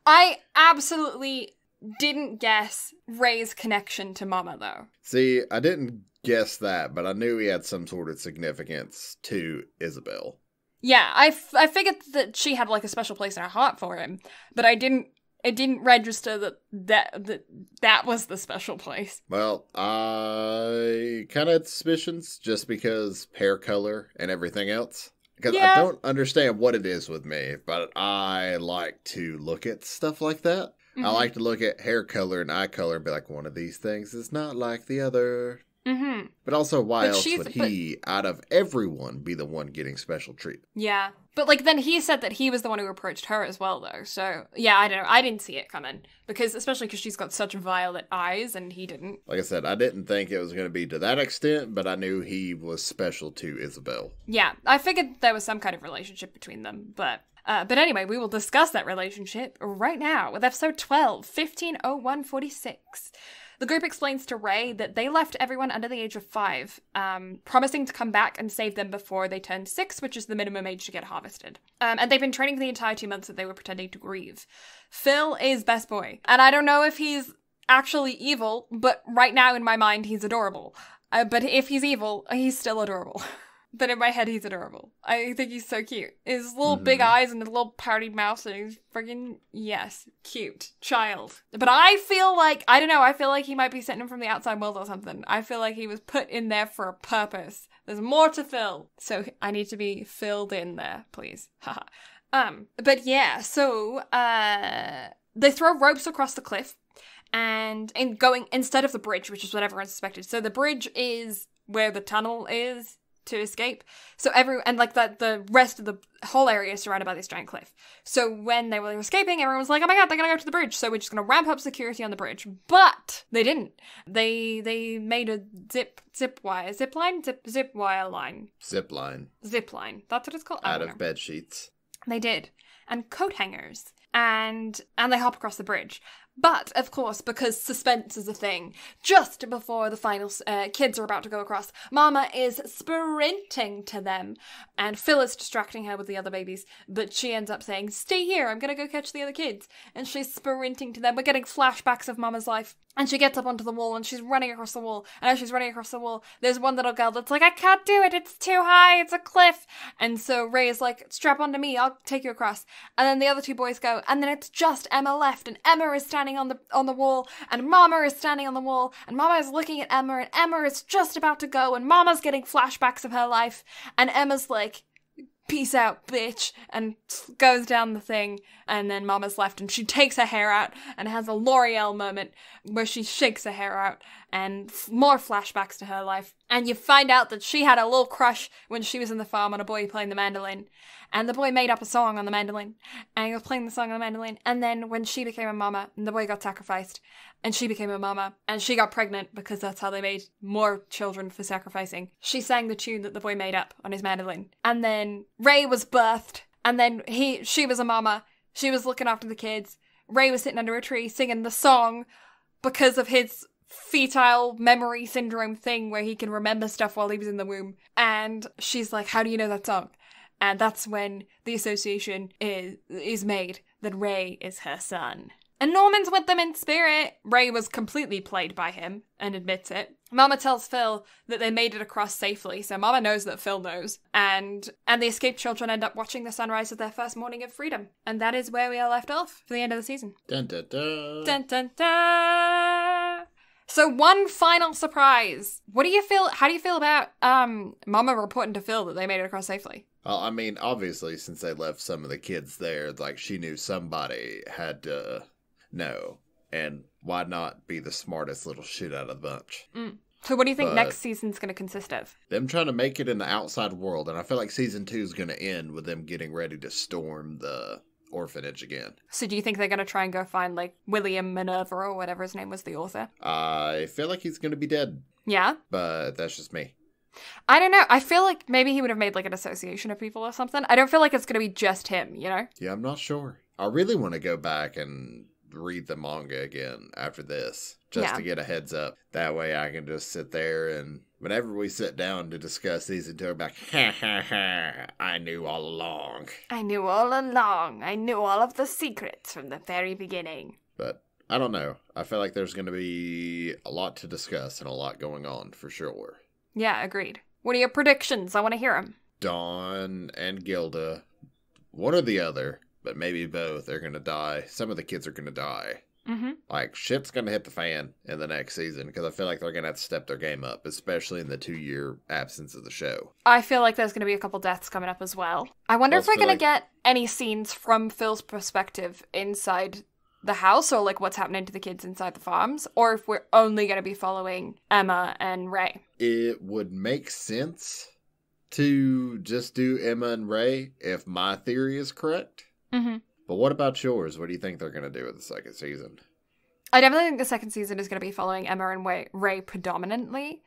I absolutely didn't guess Ray's connection to Mama, though. See, I didn't guess that, but I knew he had some sort of significance to Isabel. Yeah, I figured that she had, a special place in her heart for him, but it didn't register that was the special place. Well, I kind of had suspicions just because hair color and everything else. Because I don't understand what it is with me, but I like to look at stuff like that. I like to look at hair color and eye color and be like, one of these things is not like the other. Mm-hmm. But also, why else would he, out of everyone, be the one getting special treatment? Yeah. But, like, then he said that he was the one who approached her as well, though. So, yeah, I don't know. I didn't see it coming. Especially because she's got such violet eyes, and he didn't. Like I said, I didn't think it was going to be to that extent, but I knew he was special to Isabel. Yeah. I figured there was some kind of relationship between them, but anyway, we will discuss that relationship right now with episode 12, 150146. The group explains to Ray that they left everyone under the age of 5, promising to come back and save them before they turn 6, which is the minimum age to get harvested. And they've been training for the entire 2 months that they were pretending to grieve. Phil is best boy. And I don't know if he's actually evil, but right now in my mind, he's adorable. But if he's evil, he's still adorable. But in my head, he's adorable. I think he's so cute. His little big eyes and his little pouty mouth, and he's friggin', yes, cute. Child. But I feel like, I don't know, I feel like he might be sent him from the outside world or something. I feel like he was put in there for a purpose. There's more to fill. So I need to be filled in there, please. Haha. But yeah, so, they throw ropes across the cliff, and going, instead of the bridge, which is what everyone suspected. So the bridge is where the tunnel is to escape. So the rest of the whole area is surrounded by this giant cliff. So when they were escaping, everyone was like, oh my god, they're gonna go to the bridge, so we're just gonna ramp up security on the bridge. But they didn't. They made a zip wire line. Zip line. That's what it's called? Out of bed sheets. They did. And coat hangers. And they hop across the bridge. But, of course, because suspense is a thing, just before the final kids are about to go across, Mama is sprinting to them, and Phil is distracting her with the other babies, but she ends up saying, stay here, I'm gonna go catch the other kids, and she's sprinting to them. We're getting flashbacks of Mama's life, and she gets up onto the wall, and she's running across the wall, and as she's running across the wall, there's one little girl that's like, I can't do it, it's too high, it's a cliff, and so Ray is like, strap onto me, I'll take you across, and then the other 2 boys go, and then it's just Emma left, and Emma is standing on the wall, and Mama is standing on the wall, and Mama is looking at Emma, and Emma is just about to go, and Mama's getting flashbacks of her life, and Emma's like, peace out, bitch, and goes down the thing, and then Mama's left, and she takes her hair out, and has a L'Oreal moment where she shakes her hair out, and more flashbacks to her life, and you find out that she had a little crush when she was in the farm on a boy playing the mandolin, and the boy made up a song on the mandolin, and he was playing the song on the mandolin, and then when she became a mama, the boy got sacrificed, and she became a mama, and she got pregnant because that's how they made more children for sacrificing. She sang the tune that the boy made up on his mandolin, and then Ray was birthed, and then she was a mama, she was looking after the kids, Ray was sitting under a tree singing the song because of his fetile memory syndrome thing where he can remember stuff while he was in the womb, and she's like, how do you know that song? And that's when the association is made that Ray is her son. And Norman's with them in spirit. Ray was completely played by him and admits it. Mama tells Phil that they made it across safely, so Mama knows that Phil knows. And the escaped children end up watching the sunrise of their first morning of freedom. And that is where we are left off for the end of the season. Dun dun dun. Dun dun dun. So one final surprise. How do you feel about Mama reporting to Phil that they made it across safely? Well, I mean, obviously, since they left some of the kids there, like, she knew somebody had to know. And why not be the smartest little shit out of the bunch? So what do you think next season's going to consist of? Them trying to make it in the outside world. And I feel like season 2 is going to end with them getting ready to storm the orphanage again. So do you think they're going to try and go find, like, William Minerva or whatever his name was, the author? I feel like he's going to be dead. Yeah? But that's just me. I don't know. I feel like maybe he would have made, like, an association of people or something. I don't feel like it's going to be just him, you know? Yeah, I'm not sure. I really want to go back and read the manga again after this, just to get a heads up. That way I can just sit there and whenever we sit down to discuss season 2, I'm like, ha ha ha, I knew all along. I knew all along. I knew all of the secrets from the very beginning. But I don't know. I feel like there's going to be a lot to discuss and a lot going on for sure. Yeah, agreed. What are your predictions? I want to hear them. Dawn and Gilda, one or the other, but maybe both, are going to die. Some of the kids are going to die. Mm-hmm. Like, shit's going to hit the fan in the next season, because I feel like they're going to have to step their game up, especially in the 2-year absence of the show. I feel like there's going to be a couple deaths coming up as well. I wonder if we're going to get any scenes from Phil's perspective inside the house or like what's happening to the kids inside the farms, or if we're only going to be following Emma and Ray. It would make sense to just do Emma and Ray if my theory is correct. Mm-hmm. But what about yours? What do you think they're going to do with the second season? I definitely think the second season is going to be following Emma and Ray predominantly.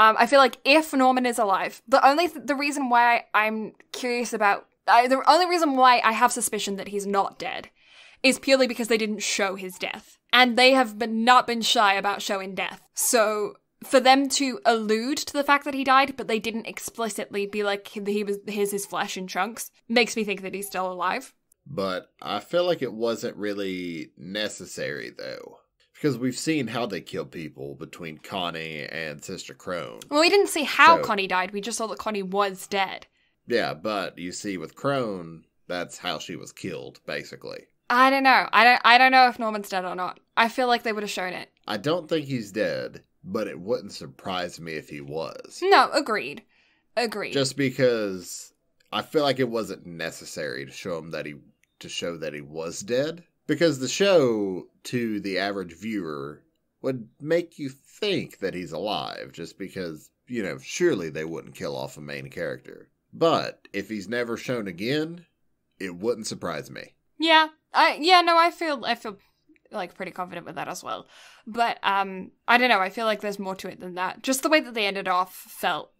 I feel like if Norman is alive, the reason why I'm curious about, the only reason why I have suspicion that he's not dead is purely because they didn't show his death. And they have not been shy about showing death. So for them to allude to the fact that he died, but they didn't explicitly be like, here's his flesh in chunks, makes me think that he's still alive. But I feel like it wasn't really necessary, though. Because we've seen how they kill people between Connie and Sister Crone. Well, we didn't see how Connie died. We just saw that Connie was dead. Yeah, but you see with Crone, that's how she was killed, basically. I don't know. I don't know if Norman's dead or not. I feel like they would have shown it. I don't think he's dead, but it wouldn't surprise me if he was. No, agreed. Just because I feel like it wasn't necessary to show him that he was dead. Because the show, to the average viewer, would make you think that he's alive, just because, surely they wouldn't kill off a main character. But if he's never shown again, it wouldn't surprise me. Yeah. I feel like pretty confident with that as well. But I don't know, I feel like there's more to it than that. Just the way that they ended off felt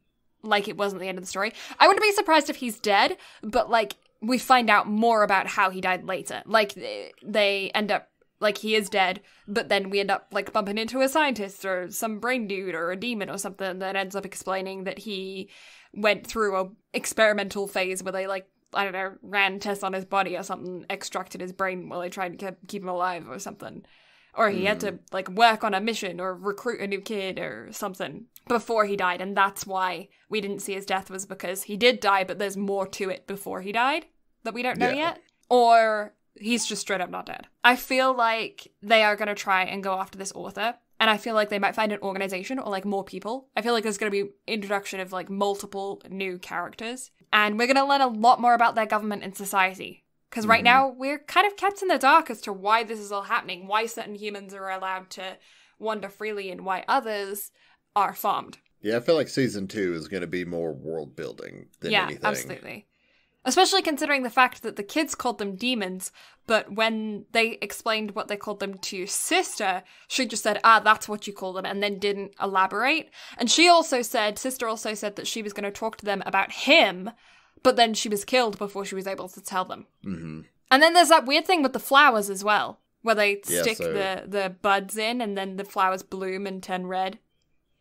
like it wasn't the end of the story. I wouldn't be surprised if he's dead, but like we find out more about how he died later. Like they end up like he is dead, but then we end up like bumping into a scientist or some brain dude or a demon or something that ends up explaining that he went through a experimental phase where they like, I don't know, ran tests on his body or something, extracted his brain while they tried to keep him alive or something. Or he had to, like, work on a mission or recruit a new kid or something before he died. And that's why we didn't see his death, was because he did die, but there's more to it before he died that we don't know yet. Or he's just straight up not dead. I feel like they are going to try and go after this author. And I feel like they might find an organization or, like, more people. I feel like there's going to be introduction of, like, multiple new characters. And we're going to learn a lot more about their government and society. Because right now, we're kind of kept in the dark as to why this is all happening, why certain humans are allowed to wander freely and why others are farmed. Yeah, I feel like season 2 is going to be more world building than anything. Yeah, absolutely. Especially considering the fact that the kids called them demons, but when they explained what they called them to Sister, she just said, that's what you call them, and then didn't elaborate. And Sister also said that she was going to talk to them about him, but then she was killed before she was able to tell them. Mm-hmm. And then there's that weird thing with the flowers as well, where they stick the buds in and then the flowers bloom and turn red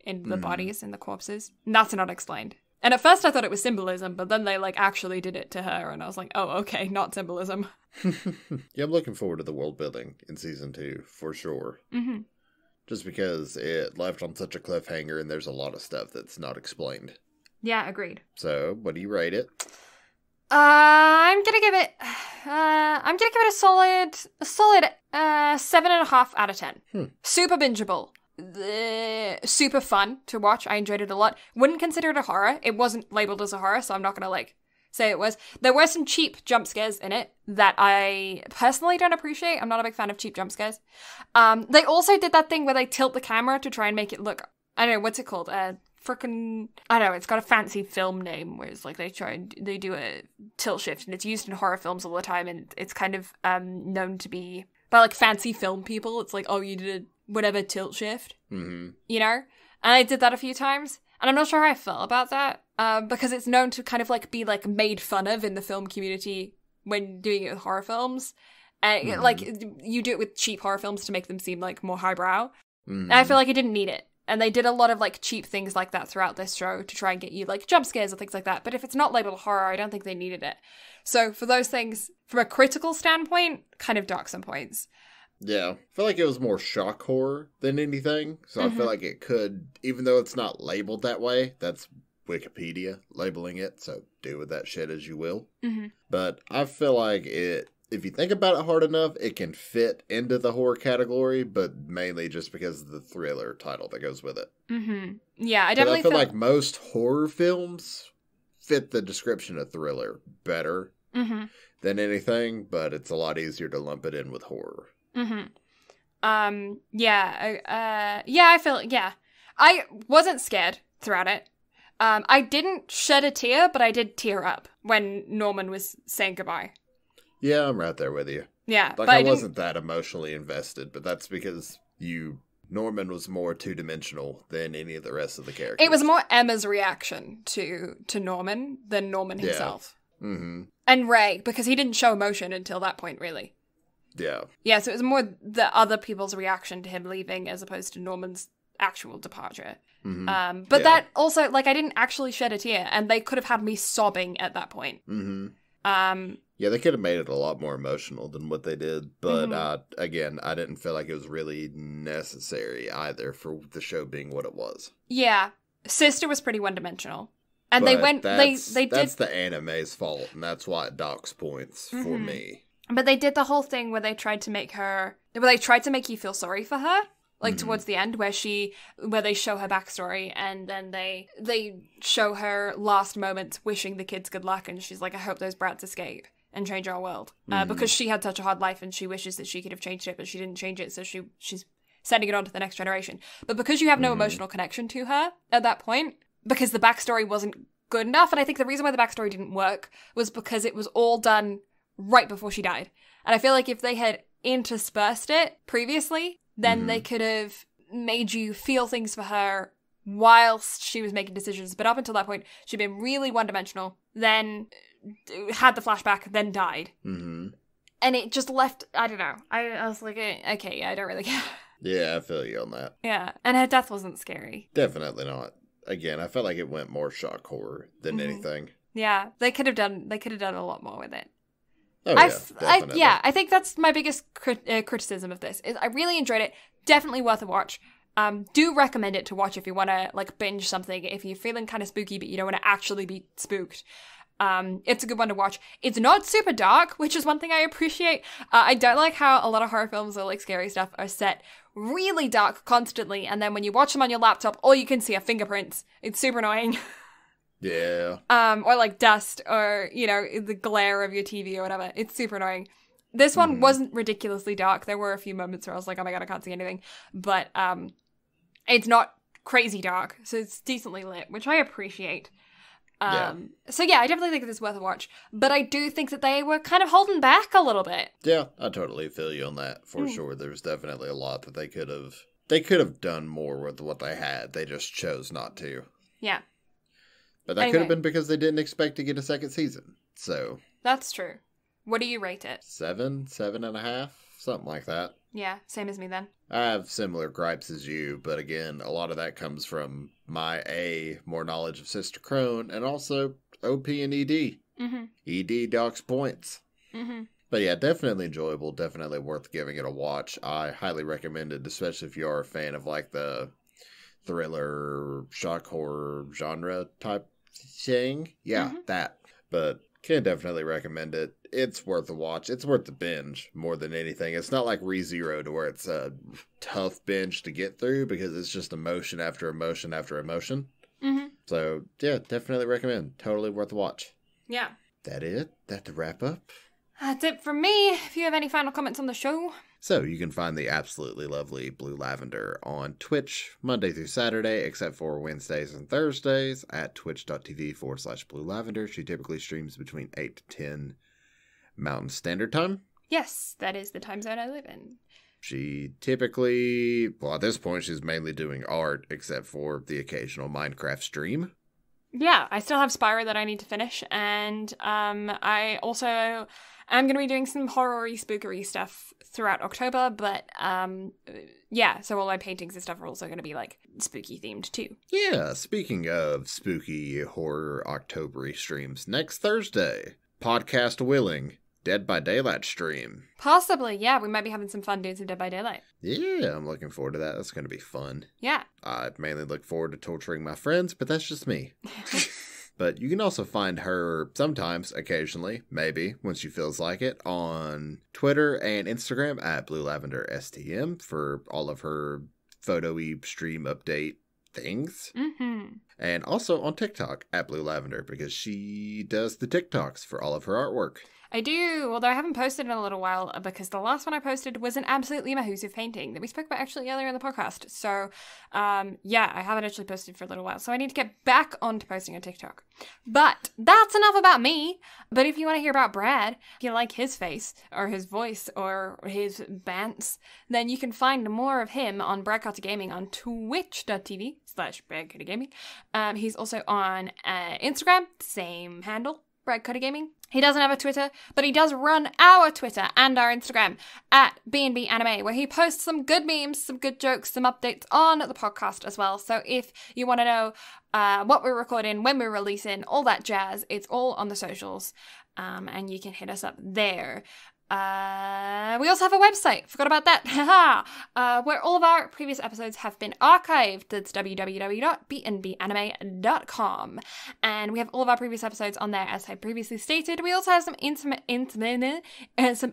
in the bodies, in the corpses. And that's not explained. And at first I thought it was symbolism, but then they like actually did it to her and I was like, oh, okay, not symbolism. Yeah, I'm looking forward to the world building in season 2, for sure. Mm-hmm. Just because it left on such a cliffhanger and there's a lot of stuff that's not explained. Yeah, agreed. So, what do you rate it? I'm gonna give it a solid 7.5 out of 10. Super bingeable. Super fun to watch. I enjoyed it a lot. Wouldn't consider it a horror. It wasn't labeled as a horror, so I'm not gonna say it was. There were some cheap jump scares in it that I personally don't appreciate. I'm not a big fan of cheap jump scares. They also did that thing where they tilt the camera to try and make it look, I don't know, what's it called? I don't know, it's got a fancy film name where it's like they do a tilt shift and it's used in horror films all the time and it's kind of known to be by like fancy film people. It's like, oh, you did a whatever tilt shift, And I did that a few times and I'm not sure how I felt about that because it's known to kind of like be like made fun of in the film community when doing it with horror films. Like you do it with cheap horror films to make them seem like more highbrow. And I feel like I didn't need it. And they did a lot of, like, cheap things like that throughout this show to try and get you, like, jump scares and things like that. But if it's not labeled horror, I don't think they needed it. So for those things, from a critical standpoint, kind of dark some points. Yeah. I feel like it was more shock horror than anything. So I feel like it could, even though it's not labeled that way, that's Wikipedia labeling it. So do with that shit as you will. But I feel like if you think about it hard enough, it can fit into the horror category, but mainly just because of the thriller title that goes with it. Yeah, I definitely feel like most horror films fit the description of thriller better than anything, but it's a lot easier to lump it in with horror. I wasn't scared throughout it. I didn't shed a tear, but I did tear up when Norman was saying goodbye. Yeah, I'm right there with you. Yeah. Like, I wasn't that emotionally invested, but that's because Norman was more two-dimensional than any of the rest of the characters. It was more Emma's reaction to Norman than Norman himself. Yeah. Mm-hmm. And Ray, because he didn't show emotion until that point, really. Yeah. Yeah, so it was more the other people's reaction to him leaving as opposed to Norman's actual departure. Mm-hmm. But that also, like, I didn't actually shed a tear, and they could have had me sobbing at that point. Mm-hmm. Yeah, they could have made it a lot more emotional than what they did, but again, I didn't feel like it was really necessary either for the show being what it was. Yeah, Sister was pretty one-dimensional, and they did. That's the anime's fault, and that's why it docks points for me. But they did the whole thing where they tried to make you feel sorry for her. Like, towards the end, where they show her backstory, and then they show her last moments wishing the kids good luck, and she's like, I hope those brats escape and change our world. Because she had such a hard life, and she wishes that she could have changed it, but she didn't change it, so she's sending it on to the next generation. But because you have no emotional connection to her at that point, because the backstory wasn't good enough, and I think the reason why the backstory didn't work was because it was all done right before she died. And I feel like if they had interspersed it previously, then they could have made you feel things for her whilst she was making decisions. But up until that point, she'd been really one-dimensional, then had the flashback, then died. Mm-hmm. And it just left, I don't know. I was like, okay, I don't really care. Yeah, I feel you on that. Yeah, and her death wasn't scary. Definitely not. Again, I felt like it went more shock horror than anything. Yeah, they could have done a lot more with it. Oh, definitely. I think that's my biggest criticism of this. Is I really enjoyed it. Definitely worth a watch. Do recommend it to watch if you want to like binge something. If you're feeling kind of spooky, but you don't want to actually be spooked. It's a good one to watch. It's not super dark, which is one thing I appreciate. I don't like how a lot of horror films or like scary stuff are set really dark constantly, and then when you watch them on your laptop, all you can see are fingerprints. It's super annoying. Yeah. Or like dust, or, you know, the glare of your TV or whatever. It's super annoying. This one wasn't ridiculously dark. There were a few moments where I was like, oh my god, I can't see anything. But it's not crazy dark, so it's decently lit, which I appreciate. So yeah, I definitely think this is worth a watch. But I do think that they were kind of holding back a little bit. Yeah, I totally feel you on that, for sure. There's definitely a lot that they could have done more with what they had. They just chose not to. Yeah. But that could have been because they didn't expect to get a second season. So that's true. What do you rate it? 7.5, something like that. Yeah, same as me then. I have similar gripes as you, but again, a lot of that comes from my more knowledge of Sister Crone, and also OP and ED. Mm-hmm. ED docks points. Mm-hmm. But yeah, definitely enjoyable, definitely worth giving it a watch. I highly recommend it, especially if you are a fan of like the thriller, shock horror genre type thing. Yeah, that. But can definitely recommend it. It's worth a watch. It's worth the binge more than anything. It's not like ReZero to where it's a tough binge to get through because it's just emotion after emotion after emotion. Mm-hmm. So yeah, definitely recommend. Totally worth a watch. Yeah. That it? That the wrap up? That's it from me. If you have any final comments on the show. So you can find the absolutely lovely Blue Lavender on Twitch Monday through Saturday, except for Wednesdays and Thursdays at twitch.tv/Blue Lavender. She typically streams between 8 to 10 Mountain Standard Time. Yes, that is the time zone I live in. She typically, well, at this point, she's mainly doing art, except for the occasional Minecraft stream. Yeah, I still have Spyro that I need to finish, and I also am going to be doing some horror-y, spookery stuff throughout October, but yeah, so all my paintings and stuff are also going to be, like, spooky-themed, too. Yeah, speaking of spooky horror October-y streams, next Thursday, podcast willing, Dead by Daylight stream. Possibly, yeah, we might be having some fun doing some Dead by Daylight. Yeah, I'm looking forward to that. That's going to be fun. Yeah. I mainly look forward to torturing my friends, but that's just me. But you can also find her sometimes, occasionally, maybe, when she feels like it, on Twitter and Instagram at BlueLavenderSTM for all of her photo-y stream update things. Mm-hmm. And also on TikTok at Blue Lavender, because she does the TikToks for all of her artwork. I do, although I haven't posted in a little while because the last one I posted was an absolutely massive painting that we spoke about actually earlier in the podcast. So, yeah, I haven't actually posted for a little while. So I need to get back onto posting on TikTok. But that's enough about me. But if you want to hear about Brad, if you like his face or his voice or his bants, then you can find more of him on Brad Carter Gaming on twitch.tv/Brad Carter Gaming. He's also on Instagram, same handle, Brad Carter Gaming. He doesn't have a Twitter, but he does run our Twitter and our Instagram at BnB Anime, where he posts some good memes, some good jokes, some updates on the podcast as well. So if you want to know what we're recording, when we're releasing, all that jazz, it's all on the socials, and you can hit us up there. We also have a website. Forgot about that. Where all of our previous episodes have been archived. That's www.bnbanime.com. And we have all of our previous episodes on there, as I previously stated. We also have some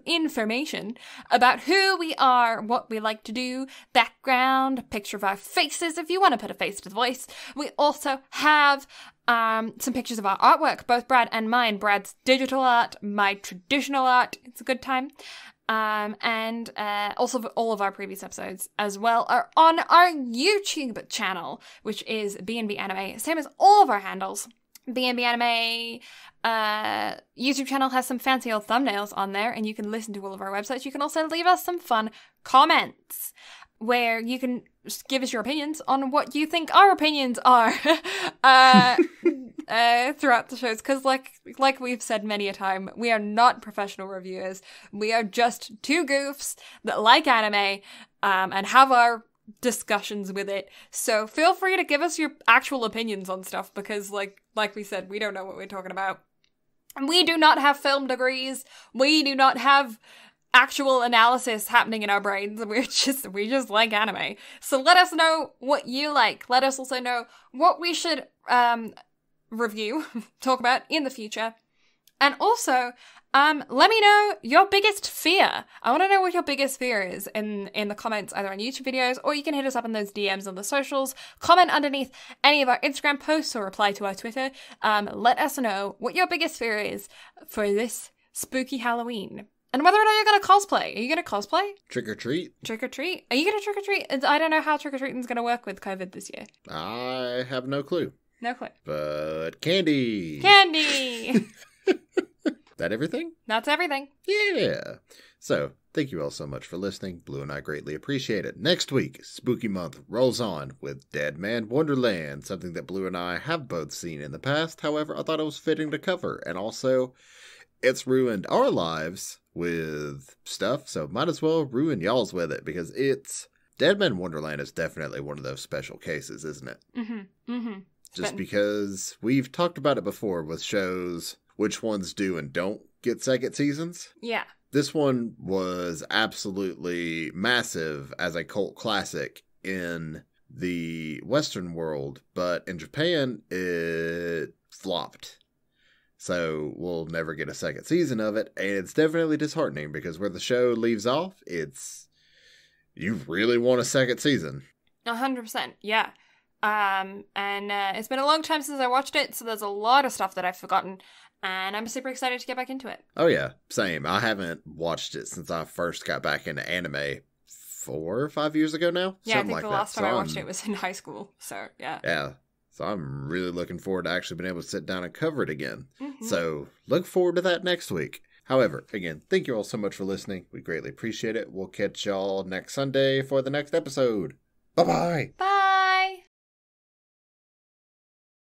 information about who we are, what we like to do, background, a picture of our faces if you want to put a face to the voice. We also have some pictures of our artwork, both Brad and mine. Brad's digital art, my traditional art. It's a good time. And also all of our previous episodes as well are on our YouTube channel, which is BnB Anime. Same as all of our handles. BnB Anime YouTube channel has some fancy old thumbnails on there, and you can listen to all of our websites. You can also leave us some fun comments, where you can give us your opinions on what you think our opinions are throughout the shows. Because like we've said many a time, we are not professional reviewers. We are just two goofs that like anime and have our discussions with it. So feel free to give us your actual opinions on stuff, because like we said, we don't know what we're talking about. And we do not have film degrees. We do not have actual analysis happening in our brains. We just like anime. So let us know what you like. Let us also know what we should review, talk about in the future. And also, let me know your biggest fear. I want to know what your biggest fear is in the comments, either on YouTube videos, or you can hit us up in those DMs on the socials. Comment underneath any of our Instagram posts or reply to our Twitter. Let us know what your biggest fear is for this spooky Halloween. And whether or not you're going to cosplay. Are you going to cosplay? Trick or treat. Trick or treat? Are you going to trick or treat? I don't know how trick or treating is going to work with COVID this year. I have no clue. No clue. But candy. Candy! That everything? That's everything. Yeah. So, thank you all so much for listening. Blue and I greatly appreciate it. Next week, Spooky Month rolls on with Dead Man Wonderland, something that Blue and I have both seen in the past. However, I thought it was fitting to cover. And also, it's ruined our lives with stuff, so might as well ruin y'all's with it, because it's... Dead Man Wonderland is definitely one of those special cases, isn't it? Mm-hmm. Mm-hmm. Just because we've talked about it before with shows, which ones do and don't get second seasons. Yeah. This one was absolutely massive as a cult classic in the Western world, but in Japan, it flopped. So we'll never get a second season of it, and it's definitely disheartening, because where the show leaves off, it's... You really want a second season. 100%, yeah. And it's been a long time since I watched it, so there's a lot of stuff that I've forgotten, and I'm super excited to get back into it. Oh yeah, same. I haven't watched it since I first got back into anime 4 or 5 years ago now. Yeah, Something I think the like last that. time I watched it was in high school, so yeah. Yeah. So I'm really looking forward to actually being able to sit down and cover it again. Mm-hmm. So look forward to that next week. However, again, thank you all so much for listening. We greatly appreciate it. We'll catch y'all next Sunday for the next episode. Bye-bye. Bye.